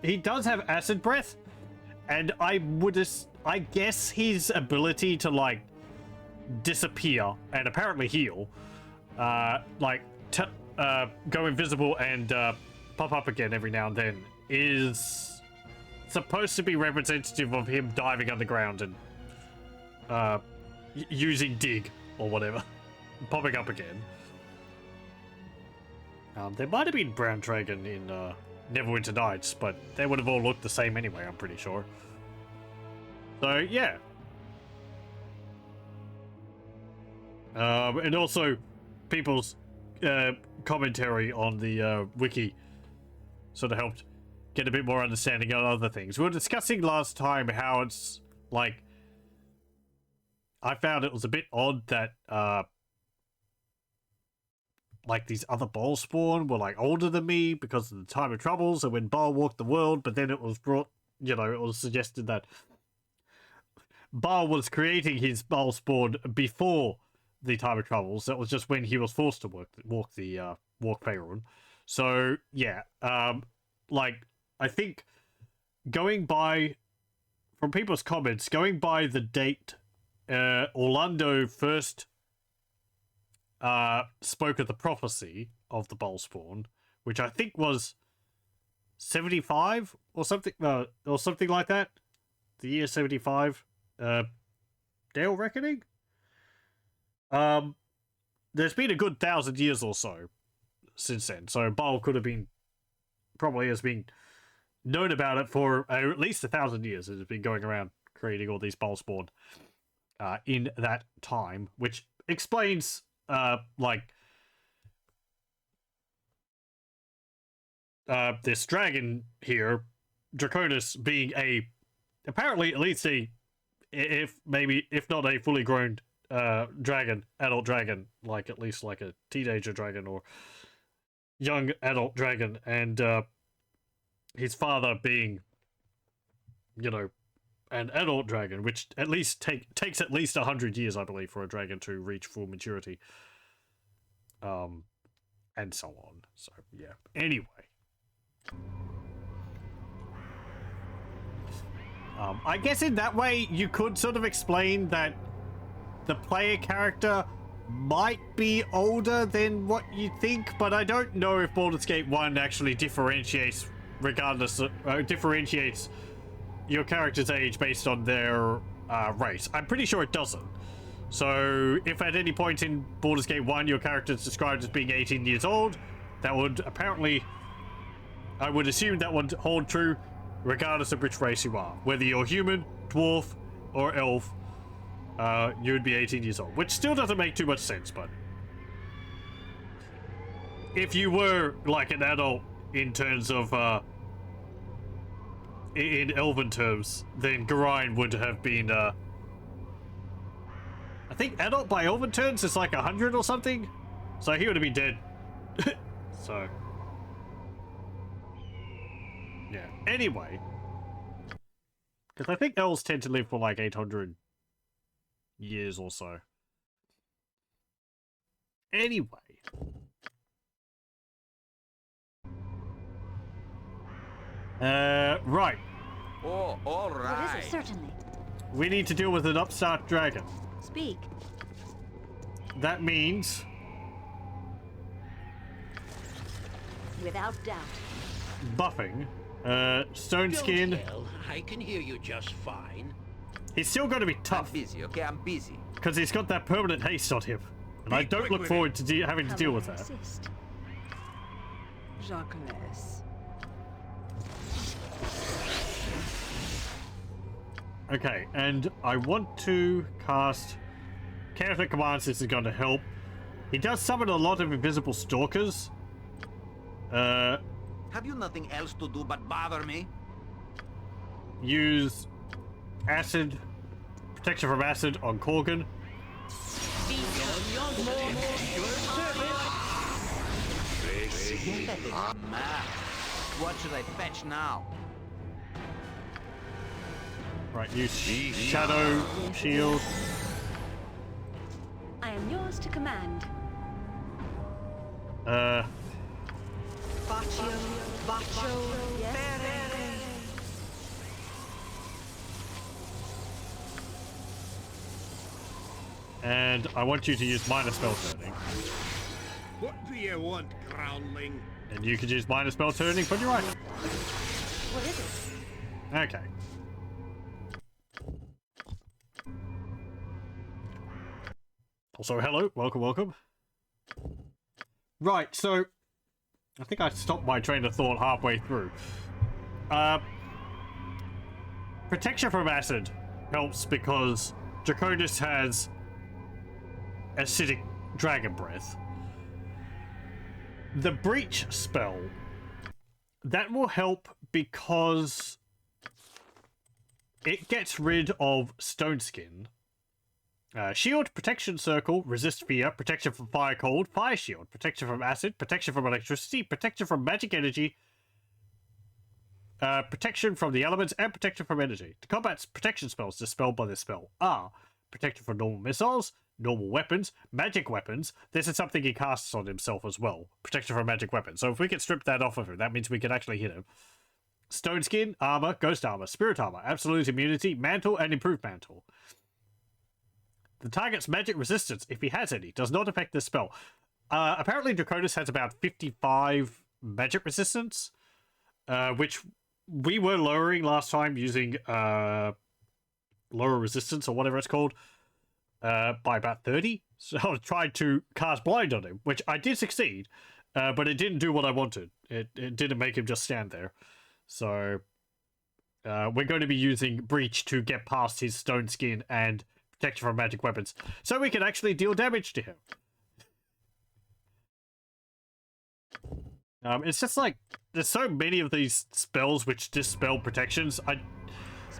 he does have acid breath. And I guess his ability to, like, disappear and apparently heal, go invisible and pop up again every now and then, is supposed to be representative of him diving underground and using dig or whatever, popping up again. There might have been Brown Dragon in Neverwinter Nights, but they would have all looked the same anyway, I'm pretty sure. So, yeah. And also, people's commentary on the wiki sort of helped get a bit more understanding of other things. We were discussing last time how it's, like, I found it was a bit odd that, like, these other Bhaalspawn were, like, older than me because of the time of troubles and when Bhaal walked the world, but then it was brought, it was suggested that Bhaal was creating his Bhaalspawn before the time of troubles. That was just when he was forced to walk Faerun. So, yeah, like, I think going by, from people's comments, going by the date Orlando first spoke of the prophecy of the Bhaalspawn, which I think was 75 or something like that. The year 75. Dale reckoning. There's been a good 1,000 years or so since then, so Bhaal could have been probably has been known about it for at least 1,000 years. It has been going around creating all these Bhaalspawn in that time, which explains this dragon here, Draconis, being apparently at least if not a fully grown adult dragon, like at least like a teenager dragon or young adult dragon, and his father being, an adult dragon, which at least takes at least 100 years, I believe, for a dragon to reach full maturity. And so on. So, yeah. Anyway. I guess in that way, you could sort of explain that the player character might be older than what you think, but I don't know if Baldur's Gate 1 actually differentiates your character's age based on their race. I'm pretty sure it doesn't. So if at any point in Baldur's Gate 1 your character is described as being 18 years old, that would apparently, I would assume that would hold true regardless of which race you are. Whether you're human, dwarf, or elf, you would be 18 years old. Which still doesn't make too much sense, but if you were like an adult in terms of, in elven terms, then Garain would have been, I think adult by elven terms is like 100 or something, so he would have been dead. So, yeah. Anyway, because I think elves tend to live for like 800 years or so. Anyway. Right. Oh, all right. What is it? Certainly. We need to deal with an upstart dragon. Speak. That means... Without doubt. buffing. Stone skin. Don't yell. I can hear you just fine. He's still going to be tough. I'm busy, okay? I'm busy. Because he's got that permanent haste on him. And I don't look forward to having to deal with that. Jacques. Okay, and I want to cast Character Commands. This is going to help. He does summon a lot of invisible stalkers. Have you nothing else to do but bother me? Use acid, protection from acid on Korgan. What should I fetch now? Right, use Shadow Shield. I am yours to command. And I want you to use minor spell turning. What do you want, groundling? And you could use minor spell turning for your item. What is it? Okay. Also, hello, welcome. Right, so I think I stopped my train of thought halfway through. Protection from acid helps because Draconis has acidic dragon breath. The breach spell, that will help because it gets rid of stone skin. Shield, protection circle, resist fear, protection from fire cold, fire shield, protection from acid, protection from electricity, protection from magic energy, protection from the elements, and protection from energy. The combat's protection spells dispelled by this spell are protection from normal missiles, normal weapons, magic weapons. This is something he casts on himself as well. Protection from magic weapons. So if we can strip that off of him, that means we can actually hit him. Stone skin, armor, ghost armor, spirit armor, absolute immunity, mantle, and improved mantle. The target's magic resistance, if he has any, does not affect this spell. Apparently Draconis has about 55 magic resistance, which we were lowering last time using lower resistance or whatever it's called, by about 30. So I tried to cast blind on him, which I did succeed, but it didn't do what I wanted. It didn't make him just stand there. So we're going to be using breach to get past his stone skin and protection from magic weapons, so we can actually deal damage to him. It's just like, there's so many of these spells which dispel protections.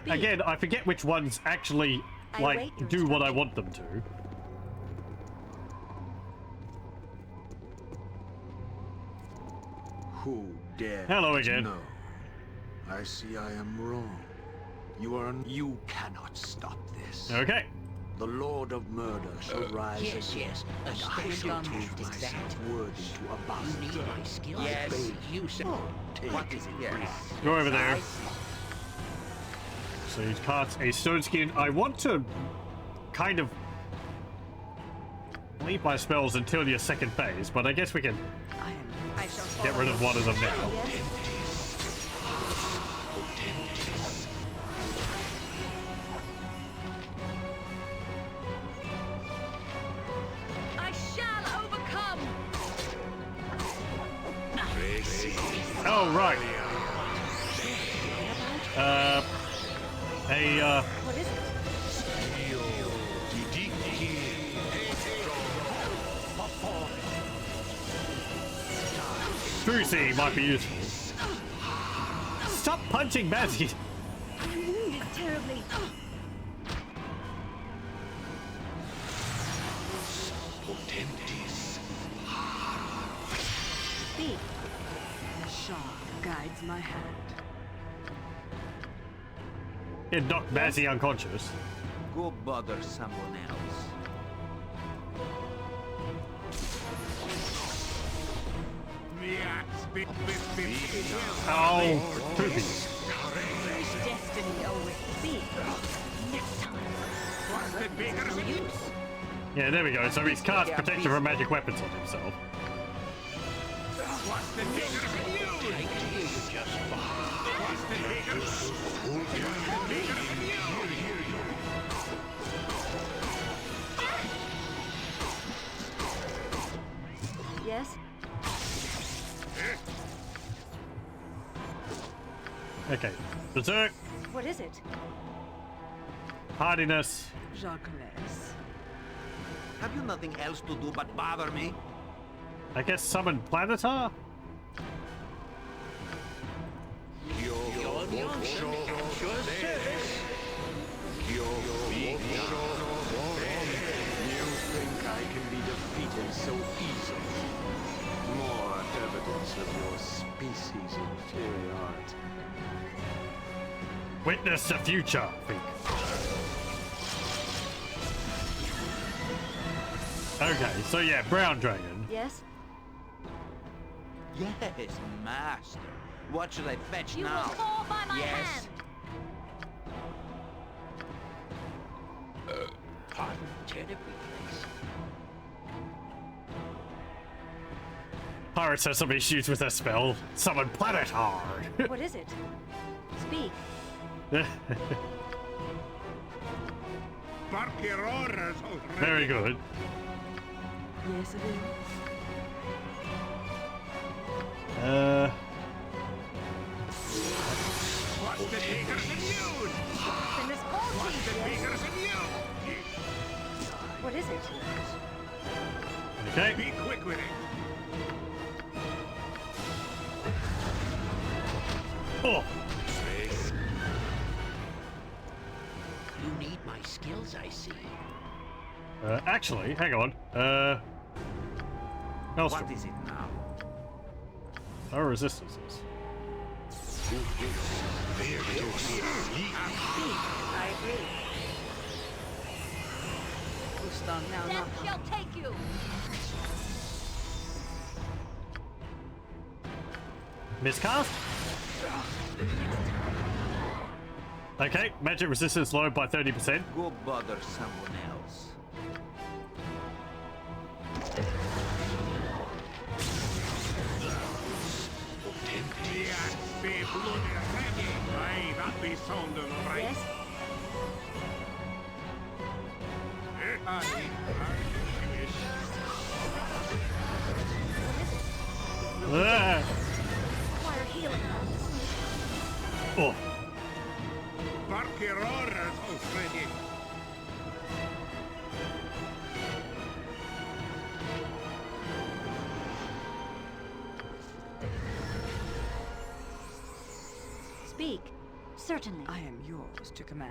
Again, I forget which ones actually, like, do what I want them to. Who dare? Hello again. No. I see I am wrong. You cannot stop this. Okay. The Lord of Murder shall rise again, and I shall prove myself worthy to abolish You need my skill. Yes. You said. What is it? Yes. Go over there. So you cast a stone skin. I want to kind of leave my spells until your second phase, but I guess we can get rid of one of them now. Oh, right. What is it? Trucy might be useful. Stop punching Bazzy! I'm wounded terribly. Speak. Shard guides my hand. It knocked Bazzy unconscious. Go bother someone else. Oh, poopy. Destiny awaits. Speak. Next time. Yeah, there we go. So he's cast protection from magic weapons on himself. Yes? Okay. Berserk, What is it? hardiness. Jacques. Have you nothing else to do but bother me? I guess summon Planetar? You think I can be defeated so easily? More evidence of your species' inferiority. Witness the future, I think. Okay, so yeah, Brown Dragon. Yes? Yes, master. What should I fetch You now? will fall by my yes. hand. Pardon terribly, please. Pirates has some issues with their spell. Summon Planetar. What is it? Speak. Very good. Yes, it is. Then this all changes. What is it? Okay. Be quick with it. Oh, You need my skills, I see. actually, hang on. Maelstrom. What is it now? Our resistances. I agree. Ustan now not. Death shall take you. Miscast? Okay, magic resistance lowered by 30%. Go bother someone else. Aye, that be sounding right. Yes? Aye. Ah. Require healing. Oh, Barkeroras already. Speak. Certainly. I am yours to command.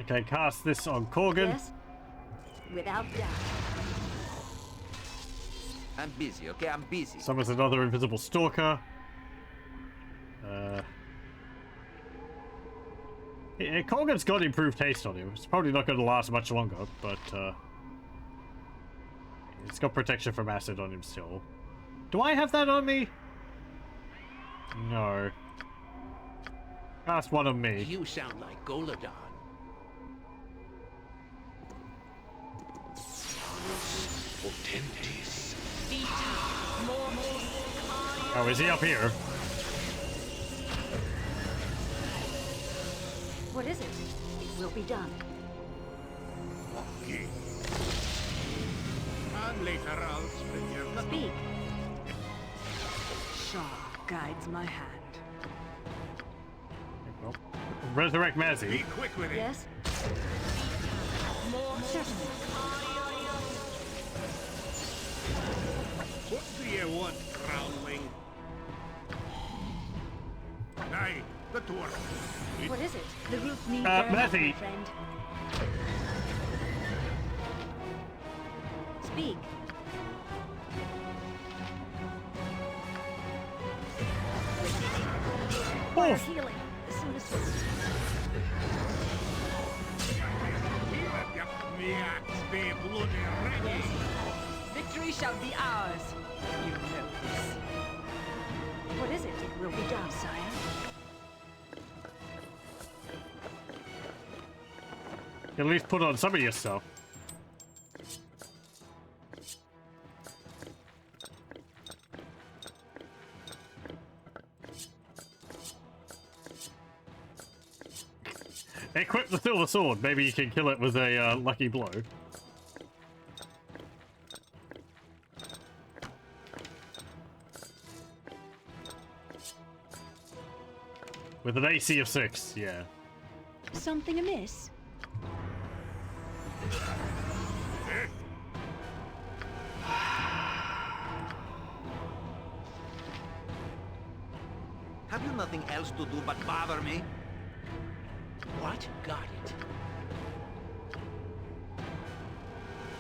okay, cast this on Corgan. Yes? Without doubt. I'm busy, okay? I'm busy. Summons another invisible stalker. Yeah, Corgan's got improved haste on him. It's probably not going to last much longer, but it's got protection from acid on him still. Do I have that on me? No. Cast one on me. You sound like Golodon. Oh, is he up here? What is it? It will be done. Come later, I'll split your... Speak. Shaw guides my hand. Well, resurrect Be Mazzy. quick with it. Yes? Certainly. What do you want, Growling? Aye, the dwarf. What is it? The group needs Matthew. my friend. Speak. Require healing as soon as possible. Me axe be bloody ready. Victory shall be ours. You know this. What is it? It will be done, sire. At least put on some of your stuff. Equip the silver sword. Maybe you can kill it with a lucky blow. With an AC of 6, yeah. Something amiss? Have you nothing else to do but bother me? What? Got it.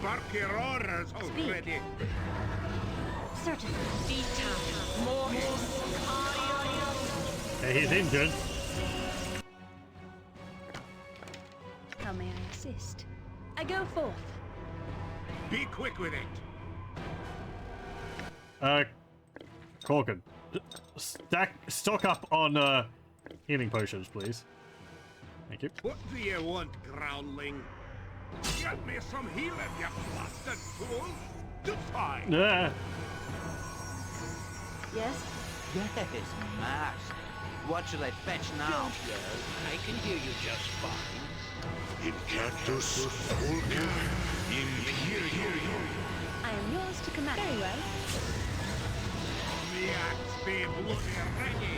Bark your orders already. Certainly. Hey, he's injured. How may I assist? I go forth. Be quick with it. Corkin. Stock up on, healing potions, please. Thank you. What do you want, Growling? Get me some healing, you blasted fool! Define! Yeah. Yes? Yes, master. What should I fetch now? Don't yell. I can hear you just fine. Incactus Vulca Imperium. I am yours to command. Very well. Me axe be bloody ready.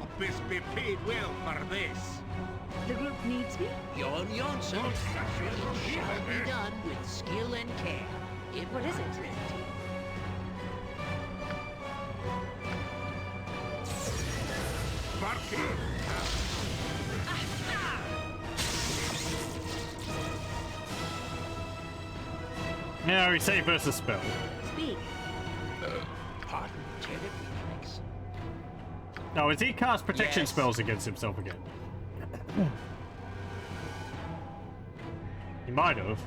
Abyss be paid well for this. The group needs me? Jon Jonsson, it shall be done with skill and care. What is it? Barky. Now we say versus spell. Speak. Pardon, Telegraphics. Now, has he cast protection Yes. spells against himself again? He might have.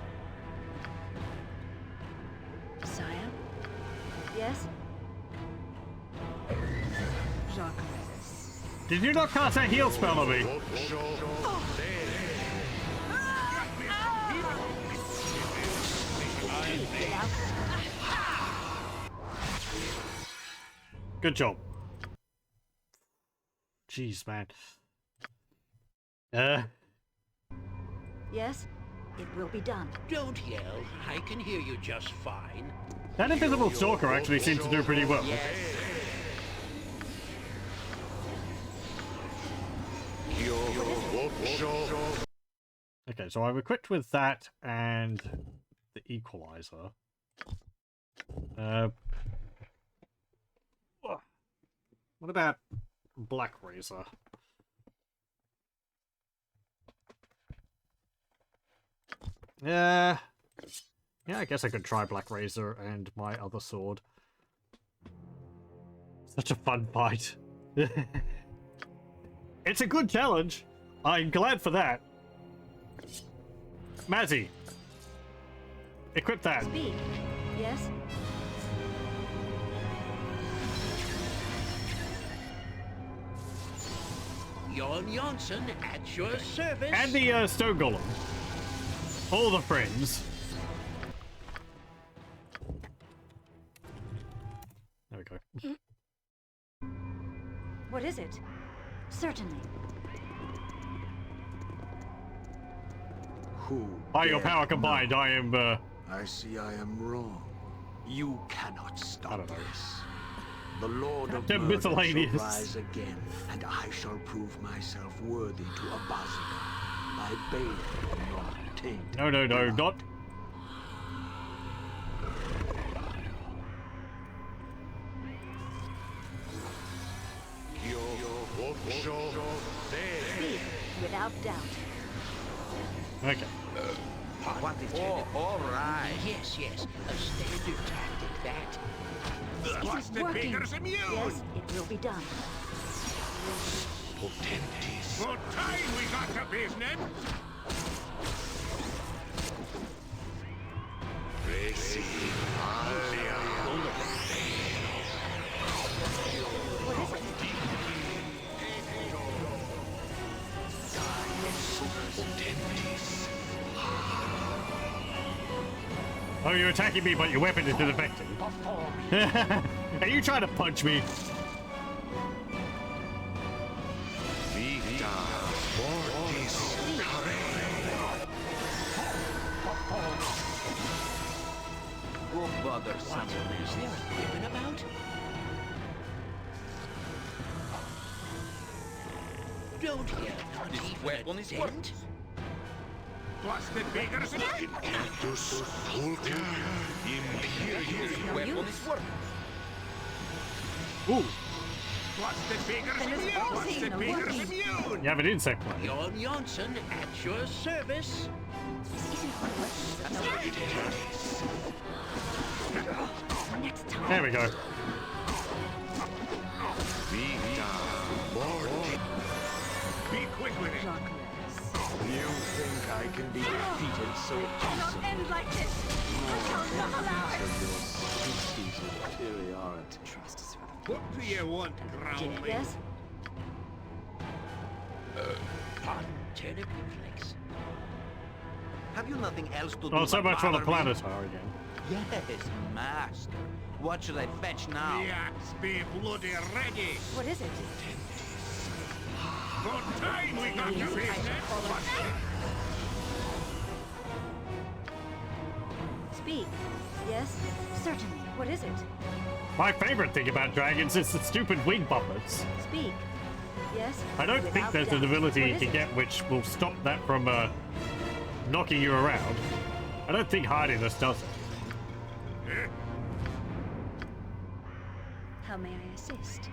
Sire? Yes? Jacques. Did you not cast that heal spell on me? Good job. Jeez, man. Yes? It will be done. Don't yell. I can hear you just fine. That invisible stalker actually seems to do pretty well. Yes. Okay, so I'm equipped with that and the equalizer. What about Black Razor? Yeah, I guess I could try Black Razor and my other sword. Such a fun fight. It's a good challenge. I'm glad for that. Mazzy, equip that. Speak. Yes? Jon Jonsson at your service. And the stone golem. All the friends. There we go. What is it? Certainly. Who? By your power combined, I am I see I am wrong. You cannot stop know. this. The Lord of Captain Murder shall Miscellaneous. rise again, and I shall prove myself worthy to Abazika. My bane will not taint. No, not. Speed, without doubt. Okay. What is it? All right. Yes, yes. A standard tactic, that. This is working. Yes, it will be done. What time we got to business? What is it? Oh, you're attacking me, but your weapon is ineffective. Are you trying to punch me? Go bother someone Is there else. a ribbon about? Don't hear not This even weapon a is dent. Blasted beggars and Actus Pulca Imperium. Weapon is working. Ooh, Blasted beggars Then it's immune. all Blasted seen, beggars working. immune. you have an insect one. Jon Johnson at your service. This isn't what Next time. There we go. Be quick with it. You think I can be defeated so easily? End like this. I can't allow it. Of your species' inferiority. Trust is What do you want, Growling? Yes? Pardon, turnip flakes. Have you nothing else to do? Oh, so but much for the bother me? Planetar again. Yes, master. What should I fetch now? The axe be bloody ready. What is it? What time we got to business? Speak. Yes? Certainly. What is it? My favorite thing about dragons is the stupid wing puppets. Speak. Yes? I don't think Without there's an doubt. ability What to is get it? which will stop that from knocking you around. I don't think hardiness does it. How may I assist?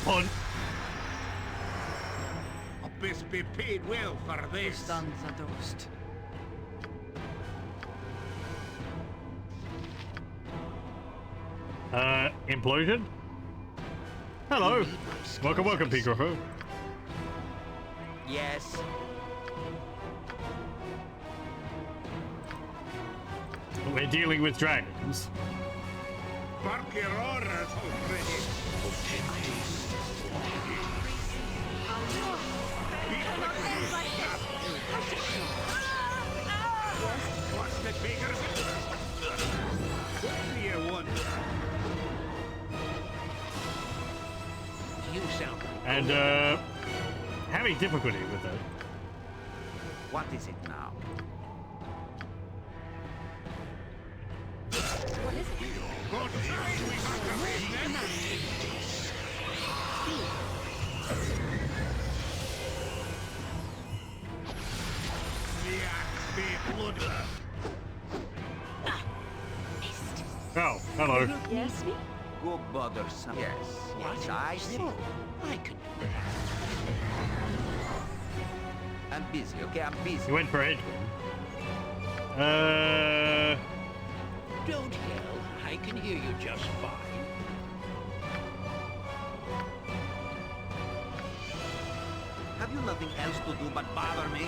On. Best be paid well for this. Saradush. Implosion? Hello. Welcome, Pigrafo. Yes. We're dealing with dragons. Bark your orders already. What's the beggars? What do you want? You sound And, having difficulty with it. What is it now? What is it? What time we got to business? The axe be bloody. Oh, hello. Yes? Go bother some. Yes, I see. simple. I could do that. I'm busy, okay? I'm busy. You went for Edwin. Don't yell. I can hear you just fine. Have you nothing else to do but bother me?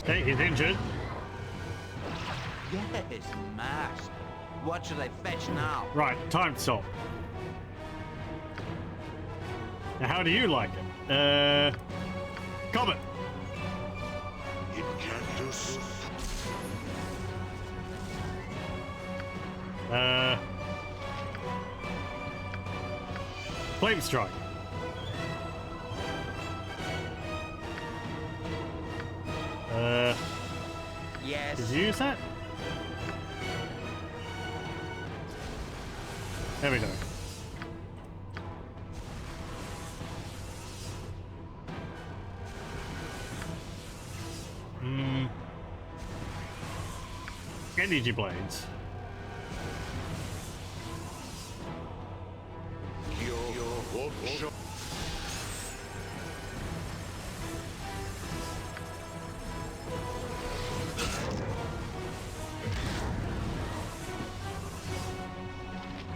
Okay, he's injured. Yes, master. What should I fetch now? Right, time stop. Now, how do you like it? Comet. Incantus. Flame strike. Yes. Did you use that? There we go. Energy blades.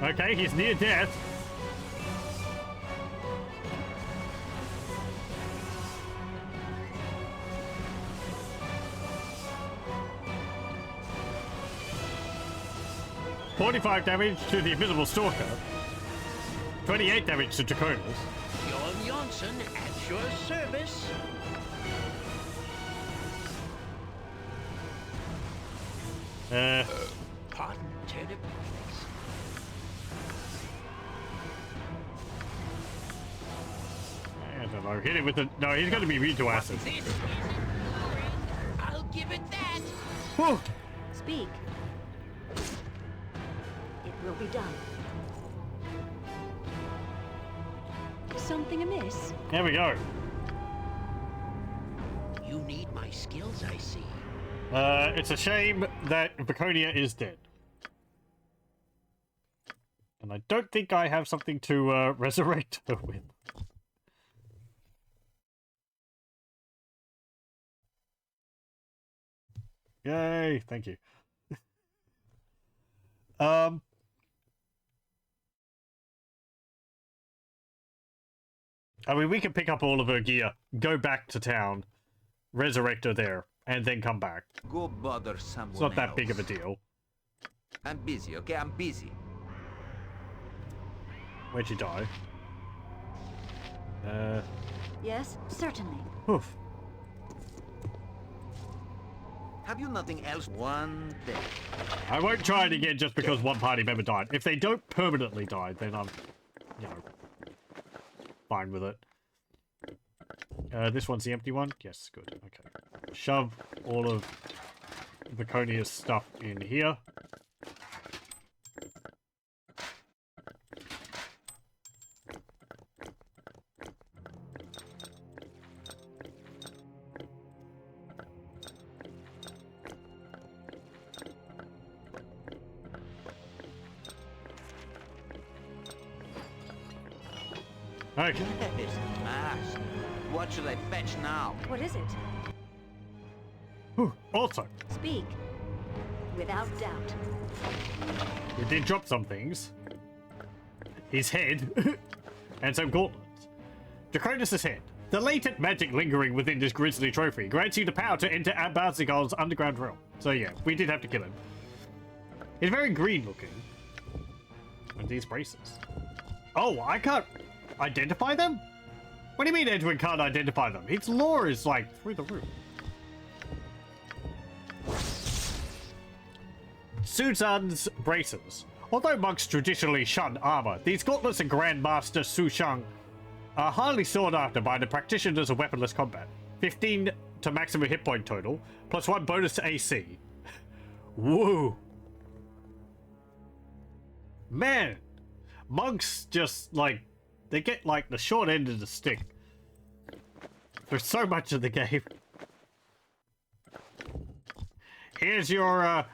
Okay, he's near death. $45 damage to the Invisible Stalker. 28 damage to Draconis. Jon Johnson at your service. Pardon, terrible. I don't know. Hit it with the... No, he's going to be immune to acid. I'll give it that. Whew. Speak. It will be done. Something amiss? There we go. You need my skills, I see. It's a shame that Viconia is dead. And I don't think I have something to resurrect her with. Yay, thank you. I mean, we can pick up all of her gear, go back to town, resurrect her there, and then come back. Go bother someone It's not that else. big of a deal. I'm busy, okay? I'm busy. Where'd she die? Yes, certainly. Oof. Have you nothing else? One thing. I won't try it again just because one party member died. If they don't permanently die, then I'm, you know, fine with it. This one's the empty one? Yes, good. Okay. Shove all of Viconia's stuff in here. Okay. Yes, master. What should I fetch now? What is it? Whew. Also, Speak. Without doubt. we did drop some things. His head. And some gauntlets. Draconis' head. The latent magic lingering within this grisly trophy grants you the power to enter Abbazigal's underground realm. So yeah, we did have to kill him. He's very green looking. And these braces. Oh, I can't identify them? What do you mean Edwin can't identify them? His lore is like through the roof. Suzan's braces. Although monks traditionally shun armor, these gauntlets of Grandmaster Su Shang are highly sought after by the practitioners of weaponless combat. 15 to maximum hit point total, plus 1 bonus to AC. Woo! Man, monks just, like, they get, like, the short end of the stick for so much of the game. Here's your,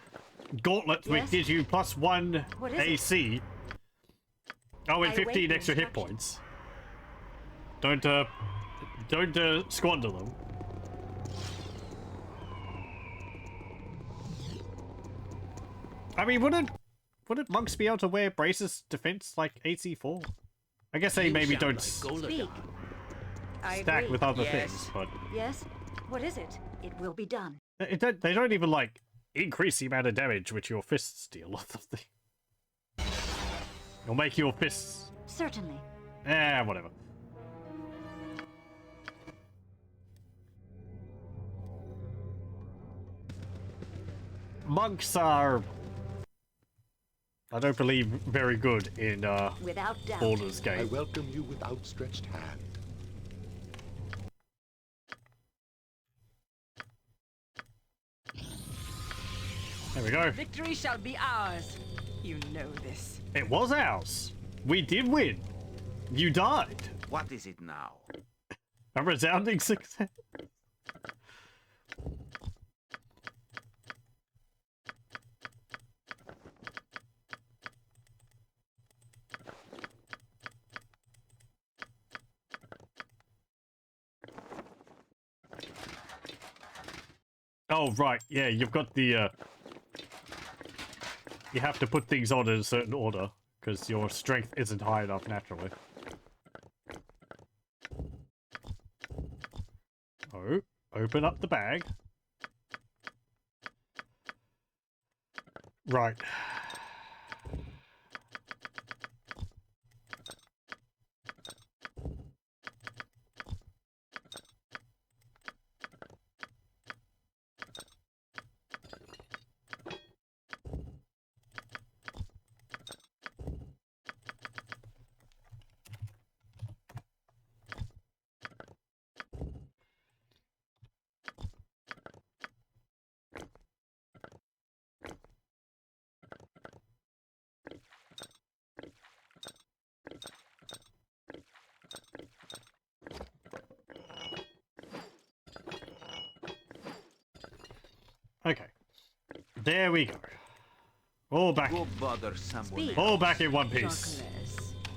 gauntlet, which Yes? gives you plus 1 What is AC. Oh, and I 15 await extra hit instructions. points. Don't squander them. I mean, wouldn't monks be able to wear braces defense like AC4? I guess they You maybe sound don't like Speak. I stack agree. with other Yes. things, but Yes? What is it? It will be done. They don't even, like, increase the amount of damage which your fists deal or something. It'll make your fists... Certainly. Whatever. Monks are... I don't believe very good in, Without doubt. Baldur's I Gate. welcome you with outstretched hand. There we go. Victory shall be ours. You know this. It was ours. We did win. You died. What is it now? A resounding success. Oh, right. Yeah, you've got the, you have to put things on in a certain order, because your strength isn't high enough naturally. Oh, open up the bag. Right. Okay. There we go. All back. Go bother someone else. All back in one piece.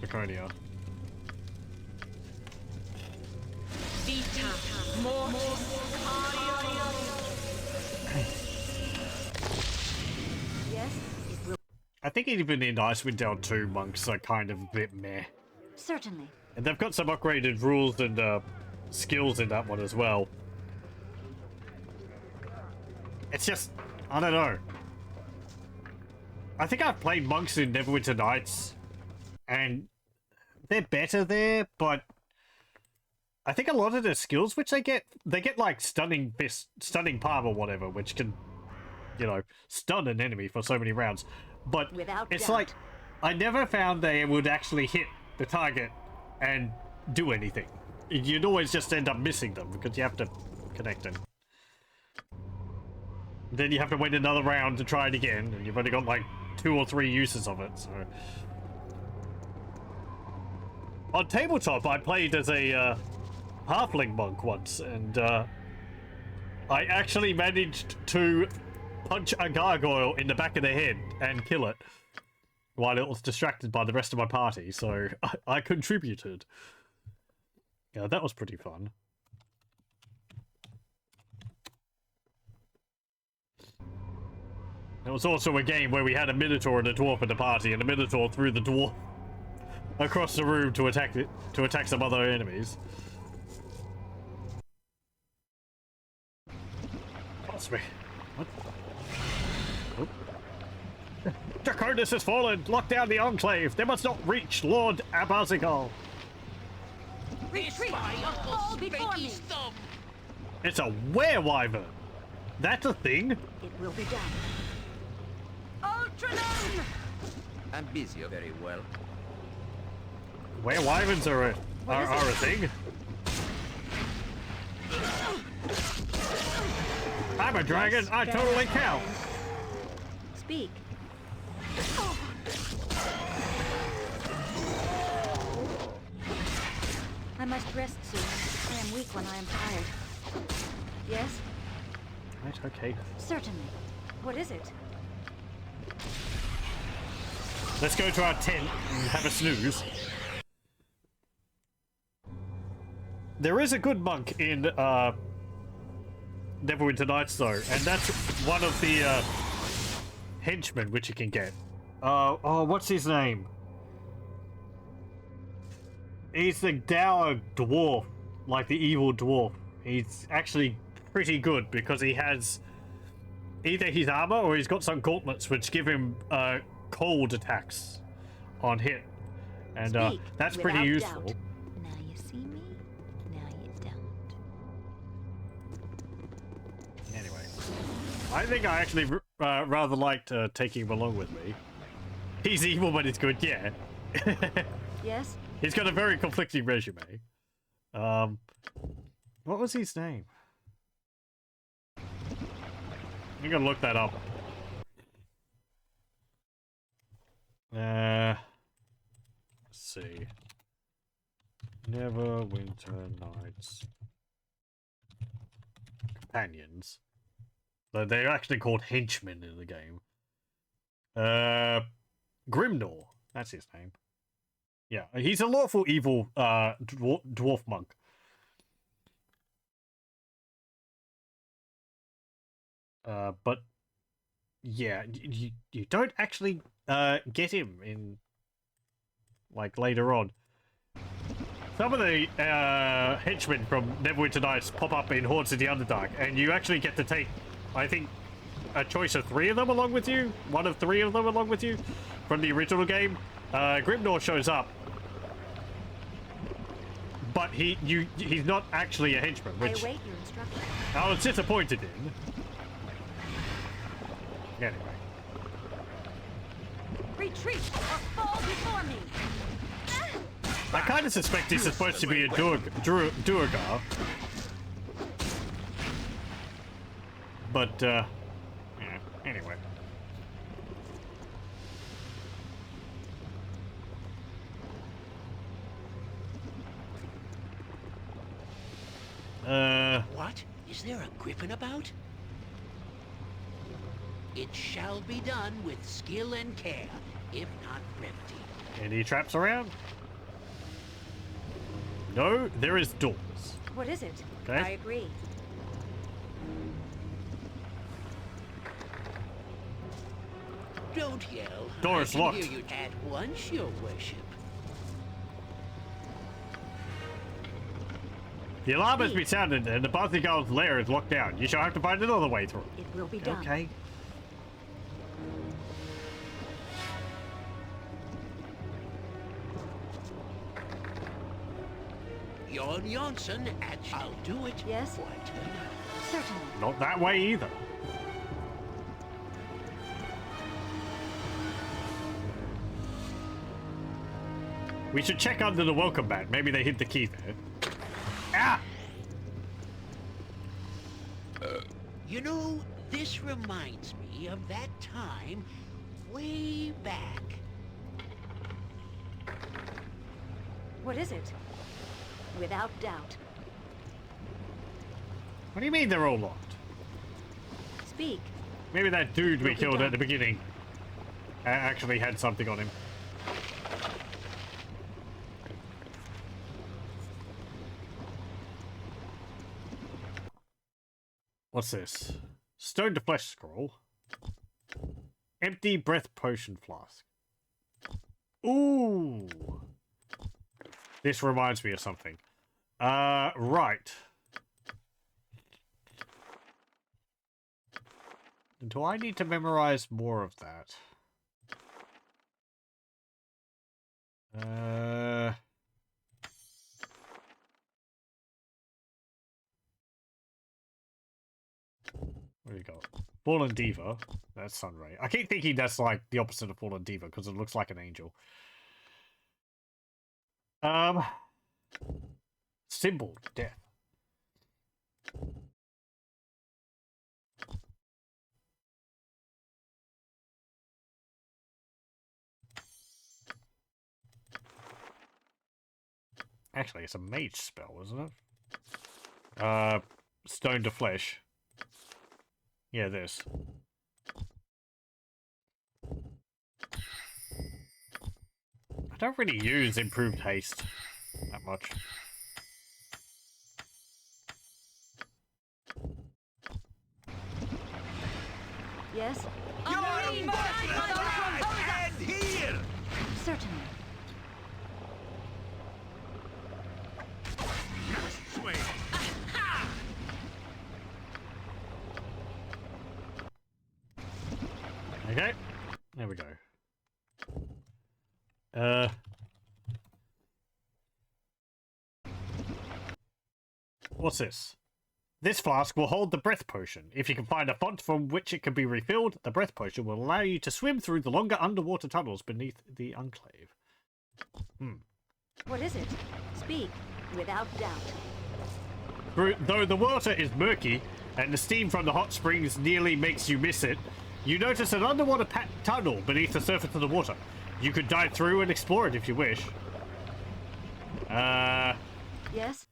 Draconia. Vita. Mortis. Yes, it will. I think even in Icewind Dale 2, monks are kind of a bit meh. Certainly. And they've got some upgraded rules and skills in that one as well. It's just, I don't know. I think I've played monks in Neverwinter Nights, and they're better there, but I think a lot of the skills which they get like stunning fist, stunning palm or whatever, which can, you know, stun an enemy for so many rounds. But Without it's doubt. like, I never found they would actually hit the target and do anything. You'd always just end up missing them because you have to connect them. Then you have to wait another round to try it again, and you've only got like 2 or 3 uses of it, so... On tabletop, I played as a halfling monk once, and I actually managed to punch a gargoyle in the back of the head and kill it while it was distracted by the rest of my party, so I contributed. Yeah, that was pretty fun. It was also a game where we had a Minotaur and a Dwarf in the party, and the Minotaur threw the Dwarf across the room to attack some other enemies. What's me? What? Oh. Draconis has fallen! Lock down the Enclave! They must not reach Lord Abazigal! Retreat! Fall before me! It's a werewyvern! That's a thing? It will be done. Ultranome! I'm busy very well. Werewyverns are a thing? I'm a dragon, I totally count! Speak. I must rest soon. I am weak when I am tired. Yes? Right, okay. Certainly. What is it? Let's go to our tent and have a snooze. There is a good monk in Neverwinter Nights though, and that's one of the henchmen which you can get. Oh, what's his name? He's the dour dwarf, like the evil dwarf. He's actually pretty good because he has either his armor or he's got some gauntlets which give him cold attacks on hit. And that's pretty useful. Doubt. Now you see me, now you don't. Anyway, I think I actually rather liked taking him along with me. He's evil, but it's good, yeah. Yes? He's got a very conflicting resume. What was his name? I'm gonna look that up. Let's see. Neverwinter Nights companions. They're actually called henchmen in the game. Grimnor, that's his name. Yeah, he's a lawful evil dwarf monk. But yeah, you don't actually get him in like later on. Some of the henchmen from Neverwinter Nights pop up in Hordes of the Underdark, and you actually get to take, I think, a choice of 3 of them along with you. 1 of 3 of them along with you from the original game. Grimnor shows up, but he's not actually a henchman, which I await your instructions. I was disappointed in. Anyway. Retreat or fall before me. I kind of suspect he's supposed to be a Duergar. But, yeah, anyway. What? Is there a griffin about? It shall be done with skill and care, if not brevity. Any traps around? No, there is doors. What is it? Okay. I agree. Don't yell. Door's I can locked. hear you at once, your worship. The alarm has been sounded and the Balthigald's lair is locked down. You shall have to find another way through. It will be done. Okay. Jon Jonsson, and I'll do it. Yes? What? Certainly. Not that way either. We should check under the welcome mat. Maybe they hid the key there. Ah! You know, this reminds me of that time way back. What is it? Without doubt. What do you mean they're all locked? Speak. Maybe that dude we killed at the beginning actually had something on him. What's this? Stone to flesh scroll. Empty breath potion flask. Ooh. This reminds me of something. Right. Do I need to memorize more of that? What do you got? Fallen Diva. That's Sunray. I keep thinking that's like the opposite of Fallen Diva because it looks like an angel. Symbol death. Actually, it's a mage spell, isn't it? Stone to flesh. Yeah, this. I don't really use improved haste that much. Yes? And here! Certainly. Swing. Okay, there we go. What's this? This flask will hold the breath potion. If you can find a font from which it can be refilled, the breath potion will allow you to swim through the longer underwater tunnels beneath the enclave. What is it? Speak, without doubt. Though the water is murky, and the steam from the hot springs nearly makes you miss it, you notice an underwater tunnel beneath the surface of the water. You could dive through and explore it if you wish. Yes?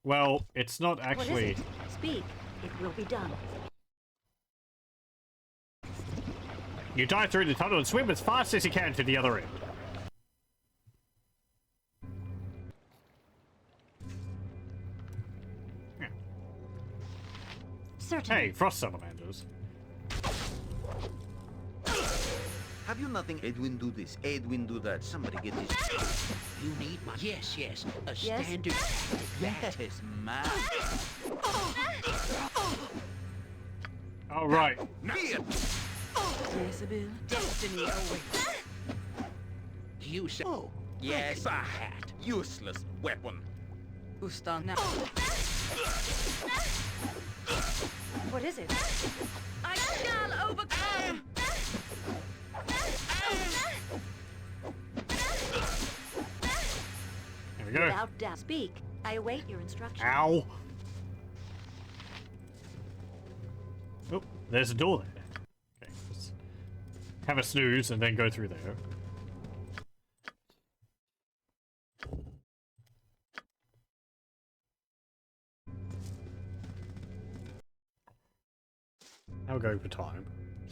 Well, it's not actually... What is it? Speak. It will be done. You dive through the tunnel and swim as fast as you can to the other end. Yeah. Certainly. Hey, frost salamanders. Have you nothing? Edwin do this, Edwin do that. Somebody get this. You need my... Yes, yes. A Yes? standard... Yes, man. All right. Jezebel, destiny awaits. You say... Oh, Yes, look a at that. useless weapon. Ustan now. What is it? I shall overcome! There we go. Without doubt. Speak. I await your instructions. Ow. Oh, there's a door there. Okay, let's have a snooze and then go through there. I'll go for time.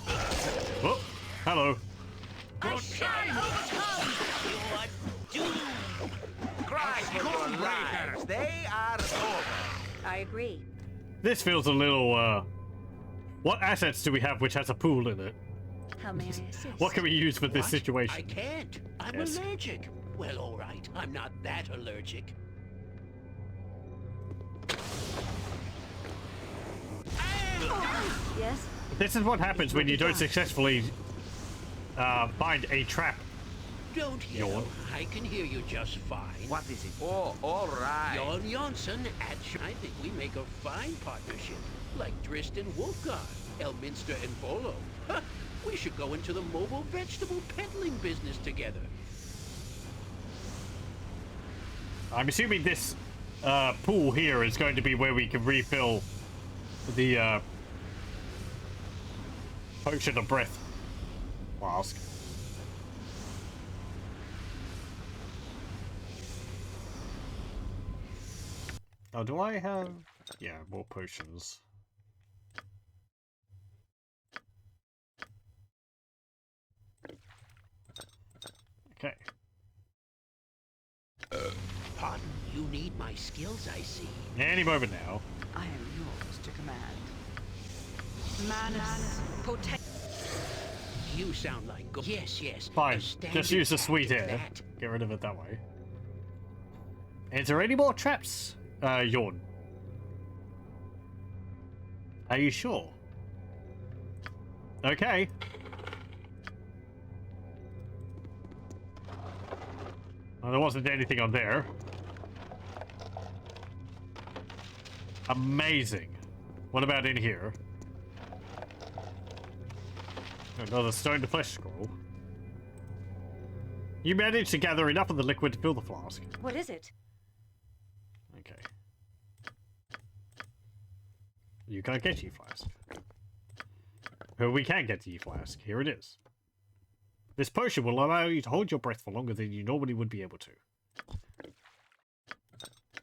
Oh, hello. I shall overcome! You are doomed! Cry for your lives. They are over. I agree. This feels a little, What assets do we have which has a pool in it? How may I assist? What can we use for this What? situation? I can't. I'm Yes. allergic. Well, all right. I'm not that allergic. Yes? This is what happens when you don't successfully find a trap. Don't yell. Yawn. I can hear you just fine. What is it? Oh, all right. Jon Jonsson, I think we make a fine partnership. Like Dristan Wolfgar, Elminster and Volo. Huh, we should go into the mobile vegetable peddling business together. I'm assuming this pool here is going to be where we can refill the potion of breath flask. Oh, do I have... Yeah, more potions. Okay. Pardon, you need my skills, I see. Any moment now. I am yours to command. Manus, protect. You sound like... Yes, yes. Fine, a just standard use the act sweet of air. that. Get rid of it that way. Is there any more traps? Yawn. Are you sure? Okay. Well, there wasn't anything on there. Amazing. What about in here? Another stone to flesh scroll. You managed to gather enough of the liquid to fill the flask. What is it? Okay. You can't get E-Flask. Well, we can get the E-Flask. Here it is. This potion will allow you to hold your breath for longer than you normally would be able to.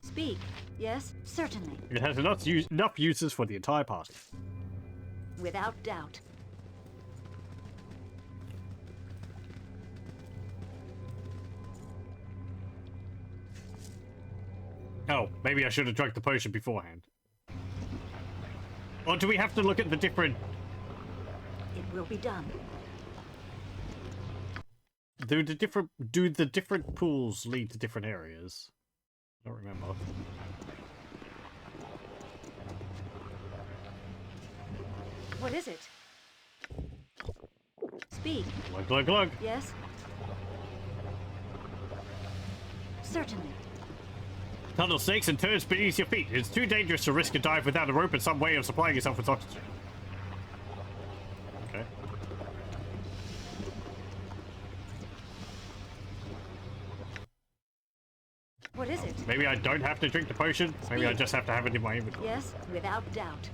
Speak. Yes, certainly. It has enough uses for the entire party. Without doubt. Oh, maybe I should have drunk the potion beforehand. Or do we have to look at the different... It will be done. Do the different pools lead to different areas? I don't remember. What is it? Speak. Glug, glug, glug. Yes? Certainly. Tunnel snakes and turns beneath your feet. It's too dangerous to risk a dive without a rope and some way of supplying yourself with oxygen. Okay. What is it? Maybe I don't have to drink the potion. Maybe I just have to have it in my inventory. Yes, without doubt.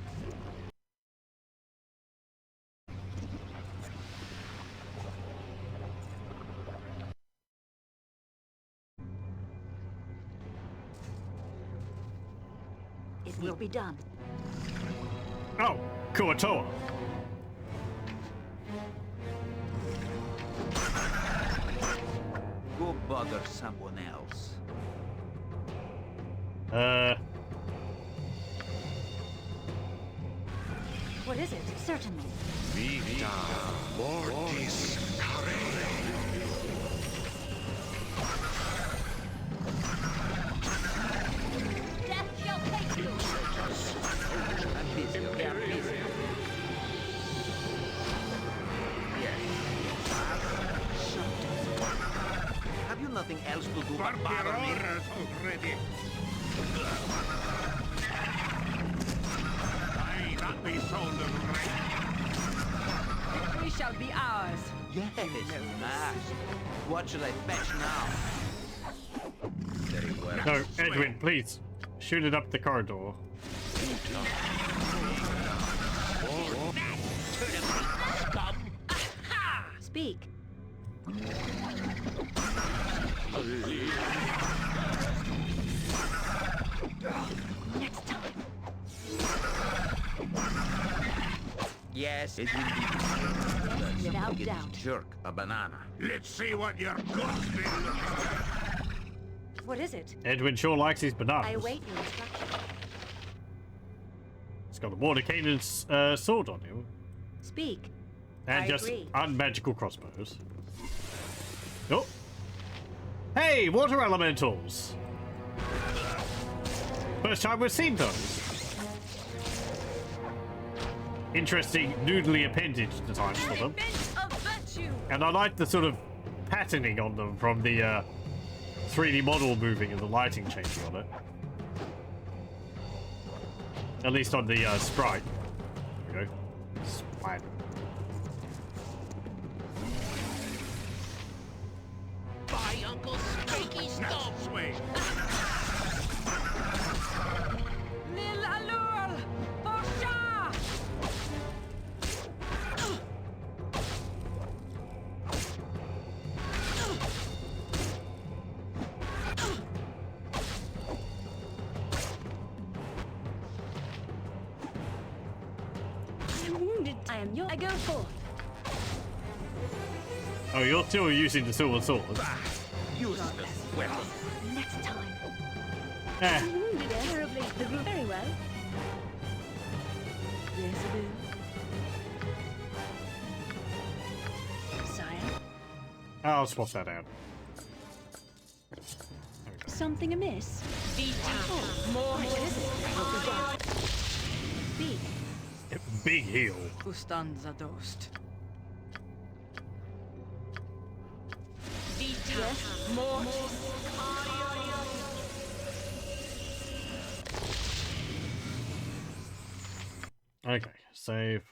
It will be done. Oh, Kuatoa. Go bother someone else. What is it? Certainly. Vita mortis carere. Death shall take you! I'm busy, okay? I'm busy. Yes. Have you nothing else to do but bother me? Already. Aye, that may sound right. Victory shall be ours. Yes, master. What should I fetch now? Very well. No, Edwin, please. Shoot it up the corridor. Speak. Next time. Yes, it will be. Without Get doubt. this jerk a banana. Let's see what your guts been looking like. What is it? Edwin sure likes his bananas. I await your instruction. He's got a water cannon's sword on him. Speak. And I just agree. unmagical crossbows. Oh. Hey, water elementals! First time we've seen those. Interesting noodly appendage designs for them. Of virtue. And I like the sort of patterning on them from the 3D model moving and the lighting changing on it. At least on the sprite. There we go. Sprite. By Uncle Spiky Stump. Swing. Lil Allure. Forsha. I'm wounded. I am your. I go forth. Oh, you're still using the silver sword. Useless weapon. Next time. Eh. I'm wounded terribly. The room very well. Yes, I do. Sire. I'll swap that out. Something amiss? More. What is it? Speak. Big heal. Ustanza dost. Yes. More. Okay, save.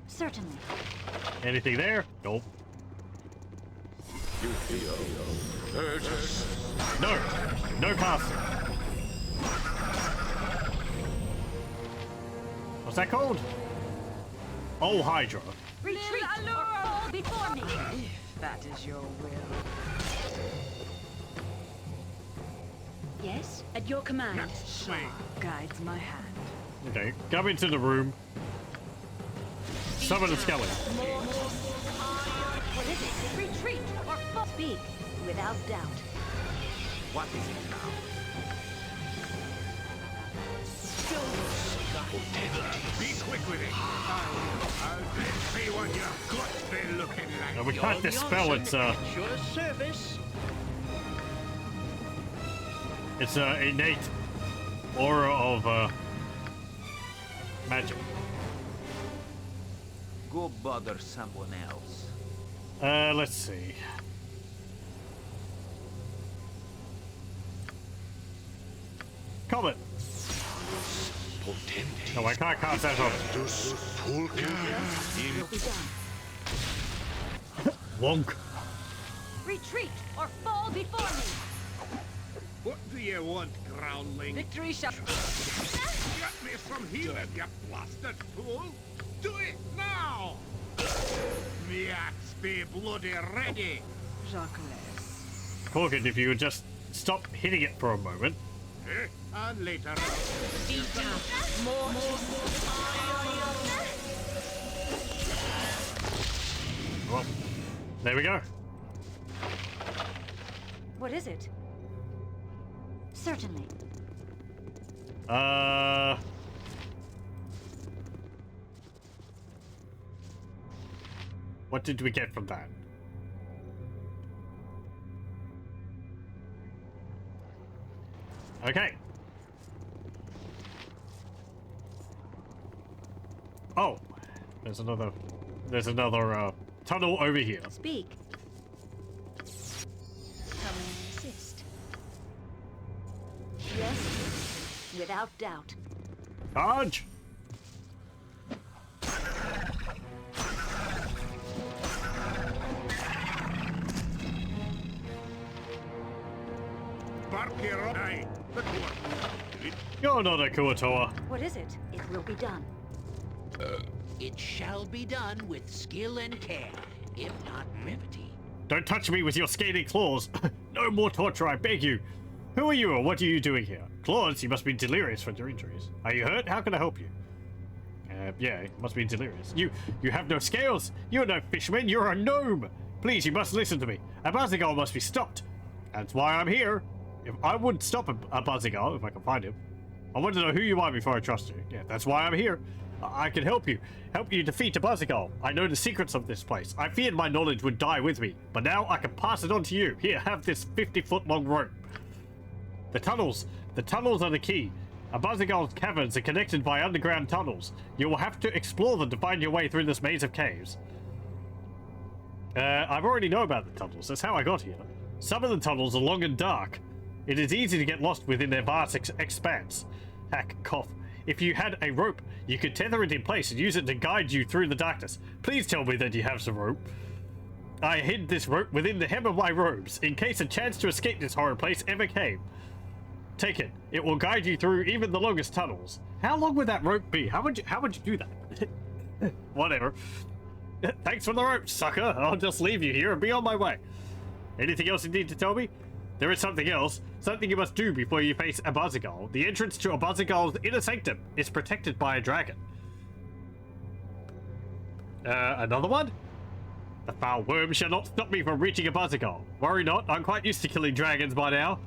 Certainly. Anything there? Nope. No! No castle! What's that called? Oh, Hydra. Retreat or fall before me. If that is your will. Yes, at your command. Swing. Guides my hand. Okay, come into the room. Summon a skeleton. What is it? Retreat or fall. Speak, without doubt. What is it now? Be quick with it. Let's see what your guts been looking like. Now we can't dispel its Your service. innate aura of magic. Go bother someone else. Let's see. Comet. No, I can't cast that on. Wonk. Retreat or fall before me. What do you want, groundling? Victory shall... Get me from here, you blasted fool! Do it now! Me axe be bloody ready! Jacques. Corkin, if you would just stop hitting it for a moment. Eh? And later... Well, there we go. What is it? Certainly. What did we get from that? Okay. Oh, there's another tunnel over here. Speak. Come and assist. Yes, without doubt. Charge! You're not a Kuatoa. What is it? It will be done. It shall be done with skill and care, if not brevity. Don't touch me with your scaly claws. No more torture, I beg you. Who are you or what are you doing here? Claws, you must be delirious from your injuries. Are you hurt? How can I help you? Yeah, you must be delirious. You have no scales. You're no fisherman. You're a gnome. Please, you must listen to me. A Buzzigal must be stopped. That's why I'm here. If I would stop a Buzzigal, if I can find him. I want to know who you are before I trust you. Yeah, that's why I'm here. I can help you. Help you defeat a Buzzigal. I know the secrets of this place. I feared my knowledge would die with me, but now I can pass it on to you. Here, have this 50-foot-long rope. The tunnels are the key. A Buzzigal's caverns are connected by underground tunnels. You will have to explore them to find your way through this maze of caves. I've already know about the tunnels. That's how I got here. Some of the tunnels are long and dark. It is easy to get lost within their vast expanse. Hack, cough. If you had a rope, you could tether it in place and use it to guide you through the darkness. Please tell me that you have some rope. I hid this rope within the hem of my robes, in case a chance to escape this horrid place ever came. Take it. It will guide you through even the longest tunnels. How long would that rope be? How would you do that? Whatever. Thanks for the rope, sucker. I'll just leave you here and be on my way. Anything else you need to tell me? There is something else. Something you must do before you face a Buzzigal. The entrance to a Buzzigal's inner sanctum is protected by a dragon. Another one? The foul worm shall not stop me from reaching a Buzzigal. Worry not, I'm quite used to killing dragons by now.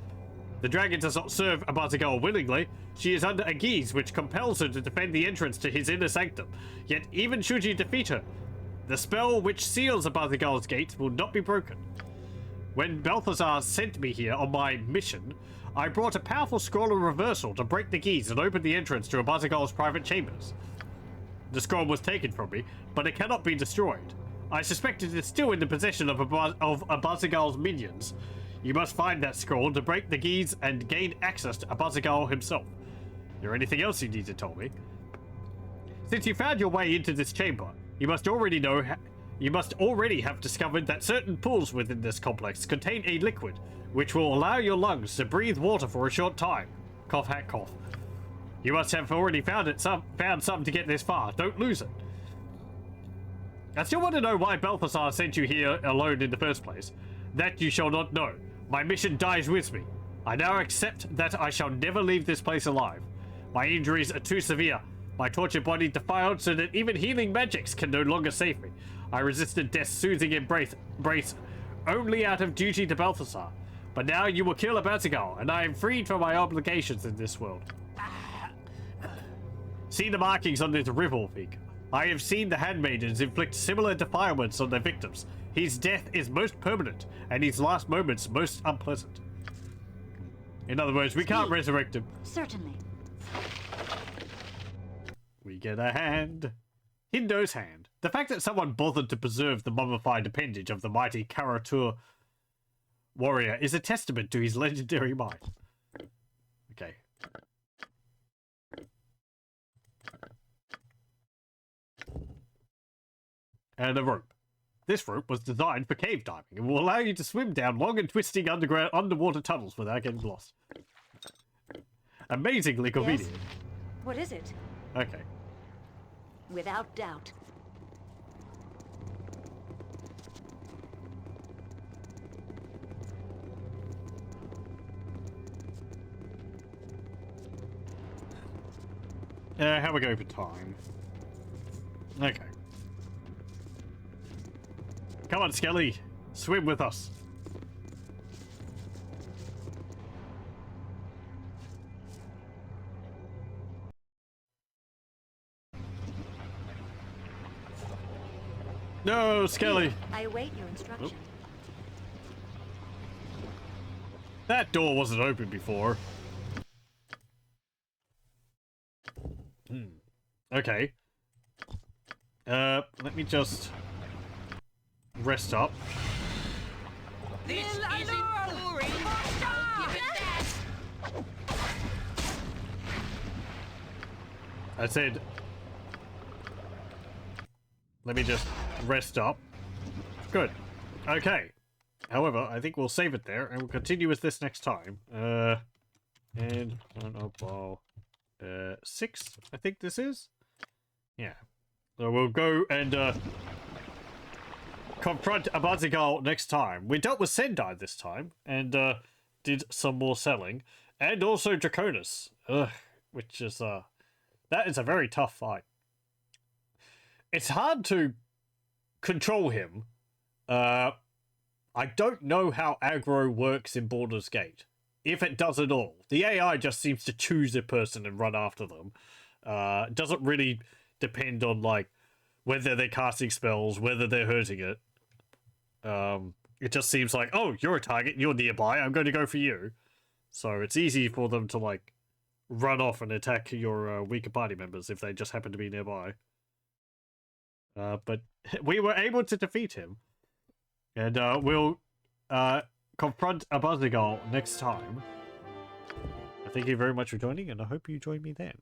The dragon does not serve a Buzzigal willingly. She is under a guise which compels her to defend the entrance to his inner sanctum. Yet even should you defeat her, the spell which seals a Buzzigal's gate will not be broken. When Balthazar sent me here on my mission, I brought a powerful scroll of reversal to break the keys and open the entrance to a Buzzigal's private chambers. The scroll was taken from me, but it cannot be destroyed. I suspect it is still in the possession of a Buzzigal's minions. You must find that scroll to break the keys and gain access to a Buzzigal himself. Is there anything else you need to tell me? Since you found your way into this chamber, you must already have discovered that certain pools within this complex contain a liquid, which will allow your lungs to breathe water for a short time. Cough, hack, cough. You must have already found some to get this far. Don't lose it. I still want to know why Balthazar sent you here alone in the first place. That you shall not know. My mission dies with me. I now accept that I shall never leave this place alive. My injuries are too severe. My tortured body defiled so that even healing magics can no longer save me. I resisted death's soothing embrace only out of duty to Balthazar. But now you will kill a Buzzigal, and I am freed from my obligations in this world. See the markings on this Rivalvig. I have seen the handmaidens inflict similar defilements on their victims. His death is most permanent, and his last moments most unpleasant. In other words, we can't resurrect him. Certainly. We get a hand. Hindo's hand. The fact that someone bothered to preserve the mummified appendage of the mighty Karatur warrior is a testament to his legendary might. Okay. And a rope. This rope was designed for cave diving and will allow you to swim down long and twisting underwater tunnels without getting lost. Amazingly convenient. Yes? What is it? Okay. Without doubt. How we go for time? Okay. Come on, Skelly. Swim with us. No, Skelly. I await your instructions. That door wasn't open before. Okay. Let me just rest up. This isn't boring. Give it that. I said, let me just rest up. Good. Okay. However, I think we'll save it there and we'll continue with this next time. And Throne of Bhaal 6, I think this is. Yeah. So we'll go and confront Abazigal next time. We dealt with Sendai this time and did some more selling. And also Draconis. Which is that is a very tough fight. It's hard to control him. I don't know how aggro works in Baldur's Gate. If it does at all. The AI just seems to choose a person and run after them. It doesn't really depend on, like, whether they're casting spells, whether they're hurting it. It just seems like, oh, you're a target, you're nearby, I'm going to go for you. So it's easy for them to, like, run off and attack your weaker party members if they just happen to be nearby. But we were able to defeat him. And we'll confront Abazigal next time. Thank you very much for joining, and I hope you join me then.